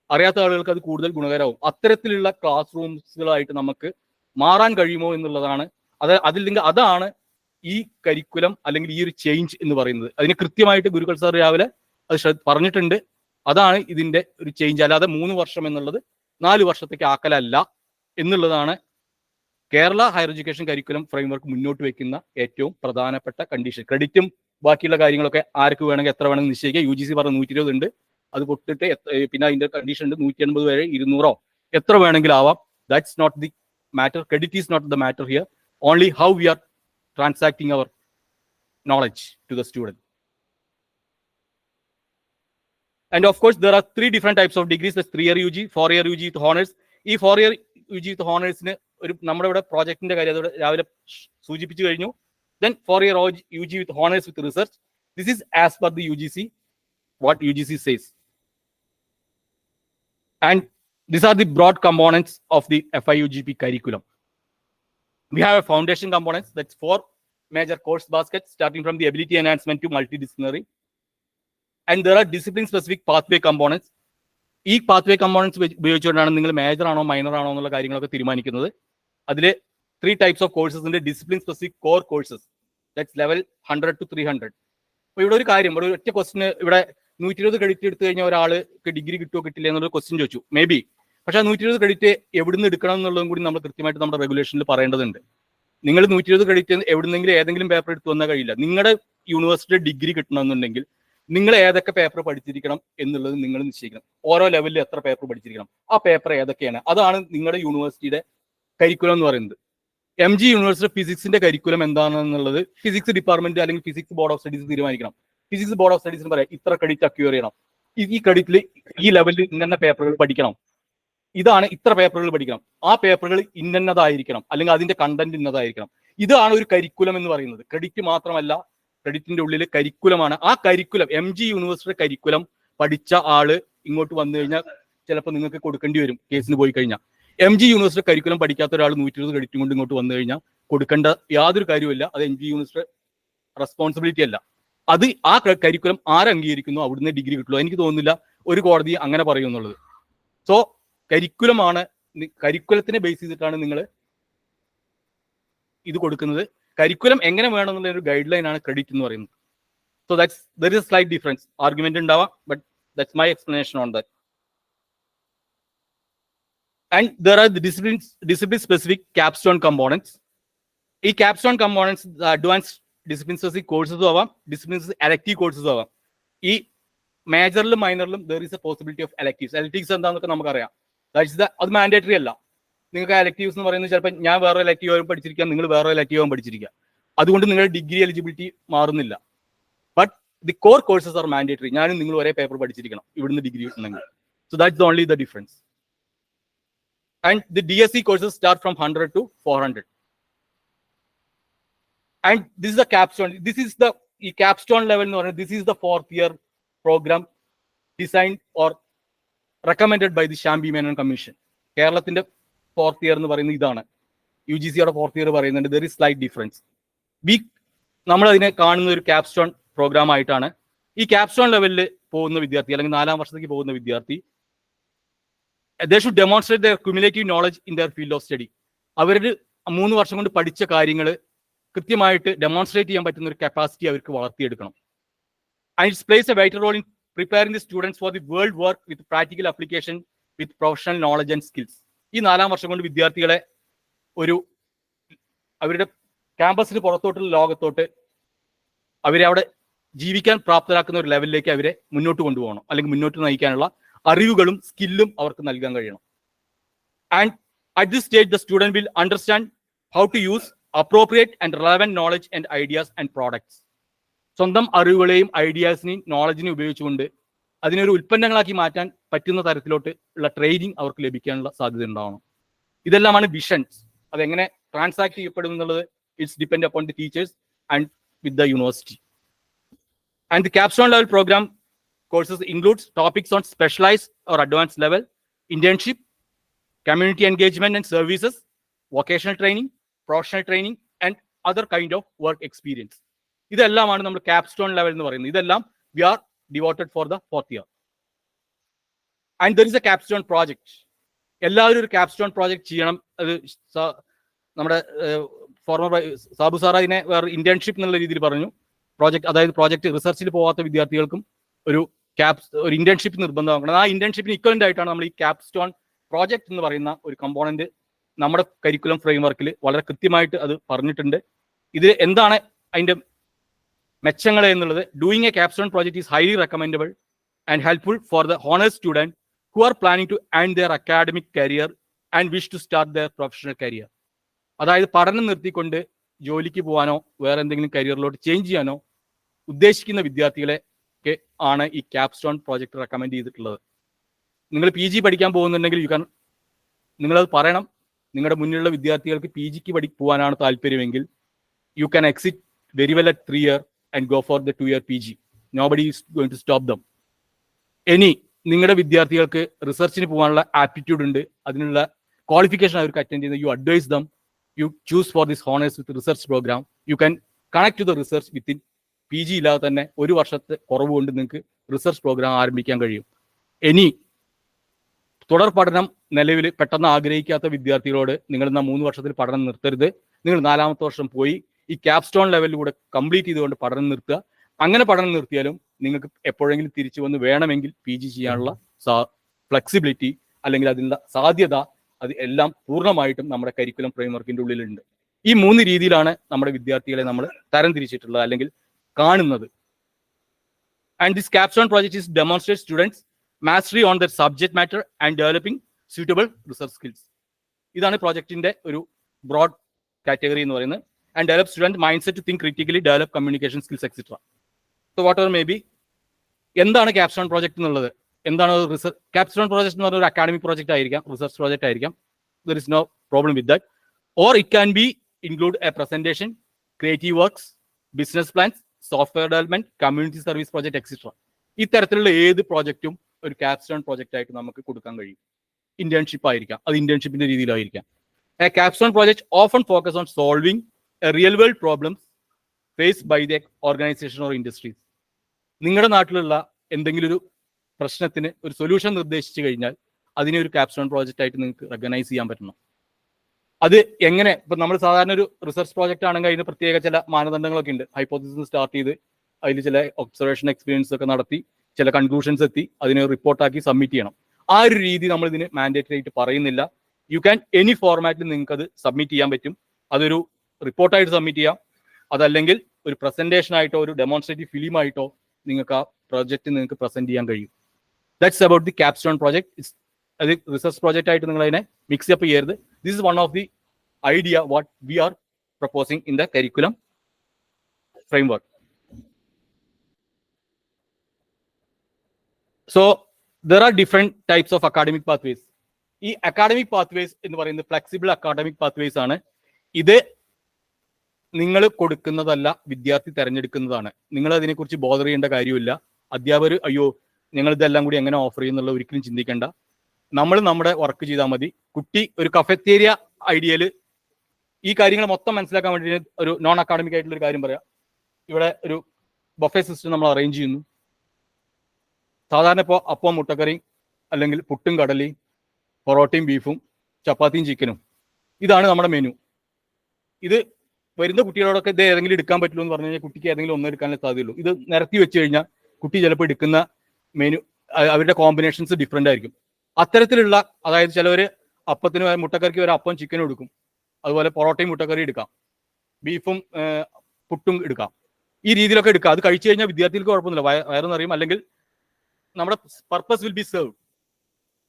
അറിയാത്ത ആളുകൾക്ക് അത് കൂടുതൽ ഗുണകരമാവും. അത്തരത്തിലുള്ള ക്ലാസ് റൂംസുകളായിട്ട് നമുക്ക് മാറാൻ കഴിയുമോ എന്നുള്ളതാണ് അതാണ് ഈ കരിക്കുലം അല്ലെങ്കിൽ ഈ ഒരു ചേഞ്ച് എന്ന് പറയുന്നത്. അതിന് കൃത്യമായിട്ട് ഗുരുക്കൾ സാർ രാവിലെ അത് പറഞ്ഞിട്ടുണ്ട്. അതാണ് ഇതിന്റെ ഒരു ചേഞ്ച്. അല്ലാതെ 3 വർഷം എന്നുള്ളത് 4 വർഷത്തേക്ക് ആക്കലല്ല എന്നുള്ളതാണ് Kerala higher education curriculum framework മുന്നോട്ട് വെക്കുന്ന ഏറ്റവും പ്രധാനപ്പെട്ട കണ്ടീഷൻ. ക്രെഡിറ്റും ബാക്കിയുള്ള കാര്യങ്ങളൊക്കെ ആർക്ക് വേണമെങ്കിൽ എത്ര വേണമെങ്കിൽ നിശ്ചയിക്കുക. UGC പറഞ്ഞ 120 ഉണ്ട്, അത് പൊട്ടിട്ട് പിന്നെ അതിന്റെ കണ്ടീഷൻ ഉണ്ട് 180 വരെ 200 എത്ര വേണമെങ്കിലും ആവാം. That's not the matter. Credit is not the matter here. Only how we are transacting our knowledge to the student. And of course there are 3 different types of degrees. That's 3-year UG, 4-year UG with honors. ഈ 4-year UG with honorsന് ഒരു നമ്മുടെ ഇവിടെ പ്രോജക്റ്റിന്റെ കാര്യം അതോടെ രാവിലെ സൂചിപ്പിച്ചു കഴിഞ്ഞു. Then 4-year UG with honors with research. This is as per the UGC, what UGC says. And these are the broad components of the FYUGP curriculum. We have a foundation components, that's 4 major course baskets starting from the ability enhancement to multidisciplinary. And there are discipline specific pathway components. ഈ pathway components ഉപയോഗിച്ചുകൊണ്ടാണ് നിങ്ങൾ major ആണോ minor ആണോ എന്നുള്ള കാര്യങ്ങളൊക്കെ തീരുമാനിക്കുന്നത്. അതിൽ 3 types of courses ഉണ്ട്. Discipline specific core courses, that's level 100 to 300. അപ്പോൾ ഇവിടെ ഒരു കാര്യം, ഇവിടെ ഒറ്റ ക്വസ്റ്റിന് ഇവിടെ 120 ക്രെഡിറ്റ് എടുത്തു കഴിഞ്ഞാൽ ഒരാൾക്ക് ഡിഗ്രി കിട്ടുമോ കിട്ടില്ല എന്നൊരു ക്വസ്റ്റ്യൻ ചോദിച്ചു. May be. പക്ഷേ ആ 120 ക്രെഡിറ്റ് എവിടുന്ന് എടുക്കണം എന്നുള്ളതും കൂടി നമ്മൾ കൃത്യമായിട്ട് നമ്മുടെ റെഗുലേഷനിൽ പറയേണ്ടതുണ്ട്. നിങ്ങൾ 120 ക്രെഡിറ്റ് എവിടുന്നെങ്കിലും ഏതെങ്കിലും പേപ്പർ എടുത്തു വന്നാൽ കഴിയില്ല. നിങ്ങളുടെ യൂണിവേഴ്സിറ്റി ഡിഗ്രി കിട്ടണമെന്നുണ്ടെങ്കിൽ നിങ്ങൾ ഏതൊക്കെ പേപ്പർ പഠിച്ചിരിക്കണം എന്നുള്ളത് നിങ്ങൾ നിശ്ചയിക്കണം. ഓരോ ലെവലിൽ എത്ര പേപ്പർ പഠിച്ചിരിക്കണം, ആ പേപ്പർ ഏതൊക്കെയാണ്, അതാണ് നിങ്ങളുടെ യൂണിവേഴ്സിറ്റിയുടെ കരിക്കുലം എന്ന് പറയുന്നത്. MG യൂണിവേഴ്സിറ്റി ഫിസിക്സിന്റെ കരിക്കുലം എന്താണെന്നുള്ളത് ഫിസിക്സ് ഡിപ്പാർട്ട്മെന്റ് അല്ലെങ്കിൽ ഫിസിക്സ് ബോർഡ് ഓഫ് സ്റ്റഡീസ് തീരുമാനിക്കണം. ഫിസിക്സ് ബോർഡ് ഓഫ് സ്റ്റഡീസിന് പറയാം ഇത്ര ക്രെഡിറ്റ് അക്യൂർ ചെയ്യണം, ഈ ക്രെഡിറ്റിൽ ഈ ലെവലിൽ ഇന്ന പേപ്പറുകൾ പഠിക്കണം, ഇതാണ് ഇത്ര പേപ്പറുകൾ പഠിക്കണം, ആ പേപ്പറുകൾ ഇന്നതായിരിക്കണം, അല്ലെങ്കിൽ അതിന്റെ കണ്ടന്റ് ഇന്നതായിരിക്കണം. ഇതാണ് ഒരു കരിക്കുലം എന്ന് പറയുന്നത്. ക്രെഡിറ്റ് മാത്രമല്ല, ക്രെഡിറ്റിന്റെ ഉള്ളിൽ കരിക്കുലമാണ്. ആ കരിക്കുലം MG യൂണിവേഴ്സിറ്റി കരിക്കുലം പഠിച്ച ആള് ഇങ്ങോട്ട് വന്നു കഴിഞ്ഞാൽ ചിലപ്പോൾ നിങ്ങൾക്ക് കൊടുക്കേണ്ടി വരും. കേസിന് പോയി കഴിഞ്ഞാൽ MG യൂണിവേഴ്സിറ്റി കരിക്കുലം പഠിക്കാത്ത ഒരാൾ 120 ക്രെഡിറ്റും കൊണ്ട് ഇങ്ങോട്ട് വന്നു കഴിഞ്ഞാൽ കൊടുക്കേണ്ട യാതൊരു കാര്യമില്ല. അത് MG യൂണിവേഴ്സിറ്റി റെസ്പോൺസിബിലിറ്റി അല്ല. അത് ആ കരിക്കുലം ആരംഗീകരിക്കുന്നു അവിടുന്ന് ഡിഗ്രി കിട്ടുള്ളൂ. എനിക്ക് തോന്നുന്നില്ല ഒരു കോടതി അങ്ങനെ പറയുമെന്നുള്ളത്. സോ കരിക്കുലമാണ്, കരിക്കുലത്തിനെ ബേസ് ചെയ്തിട്ടാണ് നിങ്ങൾ ഇത് കൊടുക്കുന്നത്. കരിക്കുലം എങ്ങനെ വേണമെന്നുള്ള ഒരു ഗൈഡ് ലൈൻ ആണ് ക്രെഡിറ്റ് എന്ന് പറയുന്നത്. So there is a slight difference. Argument ഉണ്ടാവാം, but that's my explanation on that. And there are the discipline specific capstone components. ഈ capstone components advanced discipline specific courses ആവാം, discipline elective courses ആവാം. ഈ മേജറിലും മൈനറിലും there is a possibility of electives. Electives എന്താണെന്നൊക്കെ നമുക്കറിയാം. അത് mandatory അല്ല. നിങ്ങൾക്ക് electives എന്ന് പറയുന്നത് ചിലപ്പോൾ ഞാൻ വേറെ elective ആവും പഠിച്ചിരിക്കാം, നിങ്ങൾ വേറെ elective ആവും പഠിച്ചിരിക്കുക. അതുകൊണ്ട് നിങ്ങളുടെ ഡിഗ്രി എലിജിബിലിറ്റി മാറുന്നില്ല. But the core courses are mandatory. ഞാനും നിങ്ങൾ ഒരേ പേപ്പർ പഠിച്ചിരിക്കണം ഇവിടുന്ന് ഡിഗ്രി കിട്ടണമെങ്കിൽ. So that's only the difference. And the DSC courses start from 100 to 400. And this is the capstone. This is the capstone level. This is the 4th year program designed or recommended by the Shambi Menon Commission. Keralathinte 4th year എന്ന് പറയുന്നത് ഇതാണ്. UGC യുടെ 4th year പറയുന്നുണ്ട്. There is slight difference. നമ്മൾ അതിനെ കാണുന്ന ഒരു capstone programme ആയിട്ടാണ്. ഈ capstone ലെവലിൽ പോകുന്ന വിദ്യാർത്ഥി അല്ലെങ്കിൽ 4ാം വർഷത്തേക്ക് പോകുന്ന വിദ്യാർത്ഥി they should demonstrate their cumulative knowledge in their field of study. അവർ 3 വർഷം കൊണ്ട് പഠിച്ച കാര്യങ്ങൾ കൃത്യമായിട്ട് ഡെമോൺസ്ട്രേറ്റ് ചെയ്യാൻ പറ്റുന്ന ഒരു കപ്പാസിറ്റി അവർക്ക് വളർത്തിയെടുക്കണം. And it plays a vital role in preparing the students for the world work with practical application with professional knowledge and skills. ഈ 4ാം വർഷം കൊണ്ട് വിദ്യാർത്ഥികളെ അവരുടെ ക്യാമ്പസിന് പുറത്തോട്ടുള്ള ലോകത്തോട്ട് അവരെ അവിടെ ജീവിക്കാൻ പ്രാപ്തരാക്കുന്ന ഒരു ലെവലിലേക്ക് അവരെ മുന്നോട്ട് കൊണ്ടുപോകണം, അല്ലെങ്കിൽ മുന്നോട്ട് നയിക്കാനുള്ള അറിവുകളും സ്കില്ലും അവർക്ക് നൽകാൻ കഴിയണം. And at this stage the student will understand how to use appropriate and relevant knowledge and ideas and products. സ്വന്തം അറിവുകളെയും ഐഡിയാസിനെയും നോളജിനെയും ഉപയോഗിച്ചുകൊണ്ട് അതിനൊരു ഉൽപ്പന്നങ്ങളാക്കി മാറ്റാൻ പറ്റുന്ന തരത്തിലോട്ട് ഉള്ള ട്രെയിനിങ് അവർക്ക് ലഭിക്കാനുള്ള സാധ്യത ഉണ്ടാവണം. ഇതെല്ലാമാണ് വിഷൻസ്. അതെങ്ങനെ ട്രാൻസാക്ട് ചെയ്യപ്പെടും എന്നുള്ളത് it's depend upon the teachers and with the university. And the capstone level program courses includes topics on specialized or advanced level, internship, community engagement and services, vocational training, professional training and other kind of work experience. ഇതെല്ലാമാണ് നമ്മൾ capstone level എന്ന് പറയുന്നത്. ഇതെല്ലാം we are devoted for the 4th year. And there is a capstone project. എല്ലാവരും ഒരു capstone project ചെയ്യണം. അത് നമ്മുടെ ഫോർമർ സാബു സാർ അതിനെ വേറെ ഇന്റേൺഷിപ്പ് എന്നുള്ള രീതിയിൽ പറഞ്ഞു. പ്രോജക്ട്, അതായത് പ്രോജക്ട് റിസർച്ചിൽ പോകാത്ത വിദ്യാർത്ഥികൾക്കും ഒരു ഇന്റേൺഷിപ്പ് നിർബന്ധമാക്കണം. ആ ഇന്റേൺഷിപ്പിന് ഇക്വലന്റ് ആയിട്ടാണ് നമ്മൾ ഈ capstone പ്രോജക്ട് എന്ന് പറയുന്ന ഒരു കമ്പോണന്റ് നമ്മുടെ കരിക്കുലം ഫ്രെയിംവർക്കിൽ വളരെ കൃത്യമായിട്ട് അത് പറഞ്ഞിട്ടുണ്ട്. ഇത് എന്താണ് അതിന്റെ മെച്ചങ്ങൾ എന്നുള്ളത്? Doing a capstone project is highly recommendable and helpful for the honours student who are planning to end their academic career and wish to start their professional career. അതായത് പഠനം നിർത്തിക്കൊണ്ട് ജോലിക്ക് പോകാനോ വേറെ എന്തെങ്കിലും കരിയറിലോട്ട് ചേഞ്ച് ചെയ്യാനോ ഉദ്ദേശിക്കുന്ന വിദ്യാർത്ഥികളെ ആണ് ഈ capstone പ്രോജക്ട് റെക്കമെൻഡ് ചെയ്തിട്ടുള്ളത്. നിങ്ങൾ PG പഠിക്കാൻ പോകുന്നുണ്ടെങ്കിൽ നിങ്ങളത് പറയണം. നിങ്ങളുടെ മുന്നിലുള്ള വിദ്യാർത്ഥികൾക്ക് PGക്ക് പോകാനാണ് താല്പര്യമെങ്കിൽ you can exit very well at 3 year and go for the 2 year PG. Nobody is going to stop them. ഇനി നിങ്ങളുടെ വിദ്യാർത്ഥികൾക്ക് റിസർച്ചിന് പോകാനുള്ള ആപ്റ്റിറ്റ്യൂഡ് ഉണ്ട്, അതിനുള്ള ക്വാളിഫിക്കേഷൻ അവർക്ക് അറ്റൻഡ് ചെയ്യുന്നത്, you advise them, you choose for this honours with research programme. You can connect to the research within PG ഇല്ലാതെ തന്നെ 1 വർഷത്തെ കുറവ് കൊണ്ട് നിങ്ങൾക്ക് റിസർച്ച് പ്രോഗ്രാം ആരംഭിക്കാൻ കഴിയും. ഇനി തുടർ പഠനം നിലവിൽ പെട്ടെന്ന് ആഗ്രഹിക്കാത്ത വിദ്യാർത്ഥികളോട് നിങ്ങൾ 3 വർഷത്തിൽ പഠനം നിർത്തരുത്, നിങ്ങൾ 4ാമത്തെ വർഷം പോയി ഈ capstone ലെവലിലൂടെ കംപ്ലീറ്റ് ചെയ്തുകൊണ്ട് പഠനം നിർത്തുക. അങ്ങനെ പഠനം നിർത്തിയാലും നിങ്ങൾക്ക് എപ്പോഴെങ്കിലും തിരിച്ചു വന്ന് വേണമെങ്കിൽ PG ചെയ്യാനുള്ള ഫ്ലെക്സിബിലിറ്റി അല്ലെങ്കിൽ അതിനുള്ള സാധ്യത അത് എല്ലാം പൂർണ്ണമായിട്ടും നമ്മുടെ കരിക്കുലം ഫ്രെയിംവർക്കിന്റെ ഉള്ളിലുണ്ട്. ഈ 3 രീതിയിലാണ് നമ്മുടെ വിദ്യാർത്ഥികളെ നമ്മൾ തരംതിരിച്ചിട്ടുള്ളത് അല്ലെങ്കിൽ കാണുന്നത്. And this capstone project is demonstrate students mastery on their subject matter and developing suitable research skills. ഇതാണ് പ്രോജക്റ്റിന്റെ ഒരു ബ്രോഡ് കാറ്റഗറി എന്ന് പറയുന്നത്. And develop student mindset to think critically, develop communication skills etcetera. So whatever may be, എന്താണ് capstone project എന്നുള്ളത്? എന്താണ് capstone project എന്ന് പറഞ്ഞ ഒരു അക്കാഡമിക് പ്രോജക്റ്റ് ആയിരിക്കാം, റിസർച്ച് പ്രോജക്റ്റ് ആയിരിക്കാം. There is no problem with that. Or it can be include a presentation, creative works, business plans, software development, community service project etcetera. ഇത്തരത്തിലുള്ള ഏത് പ്രോജക്റ്റും ഒരു capstone പ്രോജക്റ്റ് ആയിട്ട് നമുക്ക് കൊടുക്കാൻ കഴിയും. ഇന്റേൺഷിപ്പ് ആയിരിക്കാം, അത് ഇന്റേൺഷിപ്പിന്റെ രീതിയിലായിരിക്കാം. A capstone project often focus on solving a real world problems faced by the organization or industries. നിങ്ങളുടെ നാട്ടിലുള്ള എന്തെങ്കിലും ഒരു പ്രശ്നത്തിന് ഒരു സൊല്യൂഷൻ നിർദ്ദേശിച്ചു കഴിഞ്ഞാൽ അതിനെ ഒരു ക്യാപ്സ്റ്റോൺ പ്രോജക്റ്റ് ആയിട്ട് നിങ്ങൾക്ക് റെക്കഗ്നൈസ് ചെയ്യാൻ പറ്റണം. അത് എങ്ങനെ, ഇപ്പൊ നമ്മൾ സാധാരണ ഒരു റിസർച്ച് പ്രോജക്റ്റ് ആണെങ്കിൽ അതിന് പ്രത്യേക ചില മാനദണ്ഡങ്ങളൊക്കെ ഉണ്ട്. ഹൈപ്പോത്തിസിസ് സ്റ്റാർട്ട് ചെയ്ത് അതിൽ ചില ഒബ്സർവേഷൻ എക്സ്പീരിയൻസ് ഒക്കെ നടത്തി ചില കൺക്ലൂഷൻസ് എത്തി അതിനെ റിപ്പോർട്ടാക്കി സബ്മിറ്റ് ചെയ്യണം. ആ ഒരു രീതി നമ്മൾ ഇതിന് മാൻഡേറ്ററി ആയിട്ട് പറയുന്നില്ല. യു ക്യാൻ എനി ഫോർമാറ്റിൽ നിങ്ങൾക്ക് അത് സബ്മിറ്റ് ചെയ്യാൻ പറ്റും. അതൊരു റിപ്പോർട്ടായിട്ട് സബ്മിറ്റ് ചെയ്യാം, അതല്ലെങ്കിൽ ഒരു പ്രസന്റേഷൻ ആയിട്ടോ ഒരു ഡെമോൺസ്ട്രേറ്റീവ് ഫിലിമായിട്ടോ നിങ്ങൾക്ക് ആ പ്രോജക്റ്റ് നിങ്ങൾക്ക് പ്രസന്റ് ചെയ്യാൻ കഴിയും. That's about the capstone project. അത് റിസർച്ച് പ്രോജക്റ്റ് ആയിട്ട് നിങ്ങൾ അതിനെ മിക്സ് അപ്പ് ചെയ്യരുത്. This is one of the idea what we are proposing in the curriculum framework. So there are different types of academic pathways. ഈ academic pathways എന്ന് പറയുന്നത് flexible academic pathways ആണ്. ഇത് നിങ്ങൾ കൊടുക്കുന്നതല്ല, വിദ്യാർത്ഥി തെരഞ്ഞെടുക്കുന്നതാണ്. നിങ്ങൾ അതിനെക്കുറിച്ച് ബോധർ ചെയ്യേണ്ട കാര്യമില്ല. അധ്യാപകർ അയ്യോ ഞങ്ങൾ ഇതെല്ലാം കൂടി എങ്ങനെ ഓഫർ ചെയ്യുന്നുള്ള ഒരിക്കലും ചിന്തിക്കേണ്ട. നമ്മൾ നമ്മുടെ വർക്ക് ചെയ്താൽ മതി. കുട്ടി ഒരു കഫറ്റേരിയ ഐഡിയയിൽ ഈ കാര്യങ്ങൾ മൊത്തം മനസ്സിലാക്കാൻ വേണ്ടി ഒരു നോൺ അക്കാഡമിക് ആയിട്ടുള്ള ഒരു കാര്യം പറയാം. ഇവിടെ ഒരു ബഫേ സിസ്റ്റം നമ്മൾ അറേഞ്ച് ചെയ്യുന്നു. സാധാരണ ഇപ്പോൾ അപ്പം മുട്ടക്കറിയും അല്ലെങ്കിൽ പുട്ടും കടലയും പൊറോട്ടയും ബീഫും ചപ്പാത്തിയും ചിക്കനും, ഇതാണ് നമ്മുടെ മെനു. ഇത് വരുന്ന കുട്ടികളോടൊക്കെ ഇത് ഏതെങ്കിലും എടുക്കാൻ പറ്റുള്ളൂ എന്ന് പറഞ്ഞു കഴിഞ്ഞാൽ കുട്ടിക്ക് ഏതെങ്കിലും ഒന്നും എടുക്കാനേ സാധ്യതയുള്ളൂ. ഇത് നിരത്തി വെച്ച് കഴിഞ്ഞാൽ കുട്ടി ചിലപ്പോൾ എടുക്കുന്ന മെനു അവരുടെ കോമ്പിനേഷൻസ് ഡിഫറെൻ്റ് ആയിരിക്കും. അത്തരത്തിലുള്ള, അതായത് ചിലവർ അപ്പത്തിന് മുട്ടക്കറിക്ക് വരെ അപ്പം ചിക്കനും എടുക്കും, അതുപോലെ പൊറോട്ടയും മുട്ടക്കറി എടുക്കാം, ബീഫും പുട്ടും എടുക്കാം. ഈ രീതിയിലൊക്കെ എടുക്കാം. അത് കഴിച്ചു കഴിഞ്ഞാൽ വിദ്യാർത്ഥികൾക്ക് കുഴപ്പമൊന്നുമില്ല, വയറെന്നറിയും, അല്ലെങ്കിൽ നമ്മുടെ purpose will be serve.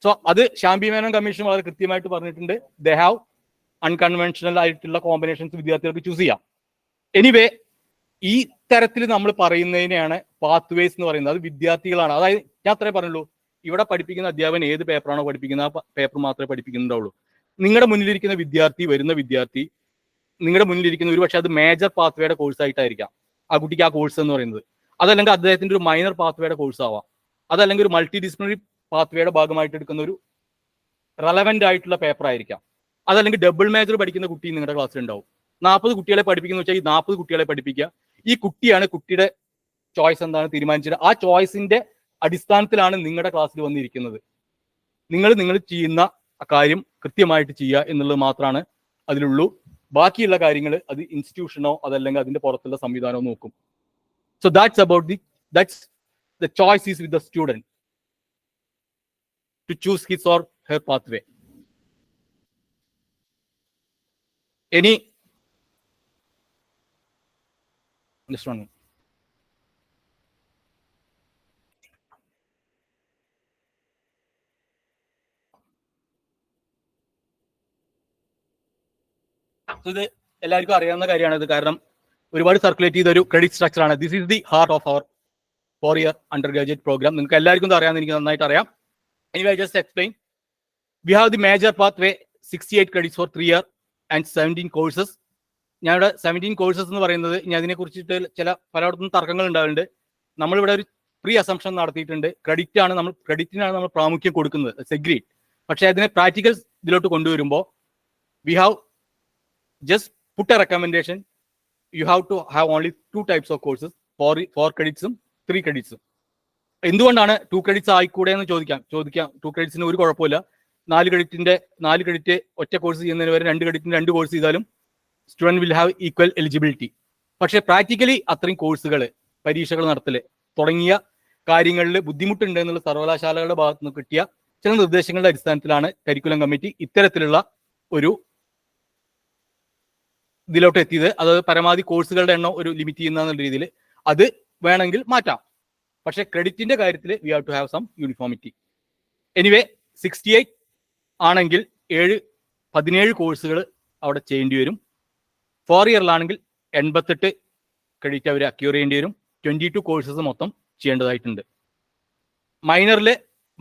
So അത് ശാംബി മേനോൻ കമ്മീഷൻ വളരെ കൃത്യമായിട്ട് പറഞ്ഞിട്ടുണ്ട്. ദേ ഹാവ് അൺകൺവെൻഷണൽ ആയിട്ടുള്ള കോമ്പിനേഷൻസ് വിദ്യാർത്ഥികൾക്ക് ചൂസ് ചെയ്യാം. എനിവേ ഈ തരത്തിൽ നമ്മൾ പറയുന്നതിനെയാണ് പാത്വേസ് എന്ന് പറയുന്നത്. അത് വിദ്യാർത്ഥികളാണ്. അതായത് ഞാൻ അത്രേ പറഞ്ഞുള്ളൂ, ഇവിടെ പഠിപ്പിക്കുന്ന അധ്യാപകൻ ഏത് പേപ്പറാണോ പഠിപ്പിക്കുന്നത് ആ പേപ്പർ മാത്രമേ പഠിപ്പിക്കുന്നുണ്ടാവുള്ളൂ. നിങ്ങളുടെ മുന്നിലിരിക്കുന്ന വിദ്യാർത്ഥി, വരുന്ന വിദ്യാർത്ഥി നിങ്ങളുടെ മുന്നിലിരിക്കുന്ന ഒരു പക്ഷേ അത് മേജർ പാത്വേയുടെ കോഴ്സ് ആയിട്ടായിരിക്കാം ആ കുട്ടിക്ക് ആ കോഴ്സ് എന്ന് പറയുന്നത്. അതല്ലെങ്കിൽ അദ്ദേഹത്തിന്റെ ഒരു മൈനർ പാത്വേയുടെ കോഴ്സ് ആവാം, അതല്ലെങ്കിൽ ഒരു മൾട്ടി ഡിസിപ്ലിനറി പാത്വേയുടെ ഭാഗമായിട്ട് എടുക്കുന്ന ഒരു റെലവെന്റ് ആയിട്ടുള്ള പേപ്പർ ആയിരിക്കാം, അതല്ലെങ്കിൽ ഡബിൾ മേജർ പഠിക്കുന്ന കുട്ടി നിങ്ങളുടെ ക്ലാസ്സിൽ ഉണ്ടാവും. 40 കുട്ടികളെ പഠിപ്പിക്കുന്ന വെച്ചാൽ ഈ 40 കുട്ടികളെ പഠിപ്പിക്കുക. ഈ കുട്ടിയാണ് കുട്ടിയുടെ ചോയ്സ് എന്താണ് തീരുമാനിച്ചത്. ആ ചോയ്സിന്റെ അടിസ്ഥാനത്തിലാണ് നിങ്ങളുടെ ക്ലാസ്സിൽ വന്നിരിക്കുന്നത്. നിങ്ങൾ ചെയ്യുന്ന കാര്യം കൃത്യമായിട്ട് ചെയ്യുക എന്നുള്ളത് മാത്രമാണ് അതിലുള്ളൂ. ബാക്കിയുള്ള കാര്യങ്ങൾ അത് ഇൻസ്റ്റിറ്റ്യൂഷനോ അതല്ലെങ്കിൽ അതിന്റെ പുറത്തുള്ള സംവിധാനമോ നോക്കും. So that's about the choice is with the student to choose his or her pathway. Any this one. So ഇത് എല്ലാവർക്കും അറിയാവുന്ന കാര്യമാണ്. ഇത് കാരണം ഒരുപാട് സർക്കുലേറ്റ് ചെയ്ത ഒരു ക്രെഡിറ്റ് സ്ട്രക്ചർ ആണ്. This is the heart of our 4-year undergraduate program. നിങ്ങൾക്ക് എല്ലാവർക്കും അറിയാമെന്ന് എനിക്ക് നന്നായിട്ട് അറിയാം. Anyway, I just explain. We have the major pathway 68 credits for 3 year and 17 courses. ഞാനിവിടെ 17 കോഴ്സസ് എന്ന് പറയുന്നത് ഇനി അതിനെക്കുറിച്ചിട്ട് ചില പലയിടത്തും തർക്കങ്ങൾ ഉണ്ടാവുന്നുണ്ട്. നമ്മളിവിടെ ഒരു പ്രീ അസംഷൻ നടത്തിയിട്ടുണ്ട്. ക്രെഡിറ്റിനാണ് നമ്മൾ പ്രാമുഖ്യം കൊടുക്കുന്നത്, സെഗ്രീഡ്. പക്ഷേ അതിനെ പ്രാക്ടിക്കൽ ഇതിലോട്ട് കൊണ്ടുവരുമ്പോൾ we have just put a recommendation. You have to have only 2 types of courses, 4 creditsഉം 3 creditsഉം. എന്തുകൊണ്ടാണ് 2 credits ആയിക്കൂടെ എന്ന് ചോദിക്കാം. 2 creditsന് ഒരു കുഴപ്പമില്ല. 4 ക്രെഡിറ്റ് ഒറ്റ കോഴ്സ് ചെയ്യുന്നതിന് വരെ 2 ക്രെഡിറ്റിന് 2 കോഴ്സ് ചെയ്താലും student will have equal eligibility. പക്ഷേ പ്രാക്ടിക്കലി അത്രയും കോഴ്സുകൾ, പരീക്ഷകൾ നടത്തല് തുടങ്ങിയ കാര്യങ്ങളിൽ ബുദ്ധിമുട്ടുണ്ട് എന്നുള്ള സർവകലാശാലകളുടെ ഭാഗത്ത് നിന്ന് കിട്ടിയ ചില നിർദ്ദേശങ്ങളുടെ അടിസ്ഥാനത്തിലാണ് കരിക്കുലം കമ്മിറ്റി ഇത്തരത്തിലുള്ള ഒരു ഇതിലോട്ട് എത്തിയത്. അത് പരമാവധി കോഴ്സുകളുടെ എണ്ണം ഒരു ലിമിറ്റ് ചെയ്യുന്ന രീതിയിൽ അത് വേണമെങ്കിൽ മാറ്റാം. പക്ഷെ ക്രെഡിറ്റിന്റെ കാര്യത്തിൽ we have to have some uniformity. Anyway 68 ആണെങ്കിൽ 17 കോഴ്സുകൾ അവിടെ ചെയ്യേണ്ടി വരും. 4 ഇയറിലാണെങ്കിൽ 88 ക്രെഡിറ്റ് അവർ അക്യൂർ ചെയ്യേണ്ടി വരും. 22 കോഴ്സസ് മൊത്തം ചെയ്യേണ്ടതായിട്ടുണ്ട്.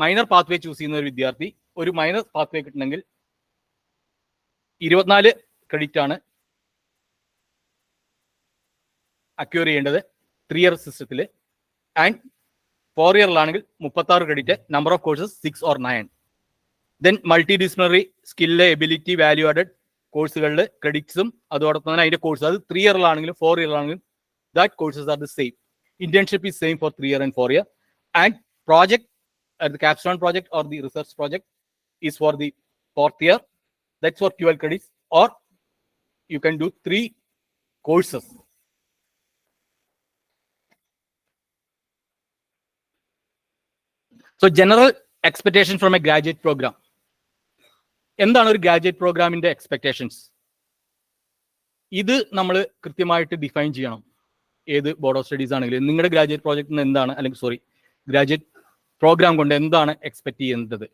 മൈനർ പാത്വേ ചൂസ് ചെയ്യുന്ന ഒരു വിദ്യാർത്ഥി ഒരു മൈനർ പാത്വേ കിട്ടണമെങ്കിൽ 24 ക്രെഡിറ്റ് ആണ് അക്യൂർ ചെയ്യേണ്ടത് 3 ഇയർ സിസ്റ്റത്തിൽ. ആൻഡ് 4 ഇയറിലാണെങ്കിൽ 36 credit, number of courses 6 or 9. Then multi disciplinary skill, ability, value added കോഴ്സുകളിൽ ക്രെഡിറ്റ്സും അതോടൊപ്പം തന്നെ അതിന്റെ കോഴ്സ് അത് 3 ഇയറിലാണെങ്കിലും 4 ഇയറിലാണെങ്കിലും that courses are the same. Internship is same for 3 year and 4 year. And project, the Capstone project or the research project is for the 4th year. That's for 12 credits. Or you can do 3 courses. So general expectation from a graduate program. എന്താണ് ഒരു graduate പ്രോഗ്രാമിന്റെ expectations? ഇത് നമ്മൾ കൃത്യമായിട്ട് define ചെയ്യണം. ഏത് board of studies ആണെങ്കിലും നിങ്ങളുടെ ഗ്രാജുവേറ്റ് പ്രോജക്റ്റിൽ നിന്ന് എന്താണ്, അല്ലെങ്കിൽ ഗ്രാജുവേറ്റ് പ്രോഗ്രാം കൊണ്ട് എന്താണ് എക്സ്പെക്ട് ചെയ്യുന്നത്?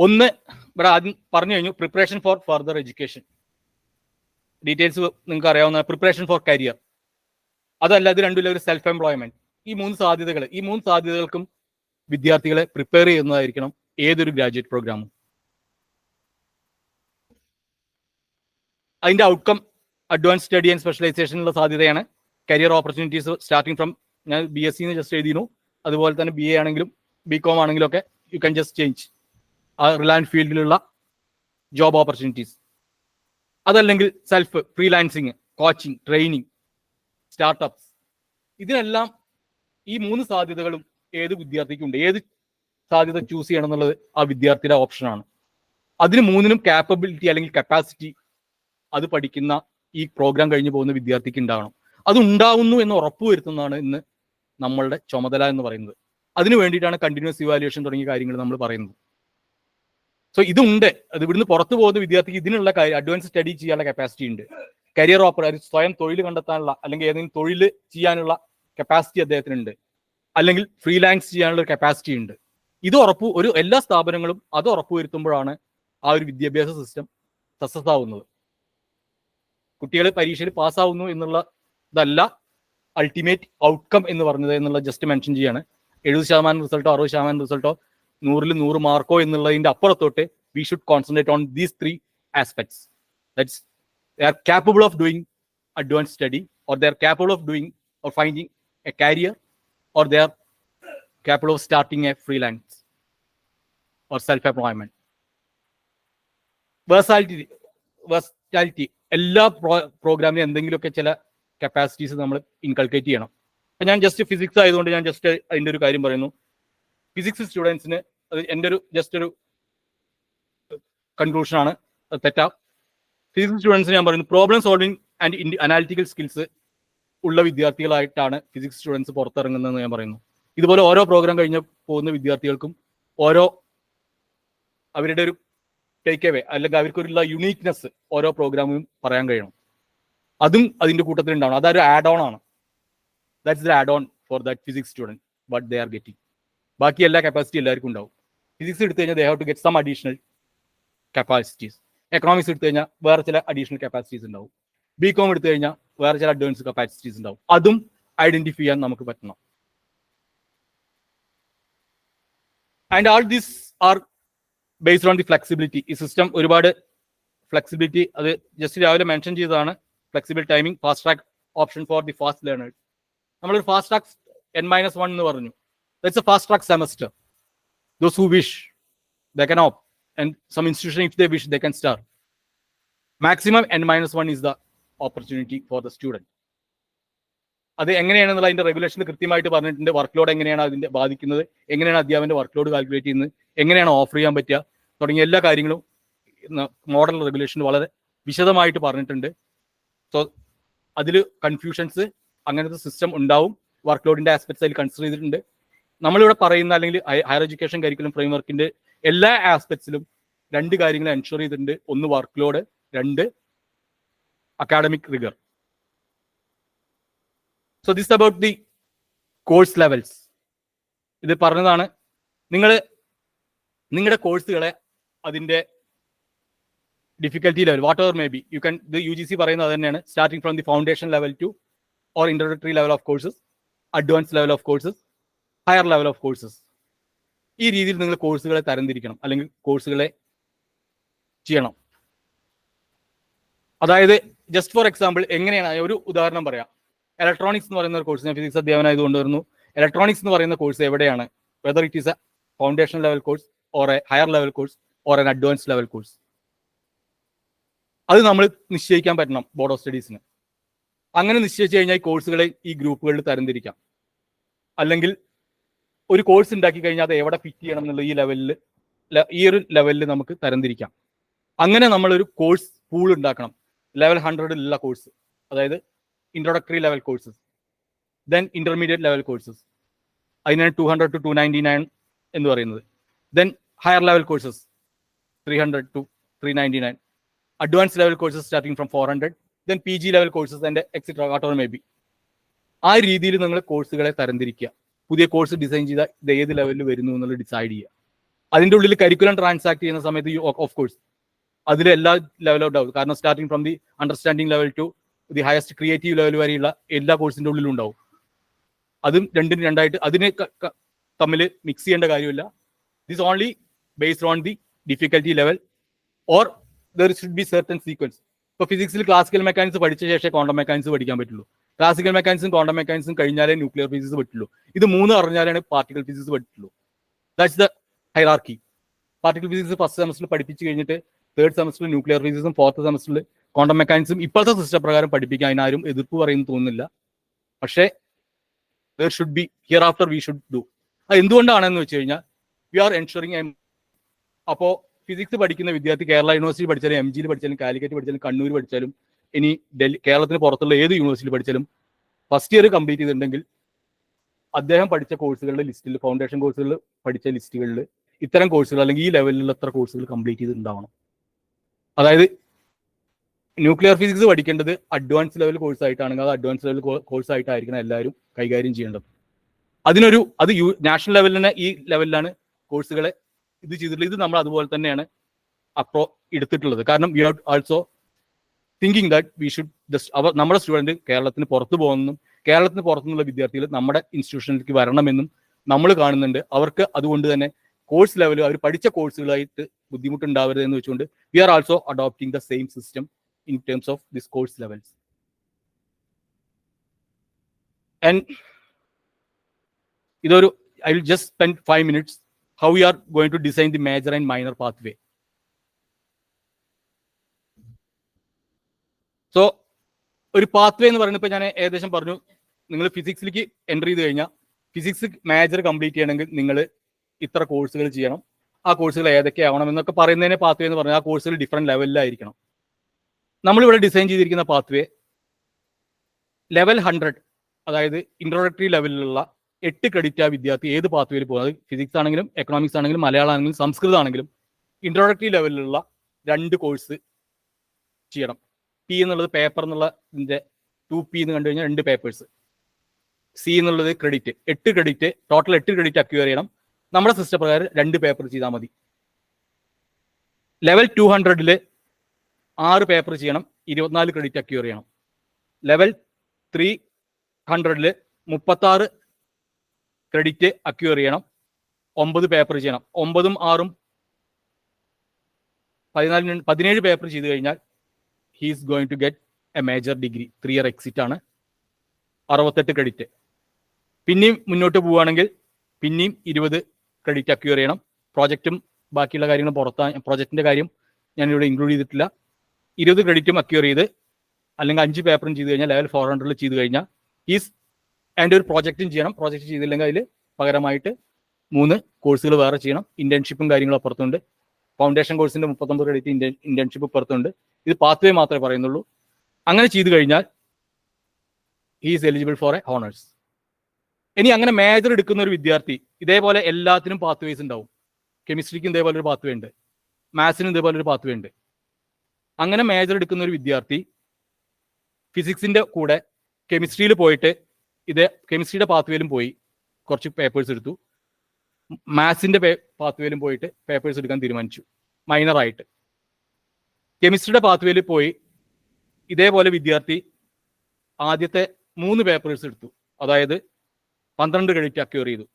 ഒന്ന് ഇവിടെ ആദ്യം പറഞ്ഞു കഴിഞ്ഞു, preparation for further education. Details നിങ്ങൾക്ക് അറിയാവുന്ന പ്രിപ്പറേഷൻ ഫോർ കരിയർ. അതല്ല, ഇത് രണ്ടുമില്ല, ഒരു സെൽഫ് എംപ്ലോയ്മെന്റ്. ഈ 3 സാധ്യതകൾക്കും വിദ്യാർത്ഥികളെ പ്രിപ്പയർ ചെയ്യുന്നതായിരിക്കണം ഏതൊരു ഗ്രാജുവേറ്റ് പ്രോഗ്രാമും. അതിന്റെ ഔട്ട്കം അഡ്വാൻസ് സ്റ്റഡി ആൻഡ് സ്പെഷ്യലൈസേഷനുള്ള സാധ്യതയാണ്. കരിയർ ഓപ്പർച്യൂണിറ്റീസ് സ്റ്റാർട്ടിങ് ഫ്രം, ഞാൻ BSc ജസ്റ്റ് എഴുതിയിരുന്നു, അതുപോലെ തന്നെ BA ആണെങ്കിലും BCom ആണെങ്കിലും ഒക്കെ യു ക്യാൻ ജസ്റ്റ് ചേഞ്ച് ആ റിലവന്റ് ഫീൽഡിലുള്ള ജോബ് ഓപ്പർച്യൂണിറ്റീസ്. അതല്ലെങ്കിൽ self freelancing, coaching, training, startups. ഇതിനെല്ലാം ഈ 3 സാധ്യതകളും ഏത് വിദ്യാർത്ഥിക്കുണ്ട്. ഏത് സാധ്യത ചൂസ് ചെയ്യണം എന്നുള്ളത് ആ വിദ്യാർത്ഥിയുടെ ഓപ്ഷനാണ്. അതിന് 3നും കാപ്പബിലിറ്റി അല്ലെങ്കിൽ കപ്പാസിറ്റി അത് പഠിക്കുന്ന ഈ പ്രോഗ്രാം കഴിഞ്ഞ് പോകുന്ന വിദ്യാർത്ഥിക്ക് ഉണ്ടാവണം. അത് ഉണ്ടാവുന്നു എന്ന് ഉറപ്പുവരുത്തുന്നതാണ് ഇന്ന് നമ്മളുടെ ചുമതല എന്ന് പറയുന്നത്. അതിനു വേണ്ടിയിട്ടാണ് കണ്ടിന്യൂസ് ഇവാലുവേഷൻ തുടങ്ങിയ കാര്യങ്ങൾ നമ്മൾ പറയുന്നത്. സോ ഇതുണ്ട്. അത് ഇവിടുന്ന് പുറത്തു പോകുന്ന വിദ്യാർത്ഥിക്ക് ഇതിനുള്ള അഡ്വാൻസ് സ്റ്റഡി ചെയ്യാനുള്ള കപ്പാസിറ്റി ഉണ്ട്. കരിയർ സ്വയം തൊഴിൽ കണ്ടെത്താനുള്ള അല്ലെങ്കിൽ ഏതെങ്കിലും തൊഴിൽ ചെയ്യാനുള്ള കപ്പാസിറ്റി അദ്ദേഹത്തിനുണ്ട്. അല്ലെങ്കിൽ ഫ്രീലാൻസ് ചെയ്യാനുള്ള ഒരു കപ്പാസിറ്റി ഉണ്ട്. ഇത് എല്ലാ സ്ഥാപനങ്ങളും അത് ഉറപ്പുവരുത്തുമ്പോഴാണ് ആ ഒരു വിദ്യാഭ്യാസ സിസ്റ്റം സക്സസ് ആവുന്നത്. കുട്ടികൾ പരീക്ഷയിൽ പാസ്സാവുന്നു എന്നുള്ളതല്ല അൾട്ടിമേറ്റ് ഔട്ട്കം എന്ന് പറഞ്ഞത് എന്നുള്ള ജസ്റ്റ് മെൻഷൻ ചെയ്യാണ്. 70% റിസൾട്ടോ 60% റിസൾട്ടോ 100-ൽ 100 മാർക്കോ എന്നുള്ളതിന്റെ അപ്പുറത്തോട്ട് we should concentrate on these 3 aspects. That's they are capable of doing advanced study, or they are capable of doing or finding a career, or they are capable of starting a freelance or self-employment. Versatility എല്ലാ പ്രോഗ്രാമിലും എന്തെങ്കിലുമൊക്കെ ചില capacities നമ്മൾ inculcate ചെയ്യണം. അപ്പം ഞാൻ just physics ആയതുകൊണ്ട് ഞാൻ just അതിൻ്റെ ഒരു കാര്യം പറയുന്നു. ഫിസിക്സ് സ്റ്റുഡൻസിന് അത് എൻ്റെ ഒരു ജസ്റ്റ് ഒരു കൺക്ലൂഷനാണ്, അത് തെറ്റാം. ഫിസിക്സ് സ്റ്റുഡൻസിന് ഞാൻ പറയുന്നു, problem solving and analytical skills ഉള്ള വിദ്യാർത്ഥികളായിട്ടാണ് ഫിസിക്സ് സ്റ്റുഡൻസ് പുറത്തിറങ്ങുന്നതെന്ന് ഞാൻ പറയുന്നു. ഇതുപോലെ ഓരോ പ്രോഗ്രാം കഴിഞ്ഞ് പോകുന്ന വിദ്യാർത്ഥികൾക്കും അവരുടെ ഒരു ടേക്ക് അവേ അല്ലെങ്കിൽ അവർക്കൊരുള്ള യുണീക്നെസ് ഓരോ പ്രോഗ്രാമും പറയാൻ കഴിയണം. അതും അതിന്റെ കൂട്ടത്തിൽ ഉണ്ടാവണം. അതൊരു ആഡ് ഓൺ ആണ്. That's the add on for that physics student but they are getting. ബാക്കി എല്ലാ കപ്പാസിറ്റി എല്ലാവർക്കും ഉണ്ടാവും. ഫിസിക്സ് എടുത്തു കഴിഞ്ഞാൽ they have to get some additional capacities. Economics എടുത്തു കഴിഞ്ഞാൽ വേറെ ചില അഡീഷണൽ കപ്പാസിറ്റീസ് ഉണ്ടാവും. BCom എടുത്തു കഴിഞ്ഞാൽ വേറെ ചില അഡ്വാൻസ് കപ്പാസിറ്റീസ് ഉണ്ടാവും. അതും ഐഡന്റിഫൈ ചെയ്യാൻ നമുക്ക് പറ്റണം. And all these are based on the flexibility. ഈ സിസ്റ്റം ഒരുപാട് ഫ്ലെക്സിബിലിറ്റി, അത് ജസ്റ്റ് രാവിലെ മെൻഷൻ ചെയ്തതാണ്. Flexible timing, fast track option for the fast learners. നമ്മളൊരു ഫാസ്റ്റ് ട്രാക്ക് N-1 എന്ന് പറഞ്ഞു. That's A fast track semester. Those who wish they can opt, and some institution if they wish they can start. Maximum N-1 is the opportunity for the student. അത് എങ്ങനെയാണെന്നുള്ള അതിന്റെ റെഗുലേഷനിൽ കൃത്യമായിട്ട് പറഞ്ഞിട്ടുണ്ട്. Work load എങ്ങനെയാണ് അതിന്റെ ബാധിക്കുന്നത്, എങ്ങനെയാണ് അധ്യാപകന്റെ വർക്ക് ലോഡ് കാൽക്കുലേറ്റ് ചെയ്യുന്നത്, എങ്ങനെയാണ് ഓഫർ ചെയ്യാൻ പറ്റുക തുടങ്ങിയ എല്ലാ കാര്യങ്ങളും മോഡൽ റെഗുലേഷൻ വളരെ വിശദമായിട്ട് പറഞ്ഞിട്ടുണ്ട്. സോ അതിൽ കൺഫ്യൂഷൻസ് അങ്ങനത്തെ സിസ്റ്റം ഉണ്ടാവും. വർക്ക് ലോഡിന്റെ ആസ്പെക്ട്സ് അതിൽ കൺസിഡർ ചെയ്തിട്ടുണ്ട്. നമ്മളിവിടെ പറയുന്ന അല്ലെങ്കിൽ ഹയർ എഡ്യൂക്കേഷൻ കരിക്കുലം ഫ്രെയിംവർക്കിന്റെ എല്ലാ ആസ്പെക്ട്സിലും 2 കാര്യങ്ങൾ എൻഷുർ ചെയ്തിട്ടുണ്ട്. 1 work load, 2 academic rigger. So this about the course levels. ഇത് പറഞ്ഞതാണ്. നിങ്ങളുടെ കോഴ്സുകളെ അതിന്റെ difficulty level what ever may B you can, ഇത് UGC പറയുന്നത് തന്നെയാണ്. Starting from the foundation level two or introductory level of courses, advance level of courses, higher level of courses. ഈ രീതിയിൽ നിങ്ങൾ കോഴ്സുകളെ തരംതിരിക്കണം അല്ലെങ്കിൽ കോഴ്സുകളെ ചെയ്യണം. അതായത് ജസ്റ്റ് ഫോർ എക്സാമ്പിൾ എങ്ങനെയാണ്, ഒരു ഉദാഹരണം പറയാം. ഇലക്ട്രോണിക്സ് എന്ന് പറയുന്ന ഒരു കോഴ്സ്, ഞാൻ ഫിസിക്സ് അധ്യാപനമായതുകൊണ്ട് വരുന്നു. ഇലക്ട്രോണിക്സ് എന്ന് പറയുന്ന കോഴ്സ് എവിടെയാണ്, whether it is A foundation level course or A higher level course or N advance level course, അത് നമ്മൾ നിശ്ചയിക്കാൻ പറ്റണം ബോർഡ് ഓഫ് സ്റ്റഡീസിന്. അങ്ങനെ നിശ്ചയിച്ചു കഴിഞ്ഞാൽ ഈ കോഴ്സുകളെ ഈ ഗ്രൂപ്പുകളിൽ തരംതിരിക്കാം. അല്ലെങ്കിൽ ഒരു കോഴ്സ് ഉണ്ടാക്കി കഴിഞ്ഞാൽ അത് എവിടെ ഫിറ്റ് ചെയ്യണം എന്നുള്ള ഈ ഒരു ലെവലിൽ നമുക്ക് തരംതിരിക്കാം. അങ്ങനെ നമ്മളൊരു കോഴ്സ് പൂൾ ഉണ്ടാക്കണം. ലെവൽ 100 കോഴ്സ്, അതായത് introductory level courses, then intermediate level courses, അതിനാണ് 200 to 299 എന്ന് പറയുന്നത്. Then higher level courses 300 to 399, advance level courses starting from 400, then PG level courses and etcetera what ever may B. ആ രീതിയിൽ നിങ്ങൾ കോഴ്സുകളെ തരംതിരിക്കുക. പുതിയ course design ചെയ്താൽ ഇത് ഏത് ലെവലിൽ വരുന്നു എന്നുള്ളത് ഡിസൈഡ് ചെയ്യുക. അതിൻ്റെ ഉള്ളിൽ കരിക്കുലം ട്രാൻസാക്ട് ചെയ്യുന്ന സമയത്ത് ഓഫ് കോഴ്സ് അതിൽ എല്ലാ ലെവലും ഉണ്ടാവും. കാരണം starting from the understanding level two the highest creative level വരെയുള്ള എല്ലാ കോഴ്സിൻ്റെ ഉള്ളിലും ഉണ്ടാവും. അതും രണ്ടായിട്ട് അതിനെ തമ്മിൽ മിക്സ് ചെയ്യേണ്ട കാര്യമില്ല. This only based on the difficulty level or there should be certain sequence. ഇപ്പോൾ ഫിസിക്സിൽ ക്ലാസിക്കൽ മെക്കാനിക്സ് പഠിച്ച ശേഷം ക്വാണ്ടം മെക്കാനിക്സ് പഠിക്കാൻ പറ്റുള്ളൂ. ക്ലാസിക്കൽ മെക്കാനിക്സും ക്വാണ്ടം മെക്കാനിക്സും കഴിഞ്ഞാലേ ന്യൂക്ലിയർ ഫിസിക്സ് പറ്റുള്ളൂ. ഇത് 3 അറിഞ്ഞാലാണ് പാർട്ടിക്കൽ ഫിസിക്സ് പറ്റുള്ളൂ. That's the hierarchy. Particle physics first സെമസ്റ്ററിൽ പഠിപ്പിച്ച് കഴിഞ്ഞിട്ട് തേർഡ് സെമസ്റ്ററിൽ ന്യൂക്ലിയർ ഫിസിക്സും ഫോർത്ത് സെമസ്റ്ററിൽ ക്വാണ്ടം മെക്കാനിക്സും ഇപ്പോഴത്തെ സിസ്റ്റം പ്രകാരം പഠിപ്പിക്കാൻ അതിനാരും എതിർപ്പ് പറയുന്നു തോന്നുന്നില്ല. പക്ഷേ there should be hereafter we should do. അത് എന്തുകൊണ്ടാണെന്ന് വെച്ച് കഴിഞ്ഞാൽ വി ആർ എൻഷുറിങ്. അപ്പോൾ ഫിസിക്സ് പഠിക്കുന്ന വിദ്യാർത്ഥി കേരള യൂണിവേഴ്സിറ്റി പഠിച്ചാലും MGയിൽ പഠിച്ചാലും കാലിക്കറ്റ് പഠിച്ചാലും കണ്ണൂർ പഠിച്ചാലും ഇനി കേരളത്തിന് പുറത്തുള്ള ഏത് യൂണിവേഴ്സിറ്റി പഠിച്ചാലും ഫസ്റ്റ് ഇയർ കംപ്ലീറ്റ് ചെയ്തിട്ടുണ്ടെങ്കിൽ അദ്ദേഹം പഠിച്ച കോഴ്സുകളുടെ ലിസ്റ്റിൽ, ഫൗണ്ടേഷൻ കോഴ്സുകൾ പഠിച്ച ലിസ്റ്റുകളിൽ ഇത്തരം കോഴ്സുകൾ അല്ലെങ്കിൽ ഈ ലെവലിലുള്ള എത്ര കോഴ്സുകൾ കംപ്ലീറ്റ് ചെയ്തിട്ടുണ്ടാവണം. അതായത് ന്യൂക്ലിയർ ഫിസിക്സ് പഠിക്കേണ്ടത് അഡ്വാൻസ് ലെവൽ കോഴ്സ് ആയിട്ടാണെങ്കിൽ അത് അഡ്വാൻസ് ലെവൽ കോഴ്സ് ആയിട്ടായിരിക്കണം എല്ലാവരും കൈകാര്യം ചെയ്യേണ്ടത്. അത് നാഷണൽ ലെവലിൽ തന്നെ ഈ ലെവലിലാണ് കോഴ്സുകളെ ഇത് ചെയ്തിട്ടുള്ളത്. ഇത് നമ്മൾ അതുപോലെ തന്നെയാണ് എടുത്തിട്ടുള്ളത്. കാരണം we are also thinking that we should നമ്മുടെ സ്റ്റുഡൻറ്റ് കേരളത്തിന് പുറത്തു പോകുന്നതും കേരളത്തിന് പുറത്തുനിന്നുള്ള വിദ്യാർത്ഥികൾ നമ്മുടെ ഇൻസ്റ്റിറ്റ്യൂഷനിലേക്ക് വരണമെന്നും നമ്മൾ കാണുന്നുണ്ട്. അവർക്ക് അതുകൊണ്ട് തന്നെ കോഴ്സ് ലെവൽ അവർ പഠിച്ച കോഴ്സുകളായിട്ട് ബുദ്ധിമുട്ടുണ്ടാവരുത് എന്ന് വെച്ചുകൊണ്ട് we are also adopting the same system in terms of this course levels. And I will just spend 5 minutes how we are going to design the major and minor pathway. So ഒരു pathway എന്ന് പറയുന്നത് ഇപ്പോൾ ഞാൻ ഏകദേശം പറഞ്ഞു. നിങ്ങൾ ഫിസിക്സിലേക്ക് enter ചെയ്ത് കഴിഞ്ഞാൽ ഫിസിക്സ് മേജർ കംപ്ലീറ്റ് ചെയ്യണമെങ്കിൽ നിങ്ങൾ ഇത്ര കോഴ്സുകൾ ചെയ്യണം. ആ കോഴ്സുകൾ ഏതൊക്കെയാവണം എന്നൊക്കെ പറയുന്നതിനെ പാത്വേ എന്ന് പറഞ്ഞാൽ ആ കോഴ്സുകൾ ഡിഫറെൻറ്റ് ലെവലിലായിരിക്കണം. നമ്മളിവിടെ ഡിസൈൻ ചെയ്തിരിക്കുന്ന പാത്വേ ലെവൽ 100, അതായത് ഇൻട്രോഡക്ടറി ലെവലിലുള്ള 8 ക്രെഡിറ്റ് ആ വിദ്യാർത്ഥി ഏത് പാത്വേയിൽ പോകുന്നത്, ഫിസിക്സ് ആണെങ്കിലും എക്കണോമിക്സ് ആണെങ്കിലും മലയാളം ആണെങ്കിലും സംസ്കൃതം ആണെങ്കിലും ഇൻട്രോഡക്ടറി ലെവലിലുള്ള 2 കോഴ്സ് ചെയ്യണം. P എന്നുള്ളത് പേപ്പർ എന്നുള്ള 2P എന്ന് കണ്ടു കഴിഞ്ഞാൽ 2 പേപ്പേഴ്സ്. C എന്നുള്ളത് credit, 8 credit, total 8 credit acquire ചെയ്യണം. നമ്മുടെ സിസ്റ്റം പ്രകാരം 2 പേപ്പർ ചെയ്താൽ മതി. ലെവൽ 200 6 പേപ്പർ ചെയ്യണം, 24 ക്രെഡിറ്റ് അക്യൂർ ചെയ്യണം. ലെവൽ 300 36 ക്രെഡിറ്റ് അക്യൂർ ചെയ്യണം, 9 പേപ്പർ ചെയ്യണം. 9ഉം 6ഉം 17 പേപ്പർ ചെയ്ത് കഴിഞ്ഞാൽ he is going to get a major degree. 3 year exit ആണ്, 68 ക്രെഡിറ്റ്. പിന്നെയും മുന്നോട്ട് പോവുകയാണെങ്കിൽ പിന്നെയും 20 ക്രെഡിറ്റ് അക്യൂർ ചെയ്യണം. പ്രോജക്റ്റും ബാക്കിയുള്ള കാര്യങ്ങളും പുറത്താണ്. പ്രോജക്റ്റിന്റെ കാര്യം ഞാനിവിടെ ഇൻക്ലൂഡ് ചെയ്തിട്ടില്ല. 20 ക്രെഡിറ്റും അക്യൂർ ചെയ്ത് അല്ലെങ്കിൽ 5 പേപ്പറും ചെയ്ത് കഴിഞ്ഞാൽ ലെവൽ 400 ചെയ്ത് കഴിഞ്ഞാൽ അതിൻ്റെ ഒരു പ്രോജക്റ്റും ചെയ്യണം. പ്രോജക്റ്റ് ചെയ്തില്ലെങ്കിൽ അതിൽ പകരമായിട്ട് 3 കോഴ്സുകൾ വേറെ ചെയ്യണം. ഇന്റേൺഷിപ്പും കാര്യങ്ങളും അപ്പുറത്തുണ്ട്. ഫൗണ്ടേഷൻ കോഴ്സിന്റെ 39 ക്രെഡിറ്റ് ഇന്റേൺഷിപ്പ് അപ്പുറത്തുണ്ട്. ഇത് പാത്വേ മാത്രമേ പറയുന്നുള്ളൂ. അങ്ങനെ ചെയ്തു കഴിഞ്ഞാൽ he is eligible four A honours. ഇനി അങ്ങനെ മേജർ എടുക്കുന്ന ഒരു വിദ്യാർത്ഥി ഇതേപോലെ എല്ലാത്തിനും പാത്വേസ് ഉണ്ടാവും. കെമിസ്ട്രിക്കും ഇതേപോലെ ഒരു പാത്വേ ഉണ്ട്, മാത്സിനും ഇതേപോലെ ഒരു പാത്വേ ഉണ്ട്. അങ്ങനെ മേജർ എടുക്കുന്ന ഒരു വിദ്യാർത്ഥി ഫിസിക്സിന്റെ കൂടെ കെമിസ്ട്രിയിൽ പോയിട്ട് കെമിസ്ട്രിയുടെ പാത്വേയിലും പോയി കുറച്ച് പേപ്പേഴ്സ് എടുത്തു. മാത്സിന്റെ പാത്വേയിലും പോയിട്ട് പേപ്പേഴ്സ് എടുക്കാൻ തീരുമാനിച്ചു മൈനറായിട്ട്. കെമിസ്ട്രിയുടെ പാത്വേയിൽ പോയി ഇതേപോലെ വിദ്യാർത്ഥി ആദ്യത്തെ 3 പേപ്പേഴ്സ് എടുത്തു. അതായത് 12 ക്രെഡിറ്റ് അക്യൂർ ചെയ്തു,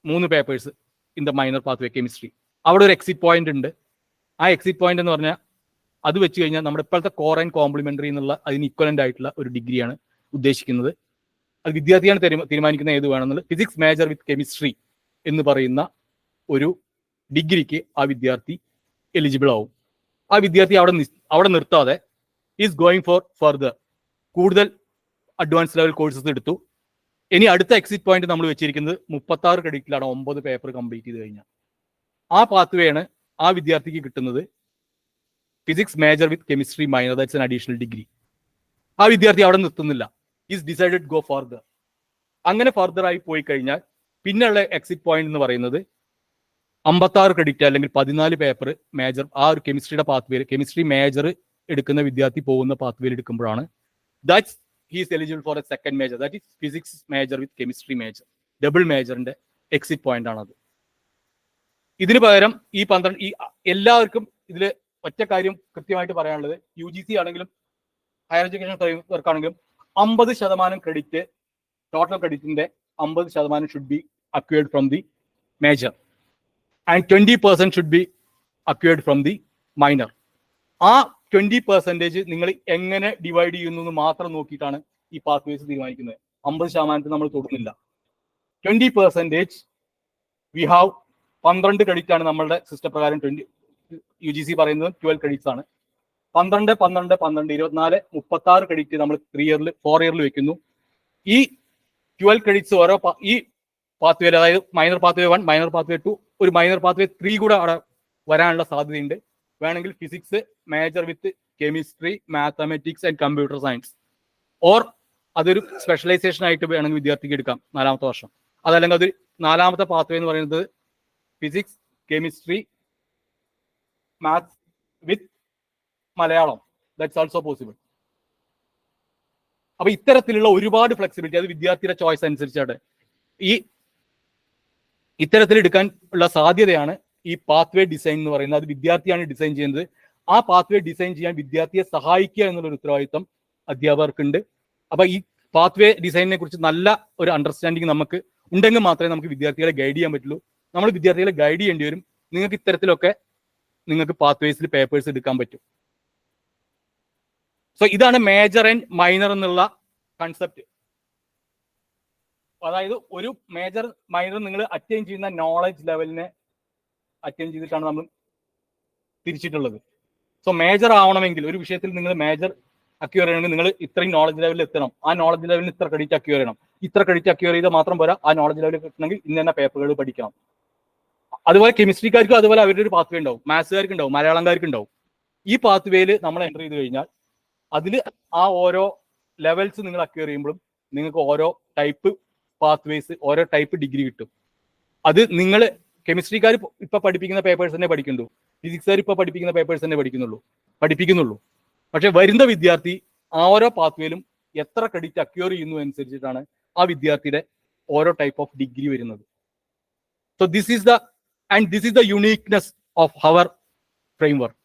3 papers in the minor pathway chemistry. അവിടെ ഒരു എക്സിറ്റ് പോയിന്റ് ഉണ്ട്. ആ എക്സിറ്റ് പോയിന്റ് എന്ന് പറഞ്ഞാൽ അത് വെച്ച് കഴിഞ്ഞാൽ നമ്മുടെ ഇപ്പോഴത്തെ കോർ ആൻഡ് കോംപ്ലിമെന്ററി എന്നുള്ള അതിന് ഇക്വലന്റ് ആയിട്ടുള്ള ഒരു ഡിഗ്രിയാണ് ഉദ്ദേശിക്കുന്നത്. അത് വിദ്യാർത്ഥിയാണ് തീരുമാനിക്കുന്ന ഏത് വേണമെന്നുള്ളത്. ഫിസിക്സ് മേജർ വിത്ത് കെമിസ്ട്രി എന്ന് പറയുന്ന ഒരു ഡിഗ്രിക്ക് ആ വിദ്യാർത്ഥി എലിജിബിൾ ആവും. ആ വിദ്യാർത്ഥി അവിടെ നിർത്താതെ ഈസ് ഗോയിങ് ഫോർ ഫർദർ, കൂടുതൽ അഡ്വാൻസ് ലെവൽ കോഴ്സസ് എടുത്തു. ഇനി അടുത്ത എക്സിറ്റ് പോയിന്റ് നമ്മൾ വെച്ചിരിക്കുന്നത് 36 ക്രെഡിറ്റിലാണ് 9 പേപ്പർ കംപ്ലീറ്റ് ചെയ്ത് കഴിഞ്ഞാൽ. ആ പാത്വേ ആണ് ആ വിദ്യാർത്ഥിക്ക് കിട്ടുന്നത് physics major with chemistry minor, that's an additional degree. ആ വിദ്യാർത്ഥി അവിടെ നിർത്തുന്നില്ല, ഈസ് ഡിസൈഡഡ് ഗോ ഫർദർ. അങ്ങനെ ഫർദർ ആയി പോയി കഴിഞ്ഞാൽ പിന്നെയുള്ള എക്സിറ്റ് പോയിന്റ് എന്ന് പറയുന്നത് 56 ക്രെഡിറ്റ് അല്ലെങ്കിൽ 14 പേപ്പർ മേജർ ആ ഒരു കെമിസ്ട്രിയുടെ പാത്വേയിൽ, കെമിസ്ട്രി മേജർ എടുക്കുന്ന വിദ്യാർത്ഥി പോകുന്ന പാത്വേയിൽ എടുക്കുമ്പോഴാണ് that's he is eligible for a second major, that is physics major with chemistry major, double മേജറിന്റെ എക്സിറ്റ് പോയിന്റ് ആണത്. ഇതിന് പകരം ഈ 12 ഈ എല്ലാവർക്കും ഇതിൽ ഒറ്റ കാര്യം കൃത്യമായിട്ട് പറയാനുള്ളത്, UGC ആണെങ്കിലും ഹയർ എഡ്യൂക്കേഷൻ ഫ്രെയിംവർക്ക് ആണെങ്കിലും 50% ക്രെഡിറ്റ്, ടോട്ടൽ ക്രെഡിറ്റിന്റെ 50% should be acquired from the major and 20% should be acquired from the minor. ആ 20% നിങ്ങൾ എങ്ങനെ ഡിവൈഡ് ചെയ്യുന്നു എന്ന് മാത്രം നോക്കിയിട്ടാണ് ഈ പാത്വേസ് തീരുമാനിക്കുന്നത്. 50% നമ്മൾ തൊടുന്നില്ല. 20% വി ഹാവ് 12 ക്രെഡിറ്റ് ആണ് നമ്മളുടെ സിസ്റ്റം പ്രകാരം. UGC പറയുന്നത് 12 ക്രെഡിറ്റ്സ് ആണ്. 12, 12, 12, 24, 36 ക്രെഡിറ്റ് നമ്മൾ 4 ഇയറിൽ വെക്കുന്നു. ഈ 12 ക്രെഡിറ്റ്സ് ഓരോ ഈ പാത്വേയിൽ, അതായത് മൈനർ പാത്വേ 1, മൈനർ പാത്വേ 2, ഒരു മൈനർ പാത്വേ 3 കൂടെ അവിടെ വരാനുള്ള സാധ്യതയുണ്ട്. വേണമെങ്കിൽ physics major with chemistry, mathematics and computer science, or അതൊരു സ്പെഷ്യലൈസേഷൻ ആയിട്ട് വേണമെങ്കിൽ വിദ്യാർത്ഥിക്ക് എടുക്കാം 4ാമത്തെ വർഷം. അതല്ലെങ്കിൽ അതൊരു 4ാമത്തെ പാത്വേ എന്ന് പറയുന്നത് physics, chemistry, maths with Malayalam, that's also possible. അപ്പൊ ഇത്തരത്തിലുള്ള ഒരുപാട് ഫ്ലെക്സിബിലിറ്റി, അത് വിദ്യാർത്ഥിയുടെ ചോയ്സ് അനുസരിച്ചാണ് ഈ ഇത്തരത്തിൽ എടുക്കാൻ ഉള്ള സാധ്യതയാണ് ഈ പാത്വേ ഡിസൈൻ എന്ന് പറയുന്നത്. അത് വിദ്യാർത്ഥിയാണ് ഡിസൈൻ ചെയ്യുന്നത്. ആ പാത്വേ ഡിസൈൻ ചെയ്യാൻ വിദ്യാർത്ഥിയെ സഹായിക്കുക എന്നുള്ളൊരു ഉത്തരവാദിത്വം അധ്യാപകർക്കുണ്ട്. അപ്പൊ ഈ പാത്വേ ഡിസൈനിനെ കുറിച്ച് നല്ല ഒരു അണ്ടർസ്റ്റാൻഡിങ് നമുക്ക് ഉണ്ടെങ്കിൽ മാത്രമേ നമുക്ക് വിദ്യാർത്ഥികളെ ഗൈഡ് ചെയ്യാൻ പറ്റുള്ളൂ. നമ്മൾ വിദ്യാർത്ഥികളെ ഗൈഡ് ചെയ്യേണ്ടി വരും. നിങ്ങൾക്ക് ഇത്തരത്തിലൊക്കെ നിങ്ങൾക്ക് പാത്വേസിൽ പേപ്പേഴ്സ് എടുക്കാൻ പറ്റും. സോ ഇതാണ് മേജർ ആൻഡ് മൈനർ എന്നുള്ള കൺസെപ്റ്റ്. അതായത് ഒരു മേജർ മൈനർ നിങ്ങൾ അറ്റൈൻ ചെയ്യുന്ന നോളജ് ലെവലിനെ അറ്റൈൻ ചെയ്തിട്ടാണ് നമ്മൾ തിരിച്ചിട്ടുള്ളത്. സോ മേജർ ആവണമെങ്കിൽ, ഒരു വിഷയത്തിൽ നിങ്ങൾ മേജർ അക്യൂർ ചെയ്യണമെങ്കിൽ നിങ്ങൾ ഇത്രയും നോളജ് ലെവലിൽ എത്തണം. ആ നോളജ് ലെവലിൽ ഇത്ര ക്രെഡിറ്റ് അക്യൂർ ചെയ്യണം. ഇത്ര ക്രെഡിറ്റ് അക്യൂർ ചെയ്താൽ മാത്രം പോരാ, ആ നോളജ് ലെവലിൽ കിട്ടണമെങ്കിൽ ഇന്ന പേപ്പറുകൾ പഠിക്കണം. അതുപോലെ കെമിസ്ട്രിക്കാർക്കും അതുപോലെ അവരുടെ ഒരു പാത്വേ ഉണ്ടാവും, മാത്സുകാർക്ക് ഉണ്ടാവും, മലയാളംകാർക്ക് ഉണ്ടാവും. ഈ പാത്വേയിൽ നമ്മൾ എൻ്റർ ചെയ്ത് കഴിഞ്ഞാൽ അതിൽ ആ ഓരോ ലെവൽസ് നിങ്ങൾ അക്യൂർ ചെയ്യുമ്പോഴും നിങ്ങൾക്ക് ഓരോ ടൈപ്പ് പാത്വേസ്, ഓരോ ടൈപ്പ് ഡിഗ്രി കിട്ടും. അത് നിങ്ങൾ കെമിസ്ട്രിക്കാർ ഇപ്പൊ പഠിപ്പിക്കുന്ന പേപ്പേഴ്സ് തന്നെ പഠിക്കുന്നുള്ളൂ, ഫിസിക്സുകാർ ഇപ്പൊ പഠിപ്പിക്കുന്ന പേപ്പേഴ്സ് തന്നെ പഠിപ്പിക്കുന്നുള്ളൂ. പക്ഷെ വരുന്ന വിദ്യാർത്ഥി ആ ഓരോ പാത്വേയിലും എത്ര ക്രെഡിറ്റ് അക്യൂർ ചെയ്യുന്നു അനുസരിച്ചിട്ടാണ് ആ വിദ്യാർത്ഥിയുടെ ഓരോ ടൈപ്പ് ഓഫ് ഡിഗ്രി വരുന്നത്. So this is the uniqueness of our framework.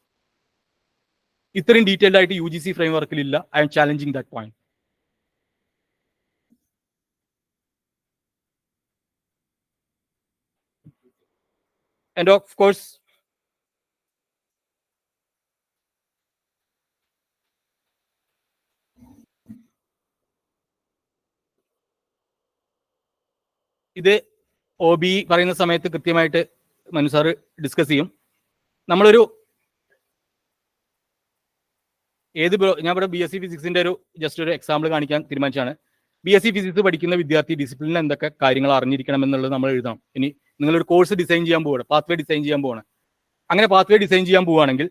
ഇത്രയും ഡീറ്റെയിൽഡ് ആയിട്ട് UGC ഫ്രെയിംവർക്കിൽ ഇല്ല. I'm challenging that point. And of course, ഇത് OB പറയുന്ന സമയത്ത് കൃത്യമായിട്ട് മനു സാറ് ഡിസ്കസ് ചെയ്യും. നമ്മളൊരു ഞാൻ ഇവിടെ BSc ഫിസിക്സിന്റെ ജസ്റ്റ് ഒരു എക്സാമ്പിൾ കാണിക്കാൻ തീരുമാനിച്ചാണ്. BSc ഫിസിക്സ് പഠിക്കുന്ന വിദ്യാർത്ഥി ഡിസിപ്ലിനിൽ എന്തൊക്കെ കാര്യങ്ങൾ അറിഞ്ഞിരിക്കണം എന്നുള്ളത് നമ്മൾ എഴുതണം. ഇനി നിങ്ങളൊരു കോഴ്സ് ഡിസൈൻ ചെയ്യാൻ പോവുകയാണ്, പാത്വേ ഡിസൈൻ ചെയ്യാൻ പോവാണ്. അങ്ങനെ പാത്വേ ഡിസൈൻ ചെയ്യാൻ പോവുകയാണെങ്കിൽ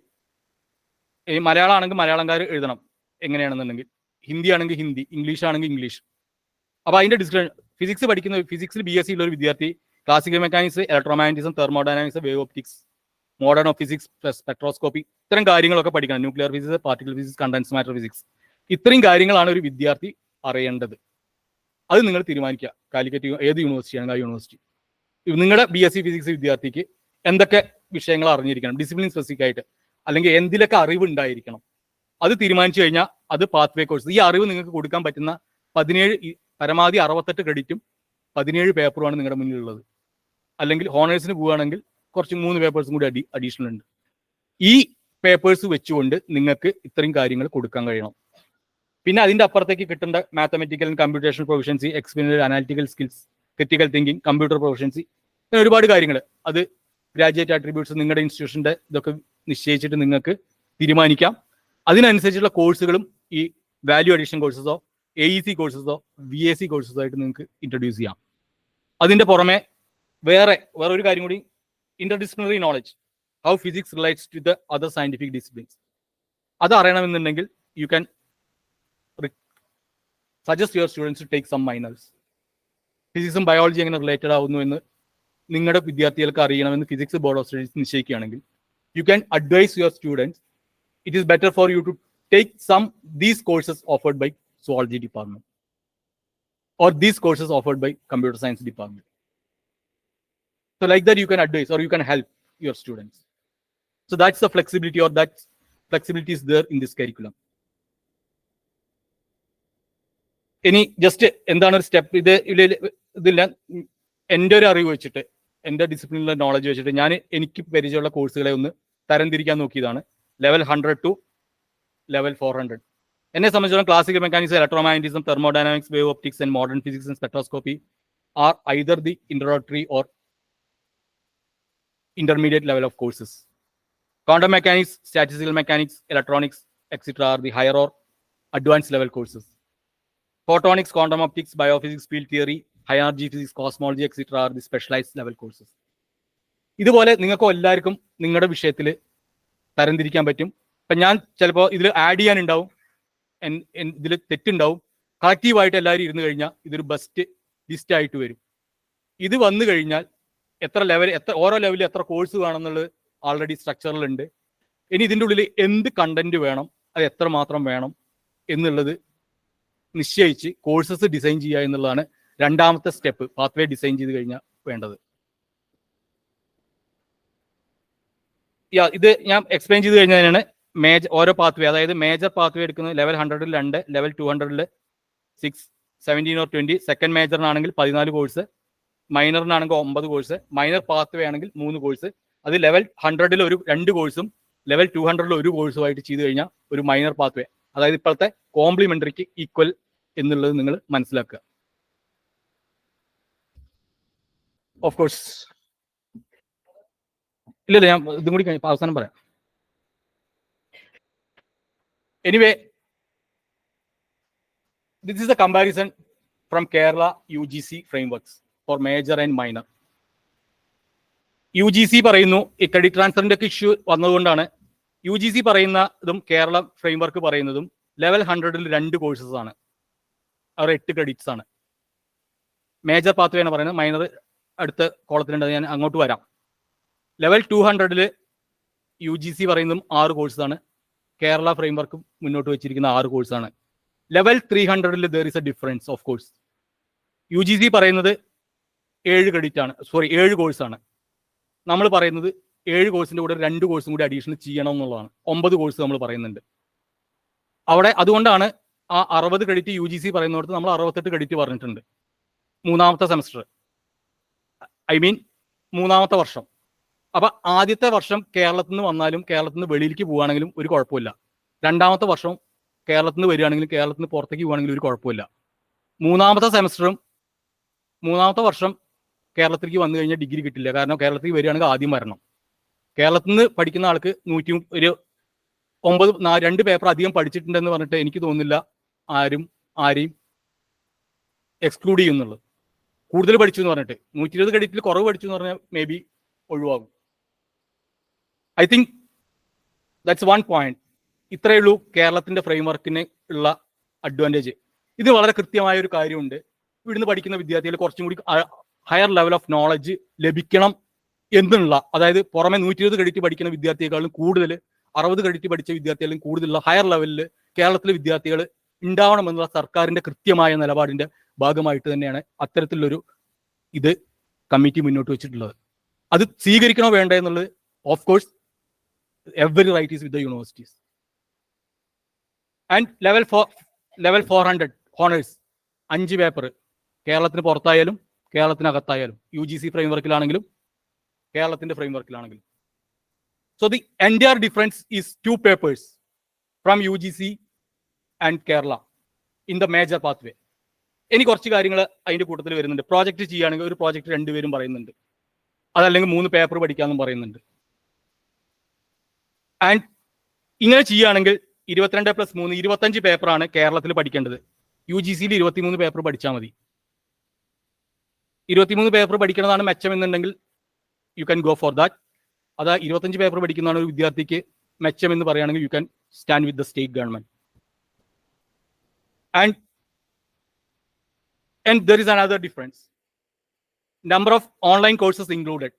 ഈ മലയാളം ആണെങ്കിൽ മലയാളംകാർ എഴുതണം എങ്ങനെയാണെന്നുണ്ടെങ്കിൽ, ഹിന്ദി ആണെങ്കിൽ ഹിന്ദി, ഇംഗ്ലീഷ് ആണെങ്കിൽ ഇംഗ്ലീഷ്. അപ്പോൾ അതിന്റെ ഡിസ്ക്രിപ്ഷൻ, ഫിസിക്സിൽ BSc ഉള്ള ഒരു വിദ്യാർത്ഥി classical mechanics, electromagnetism, thermodynamics, wave optics, modern physics, spectroscopy, ഇത്തരം കാര്യങ്ങളൊക്കെ പഠിക്കണം. Nuclear physics, particle physics, condensed matter physics, ഇത്രയും കാര്യങ്ങളാണ് ഒരു വിദ്യാർത്ഥി അറിയേണ്ടത്. അത് നിങ്ങൾ തീരുമാനിക്കുക. കാലിക്കറ്റ് ഏത് യൂണിവേഴ്സിറ്റിയാണ് ആ യൂണിവേഴ്സിറ്റി. നിങ്ങളുടെ BSc ഫിസിക്സ് വിദ്യാർത്ഥിക്ക് എന്തൊക്കെ വിഷയങ്ങൾ അറിഞ്ഞിരിക്കണം, ഡിസിപ്ലിൻ സ്പെസിഫിക് ആയിട്ട്, അല്ലെങ്കിൽ എന്തിലൊക്കെ അറിവ് ഉണ്ടായിരിക്കണം, അത് തീരുമാനിച്ചു കഴിഞ്ഞാൽ അത് പാത്വേ കോഴ്സ്. ഈ അറിവ് നിങ്ങൾക്ക് കൊടുക്കാൻ പറ്റുന്ന 17 പരമാവധി 68 ക്രെഡിറ്റും 17 പേപ്പറുമാണ് നിങ്ങളുടെ മുന്നിലുള്ളത്. അല്ലെങ്കിൽ ഹോണേഴ്സിന് പോവുകയാണെങ്കിൽ കുറച്ച് 3 പേപ്പേഴ്സും കൂടി അഡീഷണൽ ഉണ്ട്. ഈ പേപ്പേഴ്സ് വെച്ചുകൊണ്ട് നിങ്ങൾക്ക് ഇത്രയും കാര്യങ്ങൾ കൊടുക്കാൻ കഴിയണം. പിന്നെ അതിന്റെ അപ്പുറത്തേക്ക് കിട്ടേണ്ട mathematical and computational proficiency, experience, analytical skills, critical thinking, computer proficiency, അങ്ങനെ ഒരുപാട് കാര്യങ്ങൾ. അത് ഗ്രാജുവേറ്റ് ആട്രിബ്യൂട്ട്സ് നിങ്ങളുടെ ഇൻസ്റ്റിറ്റ്യൂഷന്റെ ഇതൊക്കെ നിശ്ചയിച്ചിട്ട് നിങ്ങൾക്ക് തീരുമാനിക്കാം. അതിനനുസരിച്ചുള്ള കോഴ്സുകളും ഈ വാല്യൂ അഡീഷൻ കോഴ്സസോ AEC കോഴ്സസോ VAC കോഴ്സസോ ആയിട്ട് നിങ്ങൾക്ക് ഇൻട്രൊഡ്യൂസ് ചെയ്യാം. അതിൻ്റെ പുറമെ വേറെ ഒരു കാര്യം കൂടി, interdisciplinary knowledge, how physics relates to the other scientific disciplines. അത് അറിയണമെന്നുണ്ടെങ്കിൽ you can suggest your students to take some minors. ഫിസിക്സും ബയോളജി എങ്ങനെ റിലേറ്റഡ് ആവുന്നു എന്ന് നിങ്ങളുടെ വിദ്യാർത്ഥികൾക്ക് അറിയണമെന്ന് ഫിസിക്സ് ബോർഡ് ഓഫ് സ്റ്റഡീസ് നിശ്ചയിക്കുകയാണെങ്കിൽ you can advise your students it is better for you to take these courses offered by zoology department or these courses offered by computer science department. So like that you can advise or you can help your students. So that's the flexibility, or that flexibility is there in this curriculum. Any just എന്താണ് ഒരു step, ഇതില്ല എൻ്റെ ഒരു അറിവ് വെച്ചിട്ട്, എൻ്റെ ഡിസിപ്ലിനിലെ knowledge വെച്ചിട്ട് എനിക്ക് പരിചയമുള്ള കോഴ്സുകളെ ഒന്ന് തരംതിരിക്കാൻ നോക്കിയതാണ്. Level 100 to level 400. എന്നെ സംബന്ധിച്ചിടത്തോളം classical mechanics, electromagnetism, thermodynamics, wave optics and modern physics and spectroscopy are either the introductory or intermediate level of courses. Quantum mechanics, statistical mechanics, electronics, etc. are the higher or advanced level courses. Photonics, quantum optics, biophysics, field theory, high energy physics, cosmology, etc. are the specialized level courses. ഇതുപോലെ നിങ്ങൾക്ക് എല്ലാവർക്കും നിങ്ങളുടെ വിഷയത്തിൽ തരംതിരിക്കാൻ പറ്റും. ഇപ്പം ഞാൻ ചിലപ്പോൾ ഇതിൽ ആഡ് ചെയ്യാനുണ്ടാവും, ഇതിൽ തെറ്റുണ്ടാവും. കളക്റ്റീവായിട്ട് എല്ലാവരും ഇരുന്ന് കഴിഞ്ഞാൽ ഇതൊരു ബെസ്റ്റ് ലിസ്റ്റ് ആയിട്ട് വരും. ഇത് വന്നു കഴിഞ്ഞാൽ ഓരോ ലെവലിൽ എത്ര കോഴ്സ് വേണമെന്നുള്ളത് ആൾറെഡി സ്ട്രക്ചറിലുണ്ട്. ഇനി ഇതിൻ്റെ ഉള്ളിൽ എന്ത് കണ്ടന്റ് വേണം, അത് എത്ര മാത്രം വേണം എന്നുള്ളത് നിശ്ചയിച്ച് കോഴ്സസ് ഡിസൈൻ ചെയ്യുക എന്നുള്ളതാണ് രണ്ടാമത്തെ സ്റ്റെപ്പ്. പാത്വേ ഡിസൈൻ ചെയ്ത് കഴിഞ്ഞാൽ വേണ്ടത്. ഇത് ഞാൻ എക്സ്പ്ലെയിൻ ചെയ്ത് കഴിഞ്ഞാൽ ഓരോ പാത്വേ, അതായത് മേജർ പാത്വേ എടുക്കുന്നത് ലെവൽ 100-ൽ 2, ലെവൽ 200-ൽ 6, 17 or 20. സെക്കൻഡ് മേജറിനാണെങ്കിൽ 14 കോഴ്സ്, മൈനറിനാണെങ്കിൽ 9 കോഴ്സ്, മൈനർ പാത്വേ ആണെങ്കിൽ 3 കോഴ്സ്. അത് ലെവൽ 100-ൽ 2 കോഴ്സും ലെവൽ 200-ൽ 1 കോഴ്സുമായിട്ട് ചെയ്ത് കഴിഞ്ഞാൽ ഒരു മൈനർ പാത്വേ, അതായത് ഇപ്പോഴത്തെ കോംപ്ലിമെന്ററിക്ക് ഈക്വൽ എന്നുള്ളത് നിങ്ങൾ മനസ്സിലാക്കുക. ഓഫ് കോഴ്സ് ഇല്ലല്ല, ഞാൻ ഇതും കൂടി അവസാനം പറയാം. Anyway, this is a comparison from Kerala UGC frameworks for major and minor. UGC പറയുന്നു ഈ ക്രെഡിറ്റ് ട്രാൻസ്ഫറിന്റെ ഇഷ്യൂ വന്നതുകൊണ്ടാണ് UGC പറയുന്നതും കേരള ഫ്രെയിംവർക്ക് പറയുന്നതും ലെവൽ 100-ൽ 2 കോഴ്സസ് ആണ്, അവർ 8 ക്രെഡിറ്റ്സ് ആണ്. മേജർ പാത്വേ ആണ് പറയുന്നത്, മൈനർ അടുത്ത കോളത്തിലുണ്ട്, ഞാൻ അങ്ങോട്ട് വരാം. ലെവൽ 200-ൽ UGC പറയുന്നതും 6 കോഴ്സാണ്, കേരള ഫ്രെയിംവർക്ക് മുന്നോട്ട് വെച്ചിരിക്കുന്ന 6 കോഴ്സാണ്. ലെവൽ 300-ൽ there is a difference of course. UGC പറയുന്നത് 7 ക്രെഡിറ്റ് ആണ്, 7 കോഴ്സാണ്. നമ്മൾ പറയുന്നത് 7 കോഴ്സിന്റെ കൂടെ 2 കോഴ്സും കൂടി അഡീഷണൽ ചെയ്യണം എന്നുള്ളതാണ്. 9 കോഴ്സ് നമ്മൾ പറയുന്നുണ്ട് അവിടെ. അതുകൊണ്ടാണ് ആ 60 ക്രെഡിറ്റ് UGC പറയുന്നിടത്ത് നമ്മൾ 68 ക്രെഡിറ്റ് പറഞ്ഞിട്ടുണ്ട്. മൂന്നാമത്തെ സെമസ്റ്റർ, മൂന്നാമത്തെ വർഷം. അപ്പൊ ആദ്യത്തെ വർഷം കേരളത്തിൽ നിന്ന് വന്നാലും കേരളത്തിൽ നിന്ന് വെളിയിലേക്ക് പോവുകയാണെങ്കിലും ഒരു കുഴപ്പമില്ല. രണ്ടാമത്തെ വർഷം കേരളത്തിൽ നിന്ന് വരികയാണെങ്കിലും കേരളത്തിൽ നിന്ന് പുറത്തേക്ക് പോവുകയാണെങ്കിലും ഒരു കുഴപ്പമില്ല. മൂന്നാമത്തെ സെമസ്റ്ററും മൂന്നാമത്തെ വർഷം കേരളത്തിലേക്ക് വന്നു കഴിഞ്ഞാൽ ഡിഗ്രി കിട്ടില്ല. കാരണം കേരളത്തിലേക്ക് വരികയാണെങ്കിൽ ആദ്യം വരണം. കേരളത്തിൽ നിന്ന് പഠിക്കുന്ന ആൾക്ക് 2 പേപ്പർ അധികം പഠിച്ചിട്ടുണ്ടെന്ന് പറഞ്ഞിട്ട് എനിക്ക് തോന്നുന്നില്ല ആരെയും എക്സ്ക്ലൂഡ് ചെയ്യുന്നുള്ളത്. കൂടുതൽ പഠിച്ചു എന്ന് പറഞ്ഞിട്ട് 120 ക്രെഡിറ്റിൽ കുറവ് പഠിച്ചു എന്ന് പറഞ്ഞാൽ മേ ബി ഒഴിവാകും. I think that's 1 point. ഇത്രയേ ഉള്ളൂ കേരളത്തിന്റെ ഫ്രെയിംവർക്കിന് ഉള്ള അഡ്വാൻറ്റേജ്. ഇത് വളരെ കൃത്യമായ ഒരു കാര്യമുണ്ട്. ഇവിടുന്ന് പഠിക്കുന്ന വിദ്യാർത്ഥികൾ കുറച്ചും കൂടി ഹയർ ലെവൽ ഓഫ് നോളജ് ലഭിക്കണം എന്നുള്ള, അതായത് പുറമെ 120 ക്രെഡിറ്റ് പഠിക്കുന്ന വിദ്യാർത്ഥികളെക്കാളും കൂടുതൽ 60 ക്രെഡിറ്റ് പഠിച്ച വിദ്യാർത്ഥികളും കൂടുതലുള്ള ഹയർ ലെവലിൽ കേരളത്തിലെ വിദ്യാർത്ഥികൾ ഉണ്ടാവണമെന്നുള്ള സർക്കാരിന്റെ കൃത്യമായ നിലപാടിന്റെ ഭാഗമായിട്ട് തന്നെയാണ് അത്തരത്തിലുള്ളൊരു ഇത് കമ്മിറ്റി മുന്നോട്ട് വെച്ചിട്ടുള്ളത്. അത് സ്വീകരിക്കണോ വേണ്ടേ എന്നുള്ളത് of course every right is with the universities. And level 400 honours 5 paper കേരളത്തിന് പുറത്തായാലും കേരളത്തിനകത്തായാലും UGC ഫ്രെയിംവർക്കിലാണെങ്കിലും കേരളത്തിന്റെ ഫ്രെയിംവർക്കിലാണെങ്കിലും. So the entire difference is 2 papers from UGC and Kerala in the major pathway. ഇനി കുറച്ച് കാര്യങ്ങൾ അതിന്റെ കൂട്ടത്തിൽ വരുന്നുണ്ട്. പ്രോജക്റ്റ് ചെയ്യുകയാണെങ്കിൽ ഒരു പ്രോജക്റ്റ് 2 പേരും പറയുന്നുണ്ട്, അതല്ലെങ്കിൽ 3 പേപ്പർ പഠിക്കാമെന്നും പറയുന്നുണ്ട്. ആൻഡ് ഇങ്ങനെ ചെയ്യുകയാണെങ്കിൽ 22+3 25 പേപ്പറാണ് കേരളത്തിൽ പഠിക്കേണ്ടത്. UGC-യിൽ 23 പേപ്പർ പഠിച്ചാൽ മതി. 23 പേപ്പർ പഠിക്കുന്നതാണ് മെച്ചം എന്നുണ്ടെങ്കിൽ you can go for that. അത് 25 പേപ്പർ പഠിക്കുന്നതാണ് ഒരു വിദ്യാർത്ഥിക്ക് മെച്ചം എന്ന് പറയുകയാണെങ്കിൽ you can stand with the state government. And there is another difference. Number of online courses included.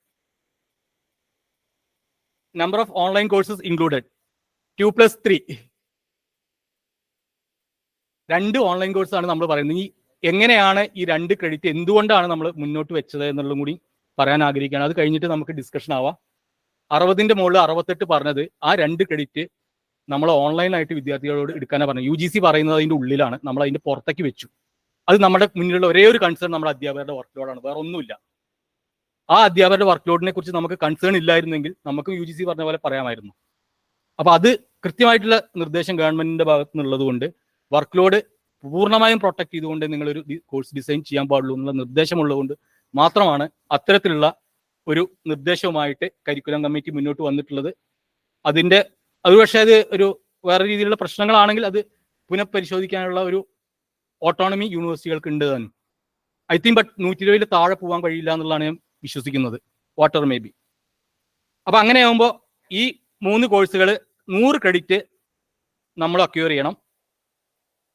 Number of online courses included. 2+3. 2 online കോഴ്സാണ് നമ്മൾ പറയുന്നത്. ഈ എങ്ങനെയാണ് ഈ 2 ക്രെഡിറ്റ് എന്തുകൊണ്ടാണ് നമ്മൾ മുന്നോട്ട് വെച്ചത് എന്നുള്ളതും കൂടി പറയാൻ ആഗ്രഹിക്കുകയാണ്. അത് കഴിഞ്ഞിട്ട് നമുക്ക് ഡിസ്കഷൻ ആവാം. 60ന്റെ മുകളിൽ 68 പറഞ്ഞത് ആ 2 ക്രെഡിറ്റ് നമ്മൾ ഓൺലൈനായിട്ട് വിദ്യാർത്ഥികളോട് എടുക്കാനാണ് പറഞ്ഞത്. UGC പറയുന്നത് അതിൻ്റെ ഉള്ളിലാണ്, നമ്മൾ അതിൻ്റെ പുറത്തേക്ക് വെച്ചു. അത് നമ്മുടെ മുന്നിലുള്ള ഒരേ ഒരു കൺസേൺ നമ്മുടെ അധ്യാപകരുടെ വർക്ക് ലോഡാണ്, വേറെ ഒന്നുമില്ല. ആ അധ്യാപകരുടെ വർക്ക് ലോഡിനെ കുറിച്ച് നമുക്ക് കൺസേൺ ഇല്ലായിരുന്നെങ്കിൽ നമുക്ക് UGC പറഞ്ഞ പോലെ പറയാമായിരുന്നു. അപ്പൊ അത് കൃത്യമായിട്ടുള്ള നിർദ്ദേശം ഗവൺമെന്റിന്റെ ഭാഗത്തു നിന്നുള്ളത് കൊണ്ട് വർക്ക് ലോഡ് പൂർണ്ണമായും പ്രൊട്ടക്ട് ചെയ്തുകൊണ്ട് നിങ്ങളൊരു കോഴ്സ് ഡിസൈൻ ചെയ്യാൻ പാടുള്ളൂ എന്നുള്ള നിർദ്ദേശമുള്ളതുകൊണ്ട് മാത്രമാണ് അത്തരത്തിലുള്ള ഒരു നിർദ്ദേശവുമായിട്ട് കരിക്കുലം കമ്മിറ്റി മുന്നോട്ട് വന്നിട്ടുള്ളത്. അത് പക്ഷേ അത് ഒരു വേറെ രീതിയിലുള്ള പ്രശ്നങ്ങളാണെങ്കിൽ അത് പുനഃപരിശോധിക്കാനുള്ള ഒരു ഓട്ടോണമി യൂണിവേഴ്സിറ്റികൾക്ക് ഉണ്ട് തന്നെ. ഐ തിങ്ക് ബട്ട് 120 താഴെ പോകാൻ കഴിയില്ല എന്നുള്ളതാണ് ഞാൻ വിശ്വസിക്കുന്നത്, വാട്ടർ മേ ബി. അപ്പൊ അങ്ങനെയാകുമ്പോൾ ഈ 3 കോഴ്സുകൾ 100 ക്രെഡിറ്റ് നമ്മൾ അക്യൂർ ചെയ്യണം.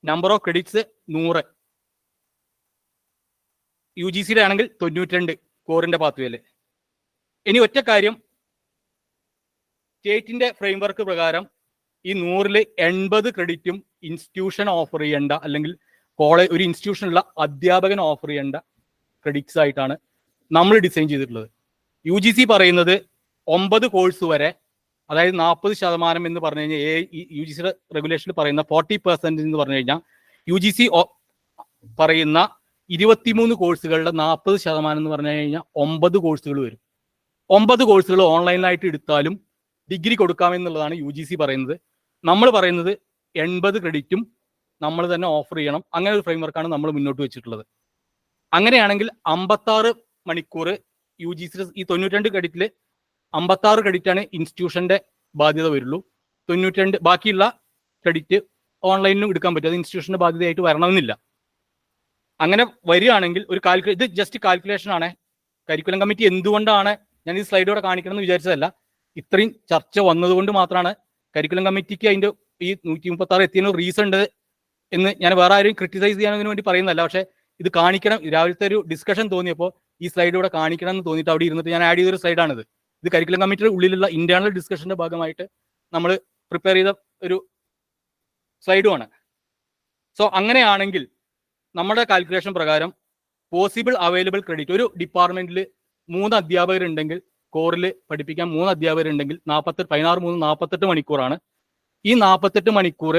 Number of credits 100. UGC-യുടെ ആണെങ്കിൽ 92 കോറിന്റെ പാത്വേയിൽ. ഇനി ഒറ്റ കാര്യം, സ്റ്റേറ്റിന്റെ ഫ്രെയിംവർക്ക് പ്രകാരം ഈ 100-ൽ 80 ക്രെഡിറ്റും ഇൻസ്റ്റിറ്റ്യൂഷൻ ഓഫർ ചെയ്യേണ്ട അല്ലെങ്കിൽ ഒരു ഇൻസ്റ്റിറ്റ്യൂഷനുള്ള അധ്യാപകൻ ഓഫർ ചെയ്യേണ്ട ക്രെഡിറ്റ്സ് ആയിട്ടാണ് നമ്മൾ ഡിസൈൻ ചെയ്തിട്ടുള്ളത്. UGC പറയുന്നത് 9 കോഴ്സ് വരെ, അതായത് 40% എന്ന് പറഞ്ഞു കഴിഞ്ഞാൽ UGC-യുടെ റെഗുലേഷനിൽ പറയുന്ന 40% എന്ന് പറഞ്ഞു കഴിഞ്ഞാൽ UGC പറയുന്ന 23 കോഴ്സുകളുടെ 40% എന്ന് പറഞ്ഞു കഴിഞ്ഞാൽ 9 കോഴ്സുകൾ വരും. 9 കോഴ്സുകൾ ഓൺലൈനായിട്ട് എടുത്താലും ഡിഗ്രി കൊടുക്കാമെന്നുള്ളതാണ് UGC പറയുന്നത്. നമ്മൾ പറയുന്നത് 80 ക്രെഡിറ്റും നമ്മൾ തന്നെ ഓഫർ ചെയ്യണം. അങ്ങനെ ഒരു ഫ്രെയിംവർക്കാണ് നമ്മൾ മുന്നോട്ട് വെച്ചിട്ടുള്ളത്. അങ്ങനെയാണെങ്കിൽ 56 മണിക്കൂർ UGC ഈ 92 ക്രെഡിറ്റിൽ 56 ക്രെഡിറ്റാണ് ഇൻസ്റ്റിറ്റ്യൂഷന്റെ ബാധ്യത വരുള്ളൂ. 92 ബാക്കിയുള്ള ക്രെഡിറ്റ് ഓൺലൈനിലും എടുക്കാൻ പറ്റും. അത് ഇൻസ്റ്റിറ്റ്യൂഷന്റെ ബാധ്യതയായിട്ട് വരണമെന്നില്ല. അങ്ങനെ വരികയാണെങ്കിൽ ഒരു ഇത് ജസ്റ്റ് കാൽക്കുലേഷൻ ആണ്. കരിക്കുലം കമ്മിറ്റി എന്തുകൊണ്ടാണ് ഞാൻ ഈ സ്ലൈഡോടെ കാണിക്കണം എന്ന് വിചാരിച്ചതല്ല, ഇത്രയും ചർച്ച വന്നതുകൊണ്ട് മാത്രമാണ് കരിക്കുലം കമ്മിറ്റിക്ക് അതിന്റെ ഈ 136 എത്തിയതിന് റീസൺ ഉണ്ട് എന്ന് ഞാൻ വേറെ ആരും ക്രിറ്റിസൈസ് ചെയ്യാനതിന് വേണ്ടി പറയുന്നതല്ല. പക്ഷേ ഇത് കാണിക്കണം, രാവിലത്തെ ഒരു ഡിസ്കഷൻ തോന്നിയപ്പോൾ ഈ സ്ലൈഡോടെ കാണിക്കണം എന്ന് തോന്നിയിട്ട് അവിടെ ഇരുന്നിട്ട് ഞാൻ ആഡ് ചെയ്തൊരു സ്ലൈഡാണിത്. ഇത് കരിക്കുലം കമ്മിറ്റിയുടെ ഉള്ളിലുള്ള ഇന്റേണൽ ഡിസ്കഷന്റെ ഭാഗമായിട്ട് നമ്മൾ പ്രിപ്പയർ ചെയ്ത ഒരു സ്ലൈഡുമാണ്. സോ അങ്ങനെയാണെങ്കിൽ നമ്മുടെ കാൽക്കുലേഷൻ പ്രകാരം പോസിബിൾ അവൈലബിൾ ക്രെഡിറ്റ് ഒരു ഡിപ്പാർട്ട്മെന്റിൽ 3 അധ്യാപകരുണ്ടെങ്കിൽ, കോറിൽ പഠിപ്പിക്കാൻ 3 അധ്യാപകരുണ്ടെങ്കിൽ 48 മണിക്കൂറാണ്. ഈ 48 മണിക്കൂർ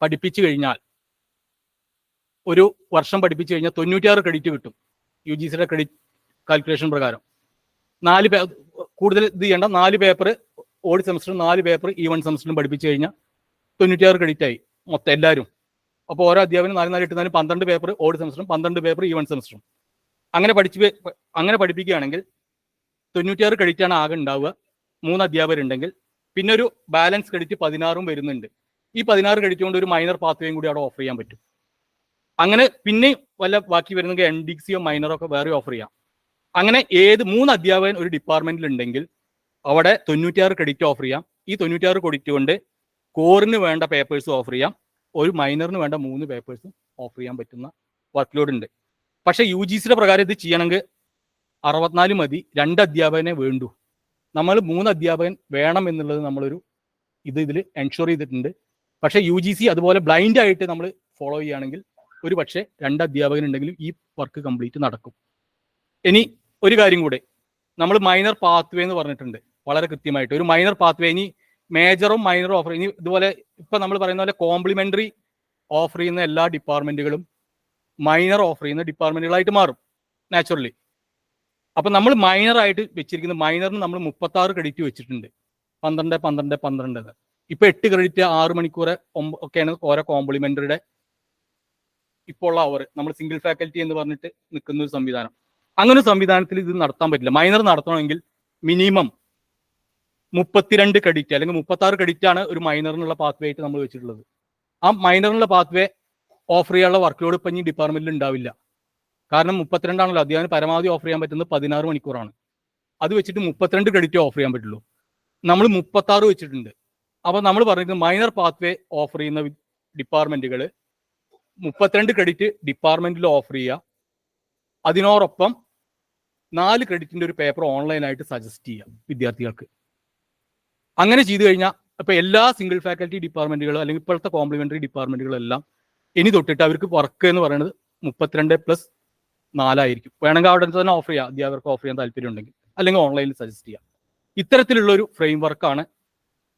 പഠിപ്പിച്ചു കഴിഞ്ഞാൽ ഒരു വർഷം പഠിപ്പിച്ചു കഴിഞ്ഞാൽ 96 ക്രെഡിറ്റ് കിട്ടും UGC-യുടെ ക്രെഡിറ്റ് കാൽക്കുലേഷൻ പ്രകാരം. 4 കൂടുതൽ ഇത് ചെയ്യേണ്ട, 4 പേപ്പർ ഓഡ് സെമസ്റ്ററും 4 പേപ്പർ ഈവൺ സെമസ്റ്ററും പഠിപ്പിച്ചു കഴിഞ്ഞാൽ 96 ക്രെഡിറ്റ് ആയി മൊത്തം എല്ലാവരും. അപ്പോൾ ഓരോ അധ്യാപനം 4 8 12 പേപ്പർ ഓഡ് സെമസ്റ്ററും 12 പേപ്പർ ഈവൺ സെമസ്റ്ററും അങ്ങനെ പഠിപ്പിക്കുകയാണെങ്കിൽ 96 ക്രെഡിറ്റാണ് ആകെ ഉണ്ടാവുക 3 അധ്യാപകരുണ്ടെങ്കിൽ. പിന്നെ ഒരു ബാലൻസ് ക്രെഡിറ്റ് 16 വരുന്നുണ്ട്. ഈ 16 ക്രെഡിറ്റ് കൊണ്ട് ഒരു മൈനർ പാത്വേയും കൂടി അവിടെ ഓഫർ ചെയ്യാൻ പറ്റും. അങ്ങനെ പിന്നെ വല്ല ബാക്കി വരുന്നെങ്കിൽ NDCയോ മൈനറോ ഒക്കെ വേറെ ഓഫർ ചെയ്യാം. അങ്ങനെ 3 അധ്യാപകൻ ഒരു ഡിപ്പാർട്ട്മെന്റിൽ ഉണ്ടെങ്കിൽ അവിടെ 96 ക്രെഡിറ്റ് ഓഫർ ചെയ്യാം. ഈ 96 ക്രെഡിറ്റ് കൊണ്ട് കോറിന് വേണ്ട പേപ്പേഴ്സ് ഓഫർ ചെയ്യാം, ഒരു മൈനറിന് വേണ്ട 3 പേപ്പേഴ്സും ഓഫർ ചെയ്യാൻ പറ്റുന്ന വർക്ക് ലോഡ് ഉണ്ട്. പക്ഷേ UGC-യുടെ പ്രകാരം ഇത് ചെയ്യണമെങ്കിൽ 64 മതി, 2 അധ്യാപകനെ വേണ്ടു. നമ്മൾ 3 അധ്യാപകൻ വേണം എന്നുള്ളത് നമ്മളൊരു ഇതിൽ എൻഷുർ ചെയ്തിട്ടുണ്ട്. പക്ഷേ UGC അതുപോലെ ബ്ലൈൻഡ് ആയിട്ട് നമ്മൾ ഫോളോ ചെയ്യുകയാണെങ്കിൽ ഒരു പക്ഷേ 2 അധ്യാപകൻ ഉണ്ടെങ്കിലും ഈ വർക്ക് കംപ്ലീറ്റ് നടക്കും. ഇനി ഒരു കാര്യം കൂടെ, നമ്മൾ മൈനർ പാത്വേ എന്ന് പറഞ്ഞിട്ടുണ്ട് വളരെ കൃത്യമായിട്ട്. ഒരു മൈനർ പാത്വേ ഇനി മേജറും മൈനറും ഓഫർ, ഇനി ഇതുപോലെ ഇപ്പം നമ്മൾ പറയുന്ന പോലെ കോംപ്ലിമെന്ററി ഓഫർ ചെയ്യുന്ന എല്ലാ ഡിപ്പാർട്ട്മെന്റുകളും മൈനർ ഓഫർ ചെയ്യുന്ന ഡിപ്പാർട്ട്മെന്റുകളായിട്ട് മാറും നാച്ചുറലി. അപ്പം നമ്മൾ മൈനറായിട്ട് വെച്ചിരിക്കുന്ന മൈനറിന് നമ്മൾ 36 ക്രെഡിറ്റ് വെച്ചിട്ടുണ്ട്, 12 12 12. ഇപ്പം 8 ക്രെഡിറ്റ് 6 മണിക്കൂർ ഒക്കെയാണ് ഓരോ കോംപ്ലിമെന്ററിയുടെ ഇപ്പോൾ ഉള്ള അവർ. നമ്മൾ സിംഗിൾ ഫാക്കൽറ്റി എന്ന് പറഞ്ഞിട്ട് നിൽക്കുന്ന ഒരു സംവിധാനം. അങ്ങനെ ഒരു സംവിധാനത്തിൽ ഇത് നടത്താൻ പറ്റില്ല. മൈനർ നടത്തണമെങ്കിൽ മിനിമം 32 ക്രെഡിറ്റ് അല്ലെങ്കിൽ 36 ക്രെഡിറ്റ് ആണ് ഒരു മൈനറിനുള്ള പാത്വേ ആയിട്ട് നമ്മൾ വെച്ചിട്ടുള്ളത്. ആ മൈനറിനുള്ള പാത്വേ ഓഫർ ചെയ്യാനുള്ള വർക്ക് ലോഡ് ഇപ്പം ഇനി ഡിപ്പാർട്ട്മെന്റിൽ ഉണ്ടാവില്ല. കാരണം 32 അധ്യാപനം പരമാവധി ഓഫർ ചെയ്യാൻ പറ്റുന്നത് 16 മണിക്കൂറാണ്. അത് വെച്ചിട്ട് 32 ക്രെഡിറ്റ് ഓഫർ ചെയ്യാൻ പറ്റുള്ളൂ. നമ്മൾ 36 വെച്ചിട്ടുണ്ട്. അപ്പോൾ നമ്മൾ പറഞ്ഞിട്ട് മൈനർ പാത്വേ ഓഫർ ചെയ്യുന്ന ഡിപ്പാർട്ട്മെന്റുകൾ 32 ക്രെഡിറ്റ് ഡിപ്പാർട്ട്മെന്റിൽ ഓഫർ ചെയ്യുക. അതിനോടൊപ്പം 4 ക്രെഡിറ്റിന്റെ ഒരു പേപ്പർ ഓൺലൈനായിട്ട് സജസ്റ്റ് ചെയ്യാം വിദ്യാർത്ഥികൾക്ക്. അങ്ങനെ ചെയ്തു കഴിഞ്ഞാൽ ഇപ്പൊ എല്ലാ സിംഗിൾ ഫാക്കൽറ്റി ഡിപ്പാർട്ട്മെന്റുകളും അല്ലെങ്കിൽ ഇപ്പോഴത്തെ കോംപ്ലിമെന്ററി ഡിപ്പാർട്ട്മെന്റുകളെല്ലാം ഇനി തൊട്ടിട്ട് അവർക്ക് വർക്ക് എന്ന് പറയുന്നത് 32+4 ആയിരിക്കും. വേണമെങ്കിൽ അവിടെ തന്നെ ഓഫർ ചെയ്യാം, അധ്യാപകർക്ക് ഓഫർ ചെയ്യാൻ താല്പര്യം ഉണ്ടെങ്കിൽ, അല്ലെങ്കിൽ ഓൺലൈനിൽ സജസ്റ്റ് ചെയ്യാം. ഇത്തരത്തിലുള്ള ഒരു ഫ്രെയിം വർക്കാണ്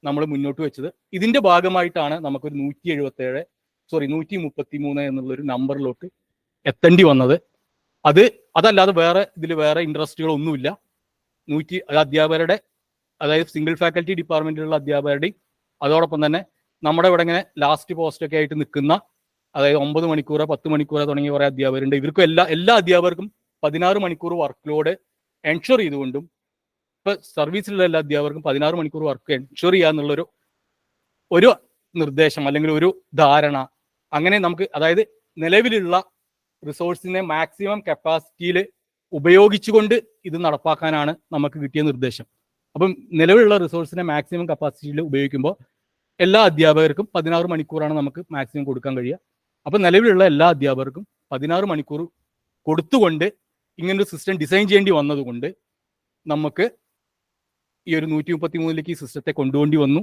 നമ്മൾ മുന്നോട്ട് വെച്ചത്. ഇതിന്റെ ഭാഗമായിട്ടാണ് നമുക്കൊരു 133 എന്നുള്ളൊരു നമ്പറിലോട്ട് എത്തേണ്ടി വന്നത്. അതല്ലാതെ വേറെ ഇൻട്രസ്റ്റുകളൊന്നുമില്ല. അധ്യാപകരുടെ, അതായത് സിംഗിൾ ഫാക്കൽറ്റി ഡിപ്പാർട്ട്മെന്റിലുള്ള അധ്യാപകരുടെയും അതോടൊപ്പം തന്നെ നമ്മുടെ ഇവിടെ ഇങ്ങനെ ലാസ്റ്റ് പോസ്റ്റൊക്കെ ആയിട്ട് നിൽക്കുന്ന, അതായത് 9 മണിക്കൂറോ 10 മണിക്കൂറോ തുടങ്ങിയ കുറേ അധ്യാപകരുണ്ട്. ഇവർക്കും എല്ലാ അധ്യാപകർക്കും 16 മണിക്കൂർ വർക്ക് ലോഡ് എൻഷുർ ചെയ്തുകൊണ്ടും ഇപ്പൊ സർവീസിലുള്ള എല്ലാ അധ്യാപകർക്കും 16 മണിക്കൂർ വർക്ക് എൻഷുർ ചെയ്യാന്നുള്ളൊരു നിർദ്ദേശം അല്ലെങ്കിൽ ഒരു ധാരണ, അങ്ങനെ നമുക്ക്, അതായത് നിലവിലുള്ള റിസോഴ്സിനെ മാക്സിമം കപ്പാസിറ്റിയിൽ ഉപയോഗിച്ചുകൊണ്ട് ഇത് നടപ്പാക്കാനാണ് നമുക്ക് കിട്ടിയ നിർദ്ദേശം. അപ്പം നിലവിലുള്ള റിസോഴ്സിനെ മാക്സിമം കപ്പാസിറ്റിയിൽ ഉപയോഗിക്കുമ്പോൾ എല്ലാ അധ്യാപകർക്കും 16 മണിക്കൂറാണ് നമുക്ക് മാക്സിമം കൊടുക്കാൻ കഴിയുക. അപ്പം നിലവിലുള്ള എല്ലാ അധ്യാപകർക്കും 16 മണിക്കൂർ കൊടുത്തുകൊണ്ട് ഇങ്ങനൊരു സിസ്റ്റം ഡിസൈൻ ചെയ്യേണ്ടി വന്നതുകൊണ്ട് നമുക്ക് ഈ ഒരു 133ലേക്ക് ഈ സിസ്റ്റത്തെ കൊണ്ടുപോകേണ്ടി വന്നു.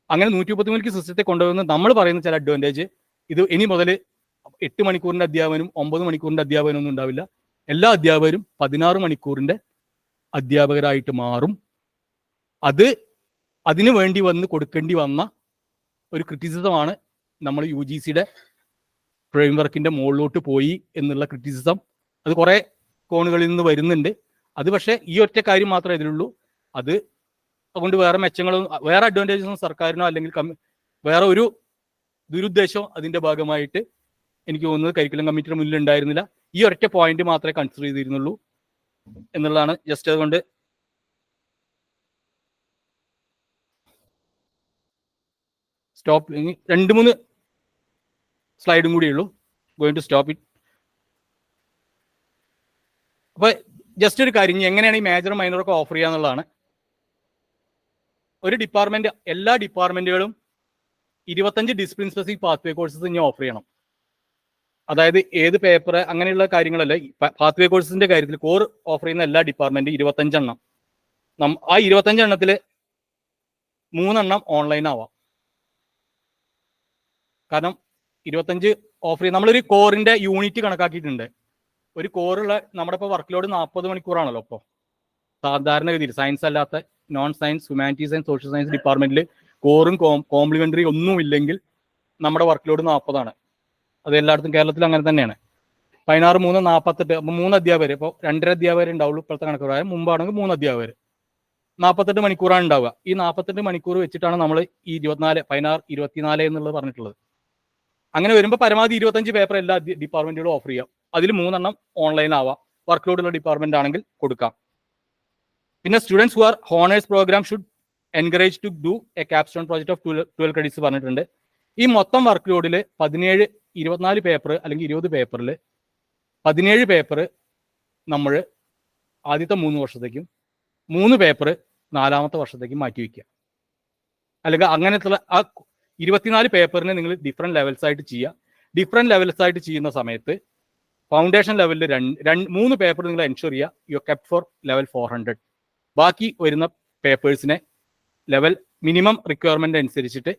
അങ്ങനെ 133ലേക്ക് സിസ്റ്റത്തെ കൊണ്ടുവന്ന് നമ്മൾ പറയുന്ന ചില അഡ്വാൻറ്റേജ്, ഇത് ഇനി മുതൽ 8 മണിക്കൂറിന്റെ അധ്യാപനം 9 മണിക്കൂറിന്റെ അധ്യാപനം ഒന്നും ഉണ്ടാവില്ല. എല്ലാ അധ്യാപകരും 16 മണിക്കൂറിന്റെ അധ്യാപകരായിട്ട് മാറും. അതിനു വേണ്ടി കൊടുക്കേണ്ടി വന്ന ഒരു ക്രിറ്റിസിസമാണ് നമ്മൾ UGCയുടെ ഫ്രെയിം വർക്കിന്റെ മുകളിലോട്ട് പോയി എന്നുള്ള ക്രിറ്റിസിസം. അത് കുറെ കോണുകളിൽ നിന്ന് വരുന്നുണ്ട്. അത് പക്ഷേ ഈ ഒറ്റ കാര്യം മാത്രമേ ഇതിലുള്ളൂ. അതുകൊണ്ട് വേറെ മെച്ചങ്ങളും വേറെ അഡ്വാൻറ്റേജസും സർക്കാരിനോ അല്ലെങ്കിൽ വേറെ ഒരു ദുരുദ്ദേശമോ അതിന്റെ ഭാഗമായിട്ട് എനിക്ക് തോന്നുന്നത് കരിക്കുലം കമ്മിറ്റിയുടെ മുന്നിൽ ഉണ്ടായിരുന്നില്ല. ഈ ഒറ്റ പോയിന്റ് മാത്രമേ കൺസിഡർ ചെയ്തിരുന്നുള്ളൂ എന്നുള്ളതാണ്. ജസ്റ്റ് അതുകൊണ്ട് സ്റ്റോപ്പ്. 2-3 സ്ലൈഡും കൂടിയേ ഉള്ളൂ. Going to stop it. അപ്പൊ ജസ്റ്റ് ഒരു കാര്യം, എങ്ങനെയാണ് ഈ മേജറും മൈനറൊക്കെ ഓഫർ ചെയ്യുക എന്നുള്ളതാണ്. ഒരു ഡിപ്പാർട്ട്മെന്റ്, എല്ലാ ഡിപ്പാർട്ട്മെന്റുകളും 25 ഡിസിപ്ലിൻ സ്പെസിഫിക് പാത്വേ കോഴ്സസ് ഇനി ഓഫർ ചെയ്യണം. അതായത് ഏത് പേപ്പർ അങ്ങനെയുള്ള കാര്യങ്ങളല്ല, പാത്വേ കോഴ്സസിന്റെ കാര്യത്തിൽ കോർ ഓഫർ ചെയ്യുന്ന എല്ലാ ഡിപ്പാർട്ട്മെന്റ് 25 എണ്ണം. ആ 25 എണ്ണത്തിൽ 3 എണ്ണം ഓൺലൈൻ ആവാം. കാരണം 25 ഓഫർ ചെയ്യും. നമ്മളൊരു കോറിന്റെ യൂണിറ്റ് കണക്കാക്കിയിട്ടുണ്ട്. ഒരു കോറുള്ള നമ്മുടെ ഇപ്പോൾ വർക്ക് ലോഡ് 40 മണിക്കൂറാണല്ലോ. ഇപ്പോൾ സാധാരണഗതിയിൽ സയൻസ് അല്ലാത്ത non science, humanities and social science ഡിപ്പാർട്ട്മെന്റിൽ കോറും കോംപ്ലിമെന്ററി ഒന്നും ഇല്ലെങ്കിൽ നമ്മുടെ വർക്ക് ലോഡ് 40 ആണ്. അത് എല്ലായിടത്തും കേരളത്തിൽ അങ്ങനെ തന്നെയാണ്. 16, 3, 48. അപ്പോൾ 3 അധ്യാപകർ, ഇപ്പോൾ 2.5 അധ്യാപകർ ഉണ്ടാവുള്ളൂ ഇപ്പോഴത്തെ കണക്ക് പ്രകാരം. മുമ്പാണെങ്കിൽ 3 അധ്യാപകർ, 48 മണിക്കൂറാണ് ഉണ്ടാവുക. ഈ 48 മണിക്കൂർ വെച്ചിട്ടാണ് നമ്മൾ ഈ 16, 24 എന്നുള്ളത് പറഞ്ഞിട്ടുള്ളത്. അങ്ങനെ വരുമ്പോൾ പരമാവധി 25 പേപ്പർ എല്ലാ ഡിപ്പാർട്ട്മെന്റുകളും ഓഫർ ചെയ്യാം. അതിൽ 3 എണ്ണം ഓൺലൈൻ ആവാം. വർക്ക് ലോഡുള്ള ഡിപ്പാർട്ട്മെന്റ് ആണെങ്കിൽ കൊടുക്കാം. പിന്നെ students who are honours program should encourage to do a capstone project of 12 credits പറഞ്ഞിട്ടുണ്ട്. ഈ മൊത്തം വർക്ക് ലോഡിൽ 24 പേപ്പർ അല്ലെങ്കിൽ 20 പേപ്പറിൽ 17 പേപ്പർ നമ്മൾ ആദ്യത്തെ 3 വർഷത്തേക്കും 3 പേപ്പർ 4ാമത്തെ വർഷത്തേക്കും മാറ്റിവെക്കുക. അല്ലെങ്കിൽ അങ്ങനത്തെ ആ 24 പേപ്പറിനെ നിങ്ങൾ ഡിഫറെന്റ് ലെവൽസ് ആയിട്ട് ചെയ്യുക. ഡിഫറെന്റ് ലെവൽസ് ആയിട്ട് ചെയ്യുന്ന സമയത്ത് ഫൗണ്ടേഷൻ ലെവലിൽ 3 പേപ്പർ നിങ്ങൾ എൻഷുർ ചെയ്യുക യു കെപ്റ്റ് ഫോർ ലെവൽ 400. ബാക്കി വരുന്ന പേപ്പേഴ്സിനെ ലെവൽ മിനിമം റിക്വയർമെന്റ് അനുസരിച്ചിട്ട്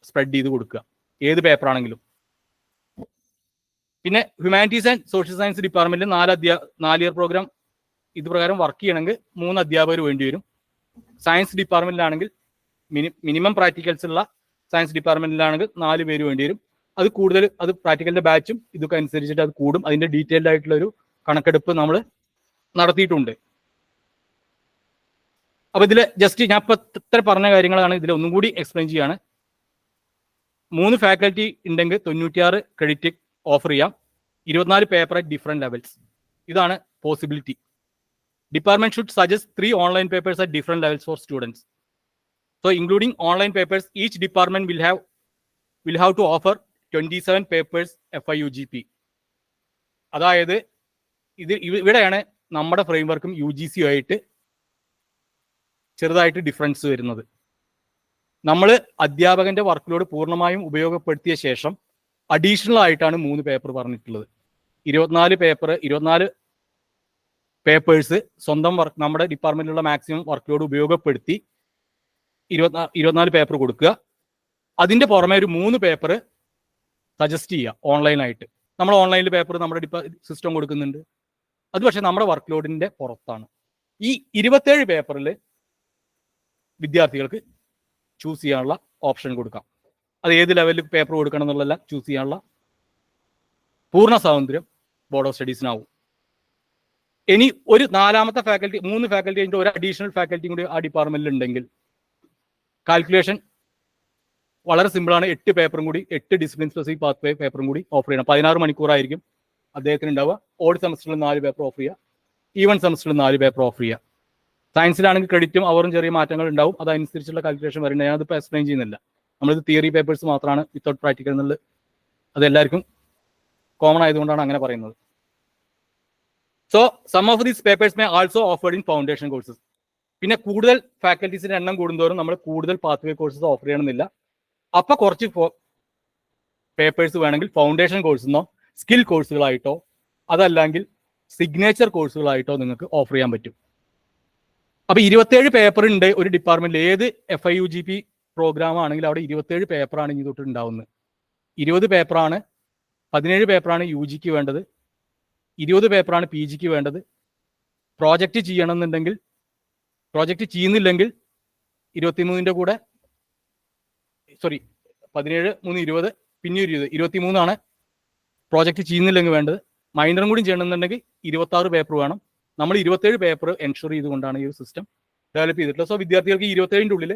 സ്പ്രെഡ് ചെയ്ത് കൊടുക്കുക, ഏത് പേപ്പർ ആണെങ്കിലും. പിന്നെ ഹ്യൂമാനിറ്റീസ് ആൻഡ് സോഷ്യൽ സയൻസ് ഡിപ്പാർട്ട്മെന്റിൽ 4 ഇയർ പ്രോഗ്രാം ഇത് പ്രകാരം വർക്ക് ചെയ്യണമെങ്കിൽ 3 അധ്യാപകർ വേണ്ടി വരും. സയൻസ് ഡിപ്പാർട്ട്മെന്റിലാണെങ്കിൽ മിനിമം പ്രാക്ടിക്കൽസ് ഉള്ള സയൻസ് ഡിപ്പാർട്ട്മെന്റിലാണെങ്കിൽ 4 പേര് വേണ്ടി വരും. അത് കൂടുതൽ, അത് പ്രാക്ടിക്കലിന്റെ ബാച്ചും ഇതൊക്കെ അനുസരിച്ചിട്ട് അത് കൂടും. അതിന്റെ ഡീറ്റെയിൽഡ് ആയിട്ടുള്ള ഒരു കണക്കെടുപ്പ് നമ്മൾ നടത്തിയിട്ടുണ്ട്. അപ്പൊ ഇതിൽ ജസ്റ്റ് ഞാൻ ഇപ്പൊ ഇത്ര പറഞ്ഞ കാര്യങ്ങളാണ് ഇതിൽ ഒന്നും കൂടി എക്സ്പ്ലെയിൻ ചെയ്യാണ്. 3 ഫാക്കൽറ്റി ഉണ്ടെങ്കിൽ 96 ക്രെഡിറ്റ് ഓഫർ ചെയ്യാം. 24 പേപ്പർ അറ്റ് ഡിഫറെന്റ് ലെവൽസ്. ഇതാണ് possibility. Department should suggest 3 online papers at different levels for students. So including online papers, each department will have to offer 27 papers FYUGP. അതായത് ഇവിടെയാണ് നമ്മുടെ ഫ്രെയിംവർക്കും UGC ആയിട്ട് ചെറുതായിട്ട് difference വരുന്നത്. നമ്മൾ അധ്യാപകന്റെ വർക്ക് ലോഡ് പൂർണ്ണമായും ഉപയോഗപ്പെടുത്തിയ ശേഷം അഡീഷണൽ ആയിട്ടാണ് 3 പേപ്പർ പറഞ്ഞിട്ടുള്ളത്. 24 പേപ്പേഴ്സ് സ്വന്തം വർക്ക് നമ്മുടെ ഡിപ്പാർട്ട്മെന്റിലുള്ള മാക്സിമം വർക്ക് ലോഡ് ഉപയോഗപ്പെടുത്തി 24 പേപ്പർ കൊടുക്കുക. അതിന്റെ പുറമെ ഒരു 3 പേപ്പർ സജസ്റ്റ് ചെയ്യുക ഓൺലൈനായിട്ട്. നമ്മൾ ഓൺലൈനിൽ പേപ്പർ നമ്മുടെ സിസ്റ്റം കൊടുക്കുന്നുണ്ട്. അത് പക്ഷെ നമ്മുടെ വർക്ക് ലോഡിന്റെ പുറത്താണ്. ഈ 27 പേപ്പറിൽ വിദ്യാർത്ഥികൾക്ക് ചൂസ് ചെയ്യാനുള്ള ഓപ്ഷൻ കൊടുക്കാം. അത് ഏത് ലെവലിൽ പേപ്പർ കൊടുക്കണം എന്നുള്ളതല്ല, ചൂസ് ചെയ്യാനുള്ള പൂർണ്ണ സ്വാതന്ത്ര്യം ബോർഡ് ഓഫ് സ്റ്റഡീസിനാവും. ഇനി ഒരു 4ാമത്തെ ഫാക്കൽറ്റി, 3 ഫാക്കൽറ്റി കഴിഞ്ഞിട്ട് ഒരു അഡീഷണൽ ഫാക്കൽറ്റി കൂടി ആ ഡിപ്പാർട്ട്മെന്റിൽ ഉണ്ടെങ്കിൽ കാൽക്കുലേഷൻ വളരെ സിമ്പിളാണ്. 8 പേപ്പറും കൂടി, 8 ഡിസിപ്ലിൻ സ്പെസിഫിക് പാത്ത് പേപ്പറും കൂടി ഓഫർ ചെയ്യണം. 16 മണിക്കൂറായിരിക്കും അദ്ദേഹത്തിന് ഉണ്ടാവുക. ഓഡ് സെമസ്റ്ററിൽ 4 പേപ്പർ ഓഫർ ചെയ്യുക, ഈവൻ സെമസ്റ്ററിൽ 4 പേപ്പർ ഓഫർ ചെയ്യുക. സയൻസിലാണെങ്കിൽ ക്രെഡിറ്റും അവറും ചെറിയ മാറ്റങ്ങൾ ഉണ്ടാവും. അതനുസരിച്ചുള്ള കാൽക്കുലേഷൻ വരുന്നത് ഞാനതിപ്പോൾ എക്സ്പ്ലെയിൻ ചെയ്യുന്നില്ല. നമ്മളിത് തിയറി പേപ്പേഴ്സ് മാത്രമാണ് വിത്തൗട്ട് പ്രാക്ടിക്കൽ എന്നുള്ളത്. അത് എല്ലാവർക്കും കോമൺ ആയതുകൊണ്ടാണ് അങ്ങനെ പറയുന്നത്. So some of these papers may also offered in foundation courses. പിന്നെ കൂടുതൽ ഫാക്കൽറ്റീസിന്റെ എണ്ണം കൂടുന്തോറും നമ്മൾ കൂടുതൽ പാത്വേ കോഴ്സസ് ഓഫർ ചെയ്യണമെന്നില്ല. അപ്പൊ കുറച്ച് പേപ്പേഴ്സ് വേണമെങ്കിൽ ഫൗണ്ടേഷൻ കോഴ്സെന്നോ സ്കിൽ കോഴ്സുകളായിട്ടോ അതല്ലെങ്കിൽ സിഗ്നേച്ചർ കോഴ്സുകളായിട്ടോ നിങ്ങൾക്ക് ഓഫർ ചെയ്യാൻ പറ്റും. അപ്പൊ 27 പേപ്പർ ഉണ്ട് ഒരു ഡിപ്പാർട്ട്മെന്റിൽ. ഏത് FYUGP പ്രോഗ്രാം ആണെങ്കിൽ അവിടെ 27 പേപ്പറാണ് ഇനി തൊട്ട് ഉണ്ടാവുന്നത്. 20 പേപ്പറാണ്, 17 പേപ്പറാണ് UGക്ക് വേണ്ടത്, 20 പേപ്പറാണ് PGക്ക് വേണ്ടത്. പ്രോജക്റ്റ് ചെയ്യണമെന്നുണ്ടെങ്കിൽ, പ്രോജക്റ്റ് ചെയ്യുന്നില്ലെങ്കിൽ 23ന്റെ കൂടെ 17, 3, 20 പിന്നെ 23 പ്രോജക്റ്റ് ചെയ്യുന്നില്ലെങ്കിൽ വേണ്ടത്. മൈനറും കൂടി ചെയ്യണമെന്നുണ്ടെങ്കിൽ 26 പേപ്പർ വേണം. നമ്മൾ 27 പേപ്പർ എൻഷുർ ചെയ്തുകൊണ്ടാണ് ഈ ഒരു സിസ്റ്റം ഡെവലപ്പ് ചെയ്തിട്ടുള്ളത്. സോ വിദ്യാർത്ഥികൾക്ക് 27ന്റെ ഉള്ളിൽ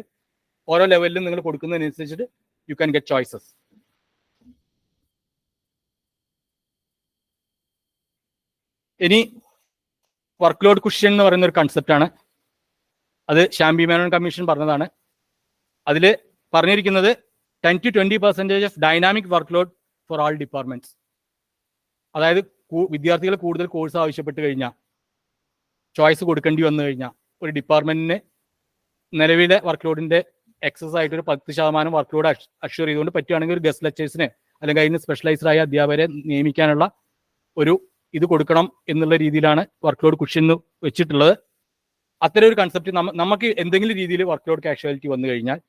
ഓരോ ലെവലിലും നിങ്ങൾ കൊടുക്കുന്നതിനനുസരിച്ചിട്ട് യു ക്യാൻ ഗെറ്റ് ചോയ്സസ്. ഇനി വർക്ക് ലോഡ് കുഷ്യൻ എന്ന് പറയുന്ന ഒരു കൺസെപ്റ്റാണ്. അത് ഷാംബി മേനോൻ കമ്മീഷൻ പറഞ്ഞതാണ്. അതിൽ പറഞ്ഞിരിക്കുന്നത് 10 to 20% of dynamic work load four all departments. അതായത് വിദ്യാർത്ഥികൾ കൂടുതൽ കോഴ്സ് ആവശ്യപ്പെട്ട് കഴിഞ്ഞാൽ, ചോയ്സ് കൊടുക്കേണ്ടി വന്നു കഴിഞ്ഞാൽ, ഒരു ഡിപ്പാർട്ട്മെന്റിന് നിലവിലെ വർക്ക് ലോഡിന്റെ എക്സസ് ആയിട്ട് ഒരു 10% വർക്ക് ലോഡ് അഷ്യൂർ ചെയ്തുകൊണ്ട് പറ്റുകയാണെങ്കിൽ ഒരു ഗസ്റ്റ് ലെക്ചേഴ്സിന് അല്ലെങ്കിൽ അതിന് സ്പെഷ്യലൈസ്ഡ് ആയ അധ്യാപകരെ നിയമിക്കാനുള്ള ഒരു ഇത് കൊടുക്കണം എന്നുള്ള രീതിയിലാണ് വർക്ക് ലോഡ് കുഷ്യൻ വെച്ചിട്ടുള്ളത്. അത്തരം ഒരു കൺസെപ്റ്റ് നമുക്ക് എന്തെങ്കിലും രീതിയിൽ വർക്ക് ലോഡ് കാഷ്വാലിറ്റി വന്നു കഴിഞ്ഞാൽ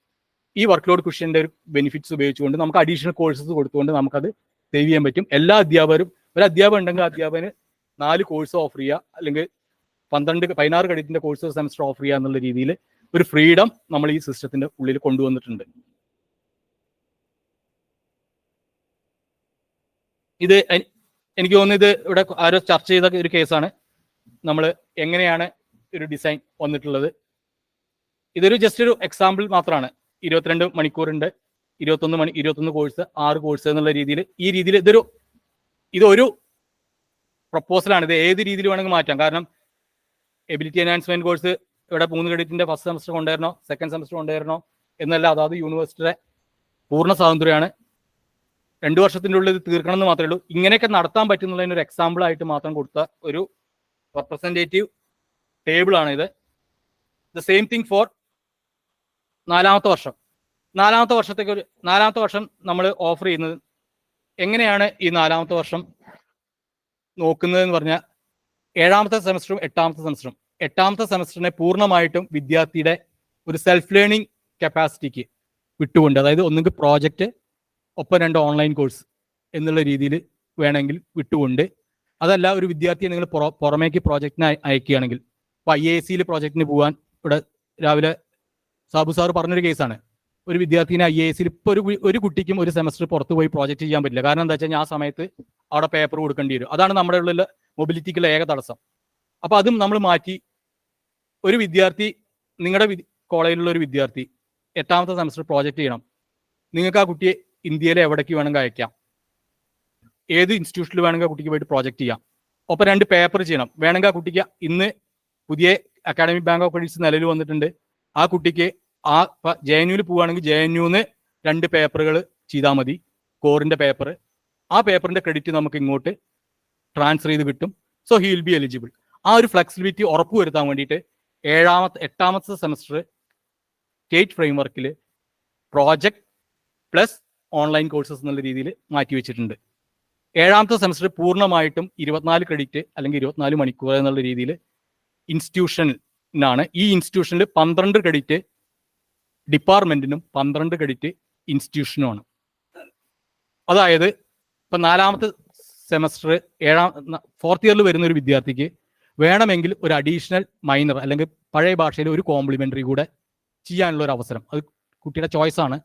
ഈ വർക്ക് ലോഡ് കുഷ്യന്റെ ഒരു ബെനിഫിറ്റ്സ് ഉപയോഗിച്ചുകൊണ്ട് നമുക്ക് അഡീഷണൽ കോഴ്സസ് കൊടുത്തുകൊണ്ട് നമുക്കത് സേവ് ചെയ്യാൻ പറ്റും. എല്ലാ അധ്യാപകരും, ഒരു അധ്യാപകൻ ഉണ്ടെങ്കിൽ അധ്യാപകന് 4 കോഴ്സ് ഓഫർ ചെയ്യുക, അല്ലെങ്കിൽ 16 ക്രെഡിറ്റിന്റെ കോഴ്സ് സെമസ്റ്റർ ഓഫർ ചെയ്യുക എന്നുള്ള രീതിയിൽ ഒരു ഫ്രീഡം നമ്മൾ ഈ സിസ്റ്റത്തിന്റെ ഉള്ളിൽ കൊണ്ടുവന്നിട്ടുണ്ട്. ഇത് എനിക്ക് തോന്നുന്നു ഇത് ഇവിടെ ആരോ ചർച്ച ചെയ്ത ഒരു കേസാണ്. നമ്മൾ എങ്ങനെയാണ് ഒരു ഡിസൈൻ വന്നിട്ടുള്ളത്. ഇതൊരു ജസ്റ്റ് ഒരു എക്സാമ്പിൾ മാത്രമാണ്. 22 മണിക്കൂറുണ്ട്, 21 കോഴ്സ്, 6 കോഴ്സ് എന്നുള്ള രീതിയിൽ, ഈ രീതിയിൽ ഇതൊരു പ്രപ്പോസലാണ്. ഇത് ഏത് രീതിയിൽ വേണമെങ്കിൽ മാറ്റാം. കാരണം എബിലിറ്റി എൻഹാൻസ്മെന്റ് കോഴ്സ് ഇവിടെ 3 ക്രെഡിറ്റിന്റെ ഫസ്റ്റ് സെമസ്റ്റർ കൊണ്ടുവരണോ സെക്കൻഡ് സെമസ്റ്റർ കൊണ്ടുവരണോ എന്നല്ല, അതായത് യൂണിവേഴ്സിറ്റിയുടെ പൂർണ്ണ സ്വാതന്ത്ര്യമാണ്. 2 വർഷത്തിൻ്റെ ഉള്ളിൽ ഇത് തീർക്കണം എന്ന് മാത്രമേ ഉള്ളൂ. ഇങ്ങനെയൊക്കെ നടത്താൻ പറ്റുന്നതിന് ഒരു എക്സാമ്പിൾ ആയിട്ട് മാത്രം കൊടുത്ത ഒരു റെപ്രസെൻറ്റേറ്റീവ് ടേബിൾ ആണ് ഇത്. ദ സെയിം തിങ് ഫോർ 4ാമത്തെ വർഷം. 4ാമത്തെ വർഷം നമ്മൾ ഓഫർ ചെയ്യുന്നത് എങ്ങനെയാണ്? ഈ 4ാമത്തെ വർഷം നോക്കുന്നതെന്ന് പറഞ്ഞാൽ 7ാമത്തെ സെമസ്റ്ററും 8ാമത്തെ സെമസ്റ്ററും. 8ാമത്തെ സെമസ്റ്ററിനെ പൂർണ്ണമായിട്ടും വിദ്യാർത്ഥിയുടെ ഒരു സെൽഫ് ലേണിംഗ് കപ്പാസിറ്റിക്ക് വിട്ടുകൊണ്ട്, അതായത് ഒന്നുകിൽ പ്രോജക്റ്റ് ഒപ്പം 2 ഓൺലൈൻ കോഴ്സ് എന്നുള്ള രീതിയിൽ വേണമെങ്കിൽ വിട്ടുകൊണ്ട്, അതല്ല ഒരു വിദ്യാർത്ഥിയെ നിങ്ങൾ പുറമേക്ക് പ്രോജക്റ്റിന് അയക്കുകയാണെങ്കിൽ, ഇപ്പോൾ IASയിൽ പ്രോജക്റ്റിന് പോകാൻ ഇവിടെ രാവിലെ സാബു സാർ പറഞ്ഞൊരു കേസാണ്. ഒരു വിദ്യാർത്ഥിനെ IASയിൽ ഇപ്പോൾ ഒരു കുട്ടിക്കും ഒരു സെമസ്റ്റർ പുറത്ത് പോയി പ്രോജക്റ്റ് ചെയ്യാൻ പറ്റില്ല. കാരണം എന്താ വെച്ച് കഴിഞ്ഞാൽ ആ സമയത്ത് അവിടെ പേപ്പർ കൊടുക്കേണ്ടി വരും. അതാണ് നമ്മുടെ ഉള്ളിൽ മൊബിലിറ്റിക്കുള്ള ഏക തടസ്സം. അപ്പോൾ അതും നമ്മൾ മാറ്റി, ഒരു വിദ്യാർത്ഥി, നിങ്ങളുടെ കോളേജിലുള്ള ഒരു വിദ്യാർത്ഥി 8ാമത്തെ സെമസ്റ്റർ പ്രോജക്റ്റ് ചെയ്യണം, നിങ്ങൾക്ക് ആ കുട്ടിയെ ഇന്ത്യയിലെ എവിടേക്ക് വേണമെങ്കിൽ അയക്കാം, ഏത് ഇൻസ്റ്റിറ്റ്യൂഷനിൽ വേണമെങ്കിൽ ആ കുട്ടിക്ക് പോയിട്ട് പ്രോജക്റ്റ് ചെയ്യാം. ഒപ്പം 2 പേപ്പർ ചെയ്യണം. വേണമെങ്കിൽ ആ കുട്ടിക്ക് ഇന്ന് പുതിയ അക്കാഡമിക് ബാങ്ക് ഓഫ് ക്രെഡിറ്റ്സ് നിലവിൽ വന്നിട്ടുണ്ട്. ആ കുട്ടിക്ക് JNUവിൽ പോവുകയാണെങ്കിൽ JNUന്ന് 2 പേപ്പറുകൾ ചെയ്താൽ മതി. കോറിൻ്റെ പേപ്പർ, ആ പേപ്പറിൻ്റെ ക്രെഡിറ്റ് നമുക്ക് ഇങ്ങോട്ട് ട്രാൻസ്ഫർ ചെയ്ത് കിട്ടും. So he will be eligible. ആ ഒരു ഫ്ലെക്സിബിലിറ്റി ഉറപ്പുവരുത്താൻ വേണ്ടിയിട്ട് 8ാമത്തെ സെമസ്റ്റർ സ്റ്റേറ്റ് ഫ്രെയിംവർക്കിൽ പ്രോജക്റ്റ് പ്ലസ് ഓൺലൈൻ കോഴ്സസ് എന്നുള്ള രീതിയിൽ മാറ്റിവെച്ചിട്ടുണ്ട്. 7ാമത്തെ സെമസ്റ്റർ പൂർണ്ണമായിട്ടും 24 ക്രെഡിറ്റ് അല്ലെങ്കിൽ 24 മണിക്കൂർ എന്നുള്ള രീതിയിൽ ഇൻസ്റ്റിറ്റ്യൂഷനാണ്. ഈ ഇൻസ്റ്റിറ്റ്യൂഷനിൽ 12 ക്രെഡിറ്റ് ഡിപ്പാർട്ട്മെന്റിനും 12 ക്രെഡിറ്റ് ഇൻസ്റ്റിറ്റ്യൂഷനുമാണ്. അതായത് ഇപ്പം 4ാമത്തെ സെമസ്റ്റർ 4th ഇയറിൽ വരുന്ന ഒരു വിദ്യാർത്ഥിക്ക് വേണമെങ്കിൽ ഒരു അഡീഷണൽ മൈനർ അല്ലെങ്കിൽ പഴയ ഭാഷയിൽ ഒരു കോംപ്ലിമെന്ററി കൂടെ ചെയ്യാനുള്ള ഒരു അവസരം, അത് കുട്ടിയുടെ ചോയ്സ് ആണ്.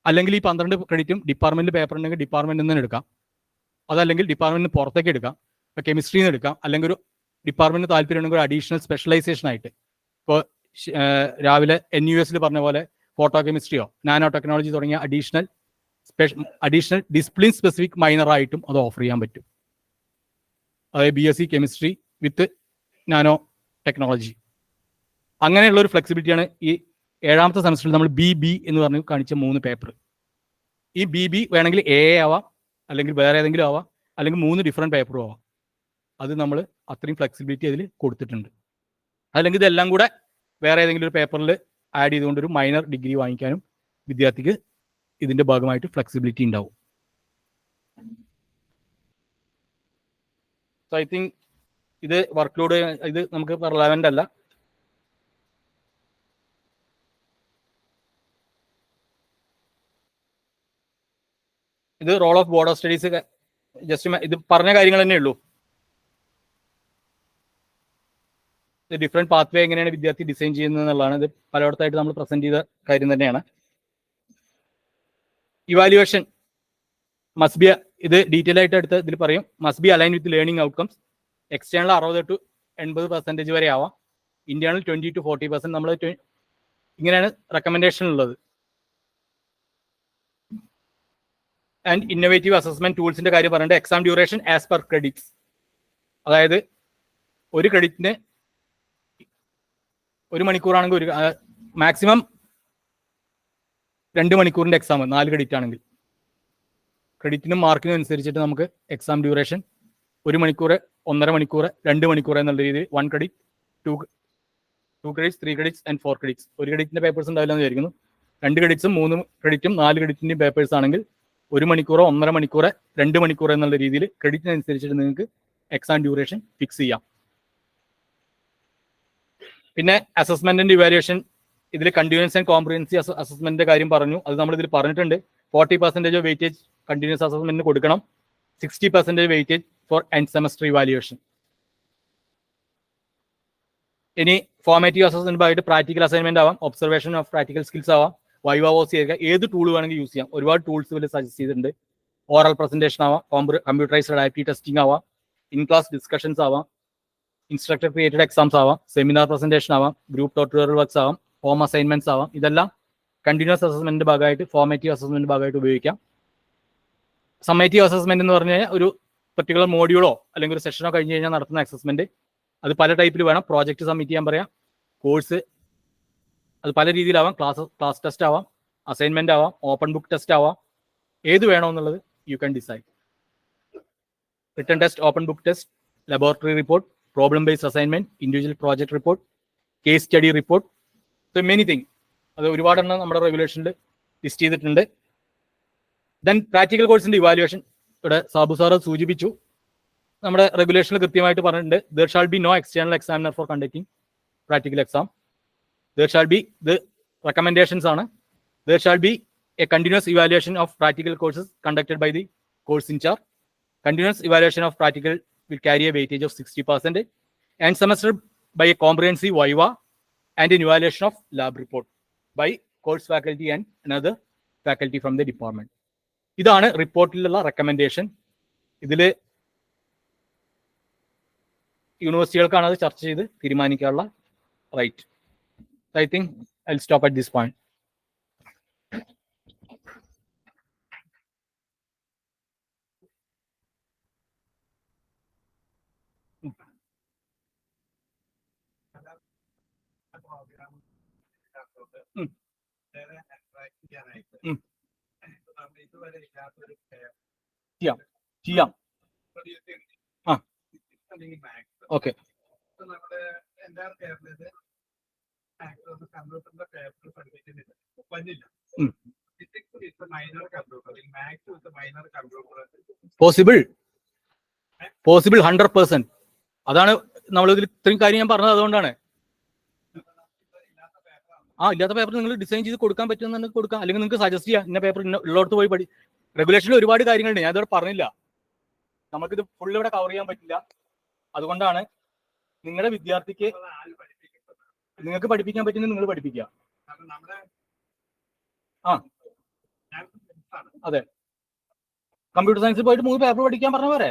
അല്ലെങ്കിൽ ഈ 12 ക്രെഡിറ്റും ഡിപ്പാർട്ട്മെന്റിൽ പേപ്പർ ഉണ്ടെങ്കിൽ ഡിപ്പാർട്ട്മെന്റിൽ നിന്ന് എടുക്കാം, അതല്ലെങ്കിൽ ഡിപ്പാർട്ട്മെന്റിന് പുറത്തേക്ക് എടുക്കാം. ഇപ്പോൾ കെമിസ്ട്രിയിൽ നിന്ന് എടുക്കാം, അല്ലെങ്കിൽ ഒരു ഡിപ്പാർട്ട്മെന്റിന് താല്പര്യം ഉണ്ടെങ്കിൽ ഒരു അഡീഷണൽ സ്പെഷ്യലൈസേഷൻ ആയിട്ട്, ഇപ്പോൾ രാവിലെ NUS പറഞ്ഞ പോലെ ഫോട്ടോ കെമിസ്ട്രിയോ നാനോ ടെക്നോളജി തുടങ്ങിയ അഡീഷണൽ ഡിസിപ്ലിൻ സ്പെസിഫിക് മൈനറായിട്ടും അത് ഓഫർ ചെയ്യാൻ പറ്റും. അതായത് BSc കെമിസ്ട്രി വിത്ത് നാനോ ടെക്നോളജി. അങ്ങനെയുള്ള ഒരു ഫ്ലെക്സിബിലിറ്റിയാണ് ഈ 7ാമത്തെ സെമസ്റ്ററിൽ നമ്മൾ BB എന്ന് പറഞ്ഞ് കാണിച്ച 3 പേപ്പർ. ഈ BB വേണമെങ്കിൽ AA ആവാം, അല്ലെങ്കിൽ വേറെ ഏതെങ്കിലും ആവാം, അല്ലെങ്കിൽ 3 ഡിഫറെൻറ്റ് പേപ്പറും ആവാം. അത് നമ്മൾ അത്രയും ഫ്ലെക്സിബിലിറ്റി അതിൽ കൊടുത്തിട്ടുണ്ട്. അല്ലെങ്കിൽ ഇതെല്ലാം കൂടെ വേറെ ഏതെങ്കിലും ഒരു പേപ്പറിൽ ആഡ് ചെയ്തുകൊണ്ട് ഒരു മൈനർ ഡിഗ്രി വാങ്ങിക്കാനും വിദ്യാർത്ഥിക്ക് ഇതിൻ്റെ ഭാഗമായിട്ട് ഫ്ലെക്സിബിലിറ്റി ഉണ്ടാവും. സോ ഐ തിങ്ക് ഇത് വർക്ക് ലോഡ് ഇത് നമുക്ക് റിലവൻ്റ് അല്ല. ഇത് role of board of studies just ഇത് പറഞ്ഞ കാര്യങ്ങൾ തന്നെ ഉള്ളൂ. ഡിഫറെൻറ്റ് പാത്വേ എങ്ങനെയാണ് വിദ്യാർത്ഥി ഡിസൈൻ ചെയ്യുന്നത് എന്നുള്ളതാണ്. ഇത് പലയിടത്തായിട്ട് നമ്മൾ പ്രസന്റ് ചെയ്ത കാര്യം തന്നെയാണ്. ഇവാലുവേഷൻ മസ്റ്റ് ബി, ഇത് ഡീറ്റെയിൽ ആയിട്ട് എടുത്ത് ഇതിൽ പറയും. Must be align with learning outcomes. External 60 to 80% വരെ ആവാം, ഇന്റേണൽ 20 to 40%. നമ്മൾ ഇങ്ങനെയാണ് റെക്കമെൻഡേഷൻ ഉള്ളത്. ആൻഡ് ഇന്നോവേറ്റീവ് അസസ്മെന്റ് ടൂൾസിന്റെ കാര്യം പറയുന്നത് exam duration as per credits. അതായത് ഒരു ക്രെഡിറ്റിന് 1 മണിക്കൂറാണെങ്കിൽ ഒരു മാക്സിമം 2 മണിക്കൂറിന്റെ എക്സാം, 4 ക്രെഡിറ്റ് ആണെങ്കിൽ. ക്രെഡിറ്റിനും മാർക്കിനും അനുസരിച്ചിട്ട് നമുക്ക് എക്സാം ഡ്യൂറേഷൻ 1 മണിക്കൂർ, 1.5 മണിക്കൂർ, 2 മണിക്കൂർ എന്നുള്ള രീതിയിൽ 1 credit, 2 credits, 3 credits and 4 credits. 1 ക്രെഡിറ്റിന്റെ പേപ്പേഴ്സ് ഉണ്ടാവില്ല എന്ന് വിചാരിക്കുന്നു. 2 ക്രെഡിറ്റ്സും 3 ക്രെഡിറ്റും 4 ക്രെഡിറ്റിന്റെയും പേപ്പേഴ്സ് ആണെങ്കിൽ 1 മണിക്കൂറോ 1.5 മണിക്കൂർ, 2 മണിക്കൂർ എന്നുള്ള രീതിയിൽ ക്രെഡിറ്റിനനുസരിച്ചിട്ട് നിങ്ങൾക്ക് എക്സാം ഡ്യൂറേഷൻ ഫിക്സ് ചെയ്യാം. പിന്നെ അസസ്മെന്റിന്റെ ഇവാലുവേഷൻ, ഇതിൽ കണ്ടിന്യൂസ് ആൻഡ് കോംപ്രിഹെൻസീവ് അസസ്മെന്റിന്റെ കാര്യം പറഞ്ഞു. അത് നമ്മൾ ഇതിൽ പറഞ്ഞിട്ടുണ്ട്. 40% വെയിറ്റേജ് കണ്ടിന്യൂസ് അസസ്മെന്റിന് കൊടുക്കണം, 60% weightage four end semester evaluation. ഇനി ഫോർമാറ്റീവ് അസസ്മെന്റ് ഭാഗമായിട്ട് പ്രാക്ടിക്കൽ അസൈൻമെന്റ് ആവാം, ഒബ്സർവേഷൻ ഓഫ് പ്രാക്ടിക്കൽ സ്കിൽസ് ആവാം, വൈവ ഓസി ആയിരിക്കാം, ഏത് ടൂൾ വേണമെങ്കിൽ യൂസ് ചെയ്യാം. ഒരുപാട് ടൂൾസ് ഇതിൽ സജസ്റ്റ് ചെയ്തിട്ടുണ്ട്. ഓറൽ പ്രസന്റേഷൻ ആവാം, കമ്പ്യൂട്ടറൈസ്ഡ് ആക്ടിവിറ്റി ടെസ്റ്റിംഗ് ആവാം, ഇൻ ക്ലാസ് ഡിസ്കഷൻസ് ആവാം, ഇൻസ്ട്രക്ടർ ക്രിയേറ്റഡ് എക്സാംസ് ആവാം, സെമിനാർ പ്രസന്റേഷൻ ആവാം, ഗ്രൂപ്പ് ട്യൂട്ടോറിയൽ വർക്ക്സ് ആവാം, ഹോം അസൈൻമെന്റ്സ് ആവാം. ഇതെല്ലാം കണ്ടിന്യൂസ് അസസ്മെന്റ് ഭാഗമായിട്ട്, ഫോർമാറ്റീവ് അസസ്മെന്റ് ഭാഗമായിട്ട് ഉപയോഗിക്കാം. സമ്മേറ്റീവ് അസസ്മെന്റ് എന്ന് പറഞ്ഞു കഴിഞ്ഞാൽ ഒരു പെർട്ടിക്കുലർ മോഡ്യൂളോ അല്ലെങ്കിൽ ഒരു സെഷനോ കഴിഞ്ഞ് കഴിഞ്ഞാൽ നടത്തുന്ന അസസ്മെന്റ്. അത് പല ടൈപ്പിൽ വേണം. പ്രോജക്റ്റ് സബ്മിറ്റ് ചെയ്യാൻ പറയാം, കോഴ്സ് അത് പല രീതിയിലാവാം, ക്ലാസ് ടെസ്റ്റ് ആവാം, അസൈൻമെന്റ് ആവാം, ഓപ്പൺ ബുക്ക് ടെസ്റ്റ് ആവാം. ഏത് വേണമെന്നുള്ളത് you can decide. Written test, open book test, laboratory report, problem based assignment, individual project report, case study report, so many thing. അത് ഒരുപാടെണ്ണം നമ്മുടെ റെഗുലേഷനിൽ ലിസ്റ്റ് ചെയ്തിട്ടുണ്ട്. ദെൻ പ്രാക്ടിക്കൽ കോഴ്സിന്റെ ഇവാലുവേഷൻ ഇവിടെ സാബു സാറ് സൂചിപ്പിച്ചു. നമ്മുടെ റെഗുലേഷനിൽ കൃത്യമായിട്ട് പറഞ്ഞിട്ടുണ്ട്, there shall be no external examiner for conducting practical exam. There shall be, ഇത് റെക്കമെൻഡേഷൻസ് ആണ്, there shall be a continuous evaluation of practical courses conducted by the course in charge. Continuous evaluation of practical will carry a weightage of 60% and semester by a comprehensive viva and an evaluation of lab report by course faculty and another faculty from the department. ഇതാണ് റിപ്പോർട്ടിലുള്ള recommendation. ഇതിൽ യൂണിവേഴ്സിറ്റികൾക്കാണ് അത് ചർച്ച ചെയ്ത് തീരുമാനിക്കാനുള്ള right. I think I will stop at this point. ചെയ്യാം. ആ okay. Possible 100%. അതാണ് നമ്മൾ ഇതിൽ ഇത്രയും കാര്യം ഞാൻ പറഞ്ഞത്. അതുകൊണ്ടാണ് ഇല്ലാത്ത പേപ്പർ നിങ്ങൾ ഡിസൈൻ ചെയ്ത് കൊടുക്കാൻ പറ്റുമെന്നുണ്ടെങ്കിൽ കൊടുക്കാം, അല്ലെങ്കിൽ നിങ്ങൾക്ക് സജസ്റ്റ് ചെയ്യാം ഇന്ന പേപ്പർ ഉള്ളിടത്ത് പോയി പഠി. റെഗുലേഷനിൽ ഒരുപാട് കാര്യങ്ങളുണ്ട്, ഞാൻ ഇതോടെ പറഞ്ഞില്ല. നമുക്കിത് ഫുള്ള് ഇവിടെ കവർ ചെയ്യാൻ പറ്റില്ല. അതുകൊണ്ടാണ് നിങ്ങളുടെ വിദ്യാർത്ഥിക്ക് നിങ്ങൾക്ക് പഠിപ്പിക്കാൻ പറ്റുന്നത് നിങ്ങൾ പഠിപ്പിക്കുക. അതെ, കമ്പ്യൂട്ടർ സയൻസിൽ പോയിട്ട് 3 പേപ്പർ പഠിക്കാൻ പറഞ്ഞ പോരെ.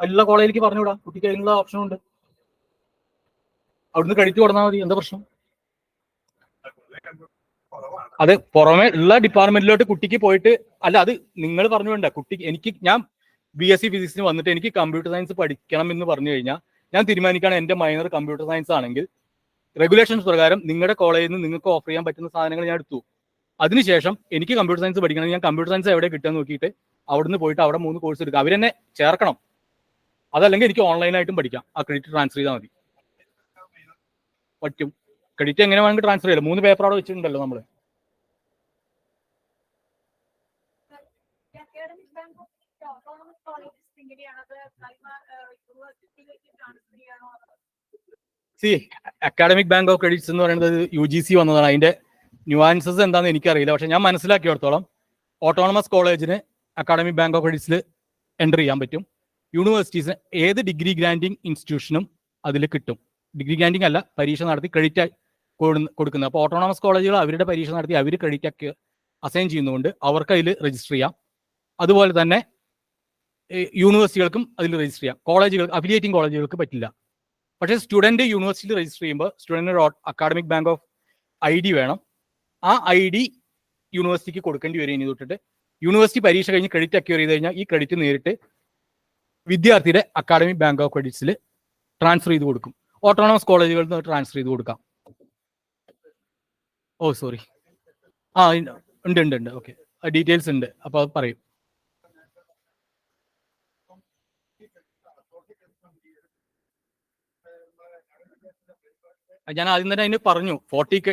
എല്ലാ കോളേജിലേക്ക് പറഞ്ഞുവിടാം, കുട്ടിക്ക് അതിനുള്ള ഓപ്ഷൻ ഉണ്ട്. അവിടുന്ന് ക്രെഡിറ്റ് കൊടുത്താൽ മതി, എന്താ പ്രശ്നം? അത് പുറമെ ഉള്ള ഡിപ്പാർട്ട്മെന്റിലോട്ട് കുട്ടിക്ക് പോയിട്ട് അല്ല, അത് നിങ്ങൾ പറഞ്ഞു വേണ്ട. കുട്ടിക്ക് ഞാൻ BSc ഫിസിക്സിന് വന്നിട്ട് എനിക്ക് കമ്പ്യൂട്ടർ സയൻസ് പഠിക്കണം എന്ന് പറഞ്ഞു കഴിഞ്ഞാൽ ഞാൻ തീരുമാനിക്കുകയാണ് എന്റെ മൈനർ കമ്പ്യൂട്ടർ സയൻസ് ആണെങ്കിൽ റെഗുലേഷൻസ് പ്രകാരം നിങ്ങളുടെ കോളേജിൽ നിന്ന് നിങ്ങൾക്ക് ഓഫർ ചെയ്യാൻ പറ്റുന്ന സാധനങ്ങൾ ഞാൻ എടുത്തു. അതിനുശേഷം എനിക്ക് കമ്പ്യൂട്ടർ സയൻസ് പഠിക്കണം, ഞാൻ കമ്പ്യൂട്ടർ സയൻസ് എവിടെ കിട്ടുക നോക്കിയിട്ട് അവിടുന്ന് പോയിട്ട് അവിടെ 3 കോഴ്സ് എടുക്കുക. അവരെന്നെ ചേർക്കണം. അതല്ലെങ്കിൽ എനിക്ക് ഓൺലൈനായിട്ടും പഠിക്കാം. ആ ക്രെഡിറ്റ് ട്രാൻസ്ഫർ ചെയ്താൽ മതി. പറ്റും. ക്രെഡിറ്റ് എങ്ങനെ വേണമെങ്കിൽ ട്രാൻസ്ഫർ ചെയ്യാം. 3 പേപ്പർ അവിടെ വെച്ചിട്ടുണ്ടല്ലോ നമ്മൾ. അക്കാഡമിക് ബാങ്ക് ഓഫ് ക്രെഡിറ്റ്സ് എന്ന് പറയുന്നത് UGC വന്നതാണ്. അതിന്റെ ന്യൂആൻസസ് എന്താണെന്ന് എനിക്കറിയില്ല. പക്ഷെ ഞാൻ മനസ്സിലാക്കിയിടത്തോളം ഓട്ടോണമസ് കോളേജിന് അക്കാഡമിക് ബാങ്ക് ഓഫ് ക്രെഡിറ്റ്സിൽ എൻ്റർ ചെയ്യാൻ പറ്റും. യൂണിവേഴ്സിറ്റീസിന് ഏത് ഡിഗ്രി ഗ്രാൻഡിങ് ഇൻസ്റ്റിറ്റ്യൂഷനും അതിൽ കിട്ടും. ഡിഗ്രി ഗ്രാൻഡിങ് അല്ല, പരീക്ഷ നടത്തി ക്രെഡിറ്റ് കൊടുക്കുന്നത്. അപ്പോൾ ഓട്ടോണമസ് കോളേജുകൾ അവരുടെ പരീക്ഷ നടത്തി അവർ ക്രെഡിറ്റ് ഒക്കെ അസൈൻ ചെയ്യുന്നതുകൊണ്ട് അവർക്ക് അതിൽ രജിസ്റ്റർ ചെയ്യാം. അതുപോലെ തന്നെ യൂണിവേഴ്സിറ്റികൾക്കും അതിൽ രജിസ്റ്റർ ചെയ്യാം. അഫിലിയേറ്റിംഗ് കോളേജുകൾക്ക് പറ്റില്ല. പക്ഷേ സ്റ്റുഡൻറ്റ് യൂണിവേഴ്സിറ്റിയിൽ രജിസ്റ്റർ ചെയ്യുമ്പോൾ സ്റ്റുഡൻറ്റിന് അക്കാഡമിക് ബാങ്ക് ഓഫ് ID വേണം. ആ ID യൂണിവേഴ്സിറ്റിക്ക് കൊടുക്കേണ്ടി വരും. ഇനി തൊട്ടിട്ട് യൂണിവേഴ്സിറ്റി പരീക്ഷ കഴിഞ്ഞ് ക്രെഡിറ്റ് അക്വയർ ചെയ്ത് കഴിഞ്ഞാൽ ഈ ക്രെഡിറ്റ് നേരിട്ട് വിദ്യാർത്ഥിയുടെ അക്കാഡമിക് ബാങ്ക് ഓഫ് ക്രെഡിറ്റ്സിൽ ട്രാൻസ്ഫർ ചെയ്ത് കൊടുക്കും. ഓട്ടോണമസ് കോളേജുകളിൽ നിന്ന് ട്രാൻസ്ഫർ ചെയ്ത് കൊടുക്കാം. സോറി, ഉണ്ട്. ഓക്കെ, ഡീറ്റെയിൽസ് ഉണ്ട്. അപ്പോൾ അത് പറയും. ഞാൻ ആദ്യം തന്നെ അതിന് പറഞ്ഞു 40K.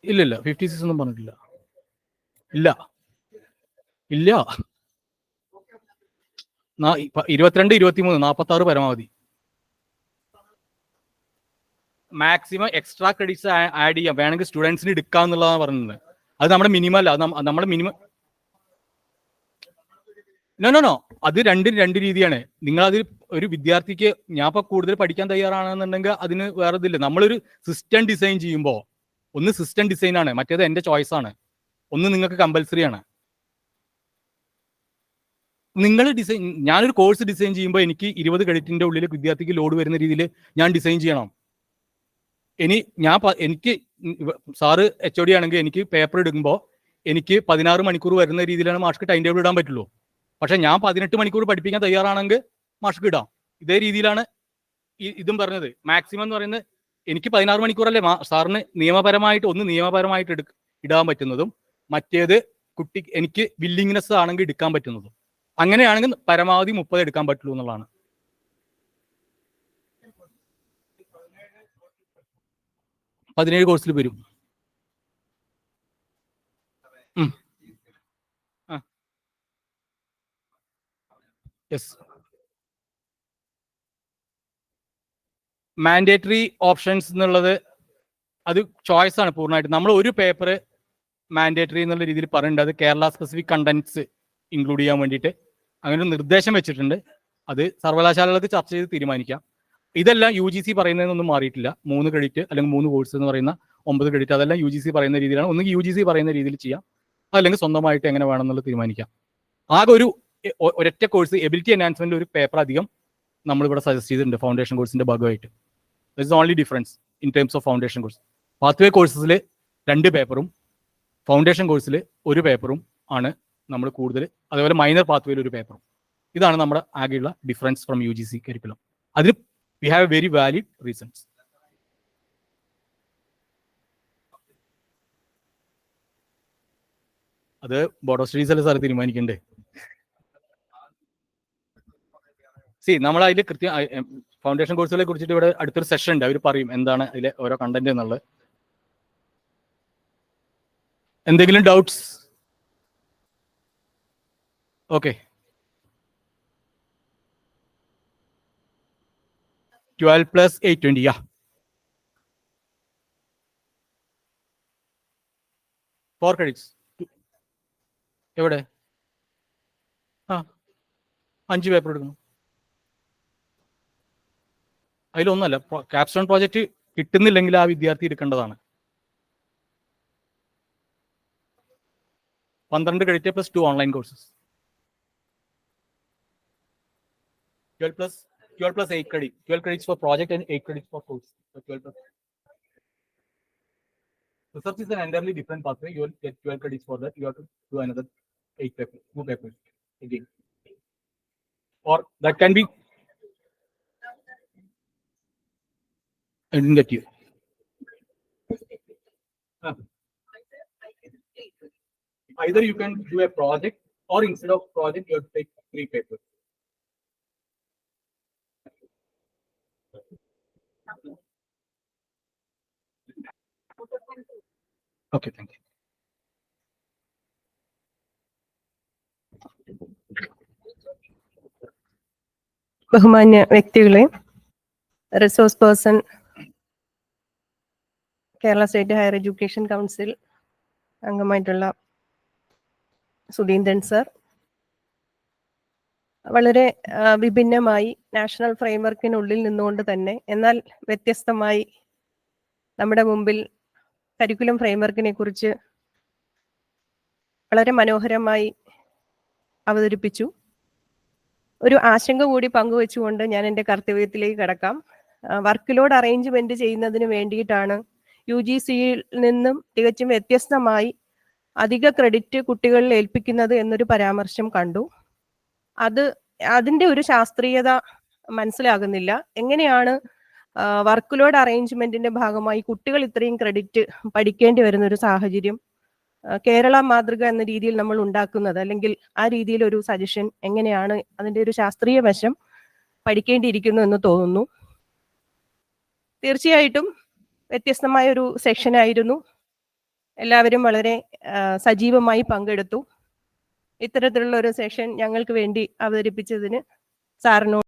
ഇല്ല 56 ഒന്നും പറഞ്ഞിട്ടില്ല. ഇല്ല 22, 23, 46 പരമാവധി. മാക്സിമം എക്സ്ട്രാ ക്രെഡിറ്റ്സ് ആഡ് ചെയ്യാം, വേണമെങ്കിൽ സ്റ്റുഡൻസിന് എടുക്കാം എന്നുള്ളതാണ് പറയുന്നത്. അത് നമ്മുടെ മിനിമം അല്ല. നമ്മുടെ മിനിമം നോ അത് രണ്ട് രീതിയാണ്. നിങ്ങളതിൽ ഒരു വിദ്യാർത്ഥിക്ക് ഞാൻ ഇപ്പോൾ കൂടുതൽ പഠിക്കാൻ തയ്യാറാണെന്നുണ്ടെങ്കിൽ അതിന് വേറെ ഇതില്ല. നമ്മളൊരു സിസ്റ്റം ഡിസൈൻ ചെയ്യുമ്പോൾ ഒന്ന് സിസ്റ്റം ഡിസൈൻ ആണ്, മറ്റേത് എൻ്റെ ചോയ്സ് ആണ്. ഒന്ന് നിങ്ങൾക്ക് കമ്പൽസറി ആണ്. നിങ്ങൾ ഞാനൊരു കോഴ്സ് ഡിസൈൻ ചെയ്യുമ്പോൾ എനിക്ക് 20 ക്രെഡിറ്റിന്റെ ഉള്ളിൽ വിദ്യാർത്ഥിക്ക് ലോഡ് വരുന്ന രീതിയിൽ ഞാൻ ഡിസൈൻ ചെയ്യണം. എനിക്ക് സാറ് HOD ആണെങ്കിൽ എനിക്ക് പേപ്പർ എടുക്കുമ്പോൾ എനിക്ക് 16 മണിക്കൂർ വരുന്ന രീതിയിലാണ് മാർക്ക് ടൈം ടേബിൾ ഇടാൻ പറ്റുള്ളൂ. പക്ഷെ ഞാൻ 18 മണിക്കൂർ പഠിപ്പിക്കാൻ തയ്യാറാണെങ്കിൽ മാർക്ക് ഇടാം. ഇതേ രീതിയിലാണ് ഇതും പറഞ്ഞത്. മാക്സിമം എന്ന് പറയുന്നത് എനിക്ക് 16 മണിക്കൂറല്ലേ സാറിന് നിയമപരമായിട്ട് ഇടാൻ പറ്റുന്നതും, മറ്റേത് എനിക്ക് വില്ലിങ്നെസ് ആണെങ്കിൽ എടുക്കാൻ പറ്റുന്നതും. അങ്ങനെയാണെങ്കിൽ പരമാവധി 30 എടുക്കാൻ പറ്റുള്ളൂ എന്നുള്ളതാണ്. പതിനേഴ് കോഴ്സിൽ വരും. മാൻഡേറ്ററി ഓപ്ഷൻസ് എന്നുള്ളത് അത് ചോയ്സ് ആണ് പൂർണ്ണമായിട്ട്. നമ്മൾ ഒരു പേപ്പർ മാൻഡേറ്ററി എന്നുള്ള രീതിയിൽ പറയുന്നുണ്ട്. അത് കേരള സ്പെസിഫിക് കണ്ടന്റ്സ് ഇൻക്ലൂഡ് ചെയ്യാൻ വേണ്ടിയിട്ട് അങ്ങനെ ഒരു നിർദ്ദേശം വെച്ചിട്ടുണ്ട്. അത് സർവകലാശാലകൾക്ക് ചർച്ച ചെയ്ത് തീരുമാനിക്കാം. ഇതെല്ലാം UGC പറയുന്നതിനൊന്നും മാറിയിട്ടില്ല. 3 ക്രെഡിറ്റ് അല്ലെങ്കിൽ 3 കോഴ്സ് എന്ന് പറയുന്ന 9 ക്രെഡിറ്റ്, അതെല്ലാം UGC പറയുന്ന രീതിയിലാണ്. ഒന്നുകിൽ UGC പറയുന്ന രീതിയിൽ ചെയ്യാം, അല്ലെങ്കിൽ സ്വന്തമായിട്ട് എങ്ങനെ വേണമെന്നുള്ളത് തീരുമാനിക്കാം. ആകെ ഒരൊറ്റ കോഴ്സ് എബിലിറ്റി എൻഹാൻസ്മെന്റ് ഒരു പേപ്പർ അധികം നമ്മളിവിടെ സജസ്റ്റ് ചെയ്തിട്ടുണ്ട് ഫൗണ്ടേഷൻ കോഴ്സിന്റെ ഭാഗമായിട്ട്. This is only difference in terms of foundation course. Pathway കോഴ്സസിൽ 2 പേപ്പറും ഫൗണ്ടേഷൻ കോഴ്സിൽ 1 പേപ്പറും ആണ് നമ്മൾ കൂടുതൽ. അതേപോലെ മൈനർ പാത്വേയിൽ 1 പേപ്പറും. ഇതാണ് നമ്മുടെ ആകെയുള്ള ഡിഫറൻസ് ഫ്രം UGC കരിക്കുലം. അതിന് we have very valid reasons. അത് ബോർഡ് ഓഫ് സ്റ്റഡീസ് അല്ലേ സാർ തീരുമാനിക്കണ്ടേ? നമ്മൾ അതിൽ കൃത്യം ഫൗണ്ടേഷൻ കോഴ്സുകളെ കുറിച്ചിട്ട് ഇവിടെ അടുത്തൊരു സെഷൻ ഉണ്ട്, അവർ പറയും എന്താണ് അതിലെ ഓരോ കണ്ടന്റ് എന്നുള്ളത്. എന്തെങ്കിലും ഡൗട്ട്സ്? ഓക്കെ. 12 + 820, yeah. 4 credits. എവിടെ? 5 പേപ്പർ എടുക്കണം. അതിലൊന്നല്ല, ക്യാപ്സ്റ്റോൺ പ്രോജക്റ്റ് കിട്ടുന്നില്ലെങ്കിൽ ആ വിദ്യാർത്ഥി എടുക്കേണ്ടതാണ്. 12 credit + 2 online courses. 12 + 8 credit. 12 credits for project and 8 credits for course. So 12 + research is an entirely different pathway. You will get 12 credits for that. You have to do another 8 papers, 2 papers again. Or that can be. I didn't get you. Either you can do a project, or instead of project, you have to take 3 papers. Okay, thank you. ബഹുമാന്യ വ്യക്തികളെ, resource person, Kerala state higher education council അംഗമായിട്ടുള്ള Sudheendran sir, വളരെ വിഭിന്നമായി national ഫ്രെയിംവർക്കിനുള്ളിൽ നിന്നുകൊണ്ട് തന്നെ എന്നാൽ വ്യത്യസ്തമായി നമ്മുടെ മുമ്പിൽ കരിക്കുലം ഫ്രെയിംവർക്കിനെ കുറിച്ച് വളരെ മനോഹരമായി അവതരിപ്പിച്ചു. ഒരു ആശങ്ക കൂടി പങ്കുവെച്ചുകൊണ്ട് ഞാൻ എൻ്റെ കർത്തവ്യത്തിലേക്ക് കടക്കാം. വർക്ക് ലോഡ് അറേഞ്ച്മെന്റ് ചെയ്യുന്നതിന് വേണ്ടിയിട്ടാണ് UGCയിൽ നിന്നും തികച്ചും വ്യത്യസ്തമായി അധിക ക്രെഡിറ്റ് കുട്ടികളിൽ ഏൽപ്പിക്കുന്നത് എന്നൊരു പരാമർശം കണ്ടു. അതിൻ്റെ ഒരു ശാസ്ത്രീയത മനസ്സിലാകുന്നില്ല. എങ്ങനെയാണ് വർക്ക് ലോഡ് അറേഞ്ച്മെന്റിന്റെ ഭാഗമായി കുട്ടികൾ ഇത്രയും ക്രെഡിറ്റ് പഠിക്കേണ്ടി വരുന്ന ഒരു സാഹചര്യം കേരള മാതൃക എന്ന രീതിയിൽ നമ്മൾ ഉണ്ടാക്കുന്നത്, അല്ലെങ്കിൽ ആ രീതിയിൽ ഒരു സജഷൻ എങ്ങനെയാണ്, അതിൻ്റെ ഒരു ശാസ്ത്രീയ വശം പഠിക്കേണ്ടിയിരിക്കുന്നു എന്ന് തോന്നുന്നു. തീർച്ചയായിട്ടും വ്യത്യസ്തമായ ഒരു സെഷനായിരുന്നു. എല്ലാവരും വളരെ സജീവമായി പങ്കെടുത്തു. ഇത്തരത്തിലുള്ള ഒരു സെഷൻ ഞങ്ങൾക്ക് വേണ്ടി അവതരിപ്പിച്ചതിന് സാറിനോട്